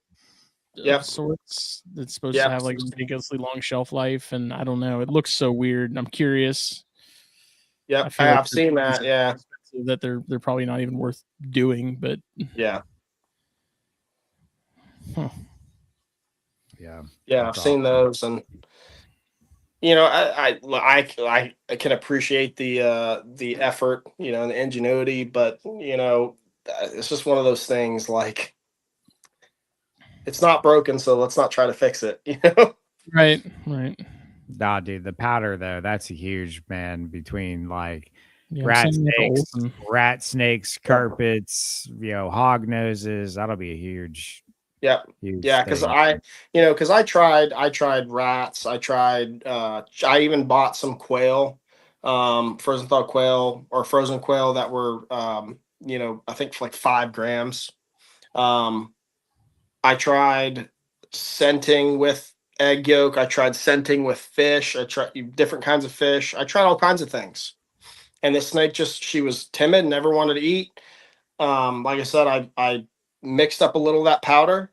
Of sorts that's supposed to have like ridiculously long shelf life, and I don't know. It looks so weird. I'm curious. Yeah, I've seen that. Yeah, that they're probably not even worth doing, but yeah. Huh. Yeah, I've seen those, and you know, I can appreciate the effort, you know, and the ingenuity, but you know, it's just one of those things. Like, it's not broken, so let's not try to fix it. You know, right. Nah, dude, the powder though, that's a huge, man, between like rat snakes, carpets, you know, hog noses. That'll be a huge. Yeah. Because I tried rats. I even bought some quail, frozen thawed quail or frozen quail that were, you know, I think for like 5 grams. I tried scenting with egg yolk. I tried scenting with fish. I tried different kinds of fish. I tried all kinds of things. And the snake she was timid, never wanted to eat. Like I said, I mixed up a little of that powder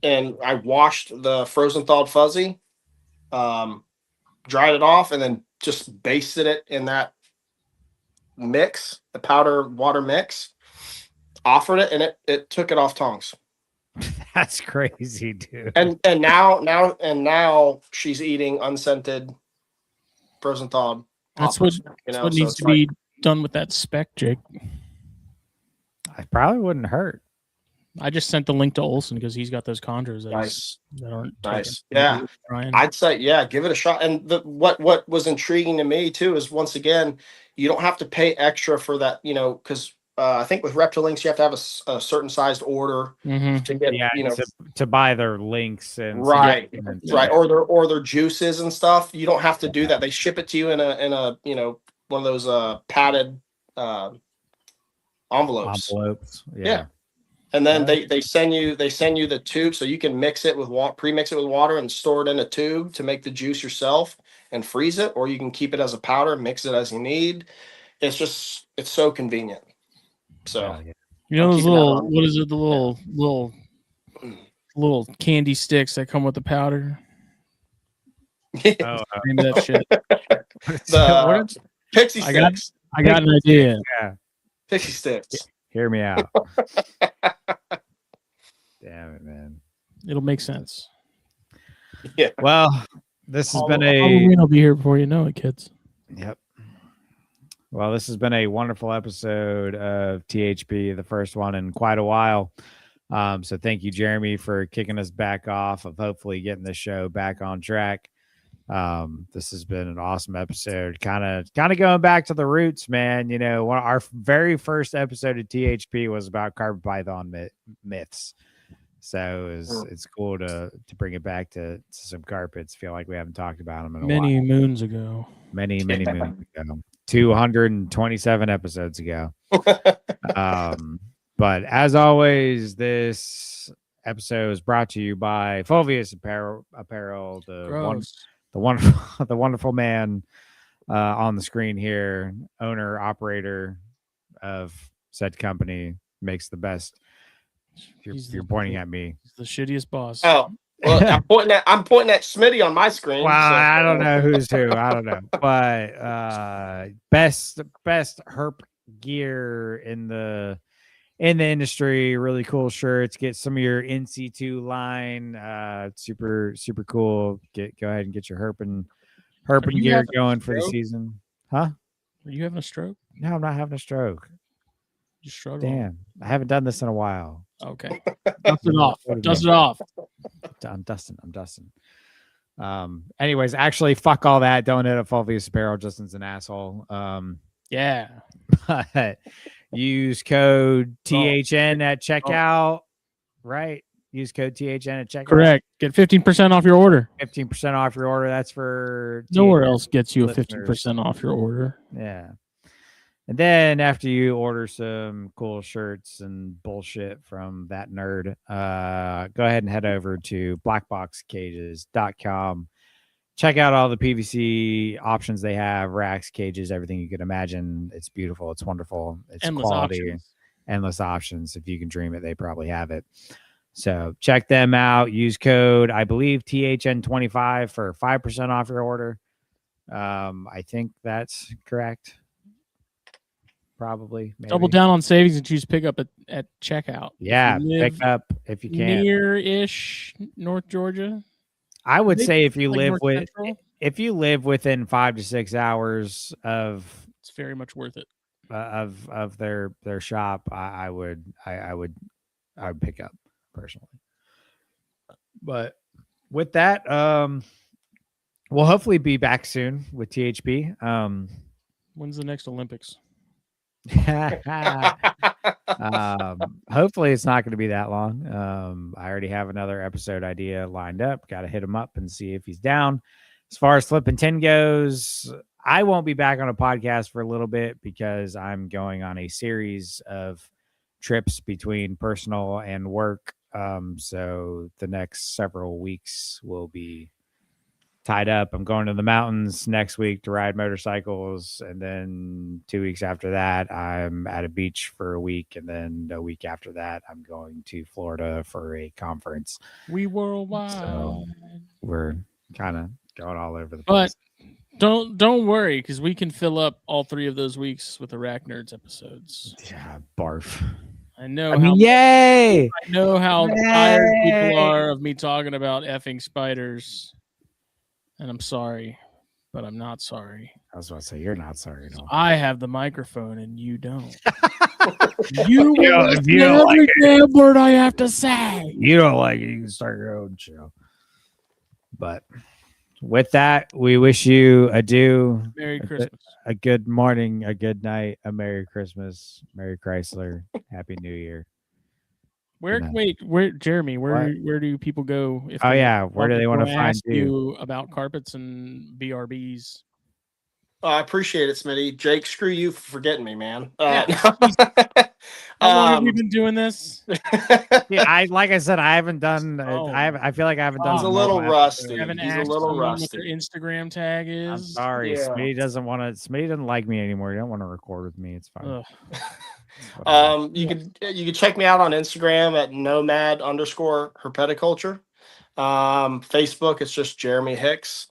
and I washed the frozen thawed fuzzy, dried it off, and then just basted it in that mix, the powder water mix, offered it, and it took it off tongs. That's crazy, dude. And now she's eating unscented frozen thawed. That's what needs to be done with that spec, Jake. I probably wouldn't hurt. I just sent the link to Olson because he's got those chondros that aren't nice. Yeah, I'd say give it a shot. And what was intriguing to me too is, once again, you don't have to pay extra for that. You know, because I think with Reptile you have to have a certain sized order to get to buy their links and right, or their juices and stuff. You don't have to do that. They ship it to you in a you know, one of those padded envelopes. Yeah. And then they send you the tube, so you can mix it with water, pre-mix it with water, and store it in a tube to make the juice yourself and freeze it, or you can keep it as a powder, mix it as you need. It's so convenient. So you know those little little candy sticks that come with the powder. That shit. The pixie sticks. I got an idea. Yeah, pixie sticks. Hear me out. Damn it, man. It'll make sense. Yeah. Well, this has been Halloween will be here before you know it, kids. Yep. Well, this has been a wonderful episode of THP, the first one in quite a while. So thank you, Jeremy, for kicking us back off of hopefully getting the show back on track. This has been an awesome episode. Kind of going back to the roots, man. You know, our very first episode of THP was about carpet python myths. So it's cool to bring it back to some carpets. Feel like we haven't talked about them in a Many while. moons ago. Many moons ago. 227 episodes ago. But as always, this episode is brought to you by Fulvius Apparel, the wonderful man on the screen here, owner, operator of said company, makes the best. You're pointing at me. He's the shittiest boss. Oh, well, I'm pointing at Smitty on my screen. Well, so. I don't know who's who. I don't know, but best herp gear in the industry. Really cool shirts. Get some of your NC2 line. Super cool. Go ahead and get your herping gear going for the season. Huh? Are you having a stroke? No, I'm not having a stroke. You struggle. Damn, I haven't done this in a while. Okay. Dust it off. Dust it off. I'm dusting. Anyways, actually, fuck all that. Don't hit a Fulvius Apparel. Justin's an asshole. Yeah. But use code THN at checkout. Right. Use code THN at checkout. Correct. Get 15% off your order. 15% off your order. That's for nowhere else gets you a listeners. 15% off your order. Yeah. And then after you order some cool shirts and bullshit from that nerd, go ahead and head over to blackboxcages.com. Check out all the PVC options they have, racks, cages, everything you could imagine. It's beautiful. It's wonderful. It's Endless quality. options. Endless options. If you can dream it, they probably have it. So check them out. Use code, I believe, THN25 for 5% off your order. I think that's correct. Probably. Maybe. Double down on savings and choose pickup at checkout. Yeah, pick up if you can. Near-ish North Georgia. I would say if you like live within 5 to 6 hours of, it's very much worth it. Of their shop, I would pick up personally. But with that, we'll hopefully be back soon with THP. When's the next Olympics? Hopefully it's not going to be that long. I already have another episode idea lined up. Got to hit him up and see if he's down. As far as Flippin' 10 goes, I won't be back on a podcast for a little bit because I'm going on a series of trips between personal and work. So the next several weeks will be tied up. I'm going to the mountains next week to ride motorcycles, and then 2 weeks after that I'm at a beach for a week, and then a week after that I'm going to Florida for a conference. We worldwide. So we're kind of going all over the place. But don't worry, because we can fill up all 3 of those weeks with Iraq Nerds episodes. Yeah, barf. I know yay! I know how tired people are of me talking about effing spiders. And I'm sorry, but I'm not sorry. I was about to say, you're not sorry at all. I have the microphone and you don't. You if you every don't like damn word I have to say. You don't like it, you can start your own show. But with that, we wish you adieu. Merry Christmas. A good morning, a good night, a Merry Christmas, Merry Chrysler, Happy New Year. Where Jeremy, where do people go? If where do they want to find you about carpets and BRBs? I appreciate it, Smitty. Jake, screw you for forgetting me, man. How long have you been doing this? Yeah, I said, I haven't done. I feel like I haven't done. He's a little rusty. He's a little rusty. What their Instagram tag is. I'm sorry, Yeah. Smitty doesn't like me anymore. He don't want to record with me. It's fine. You can check me out on Instagram at nomad_herpeticulture. Facebook, it's just Jeremy Hicks.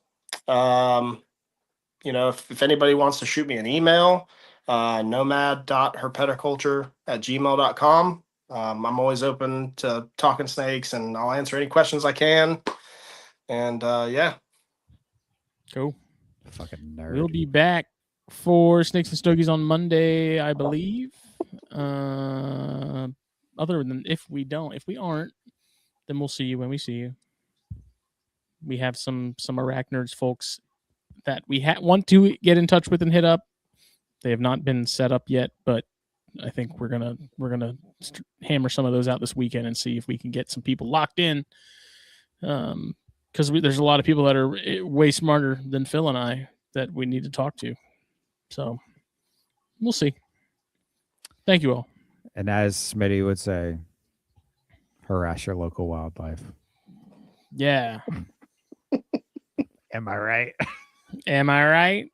If anybody wants to shoot me an email, nomad.herpeticulture@gmail.com. I'm always open to talking snakes, and I'll answer any questions I can. And yeah. Cool. Fucking nerd. We'll be back for Snakes and Stogies on Monday, I believe. other than if we aren't, then we'll see you when we see you. We have some Arachnerds folks that we want to get in touch with and hit up. They have not been set up yet, but I think we're gonna hammer some of those out this weekend and see if we can get some people locked in. Because there's a lot of people that are way smarter than Phil and I that we need to talk to. So we'll see. Thank you all. And as Smitty would say, harass your local wildlife. Yeah. Am I right? Am I right?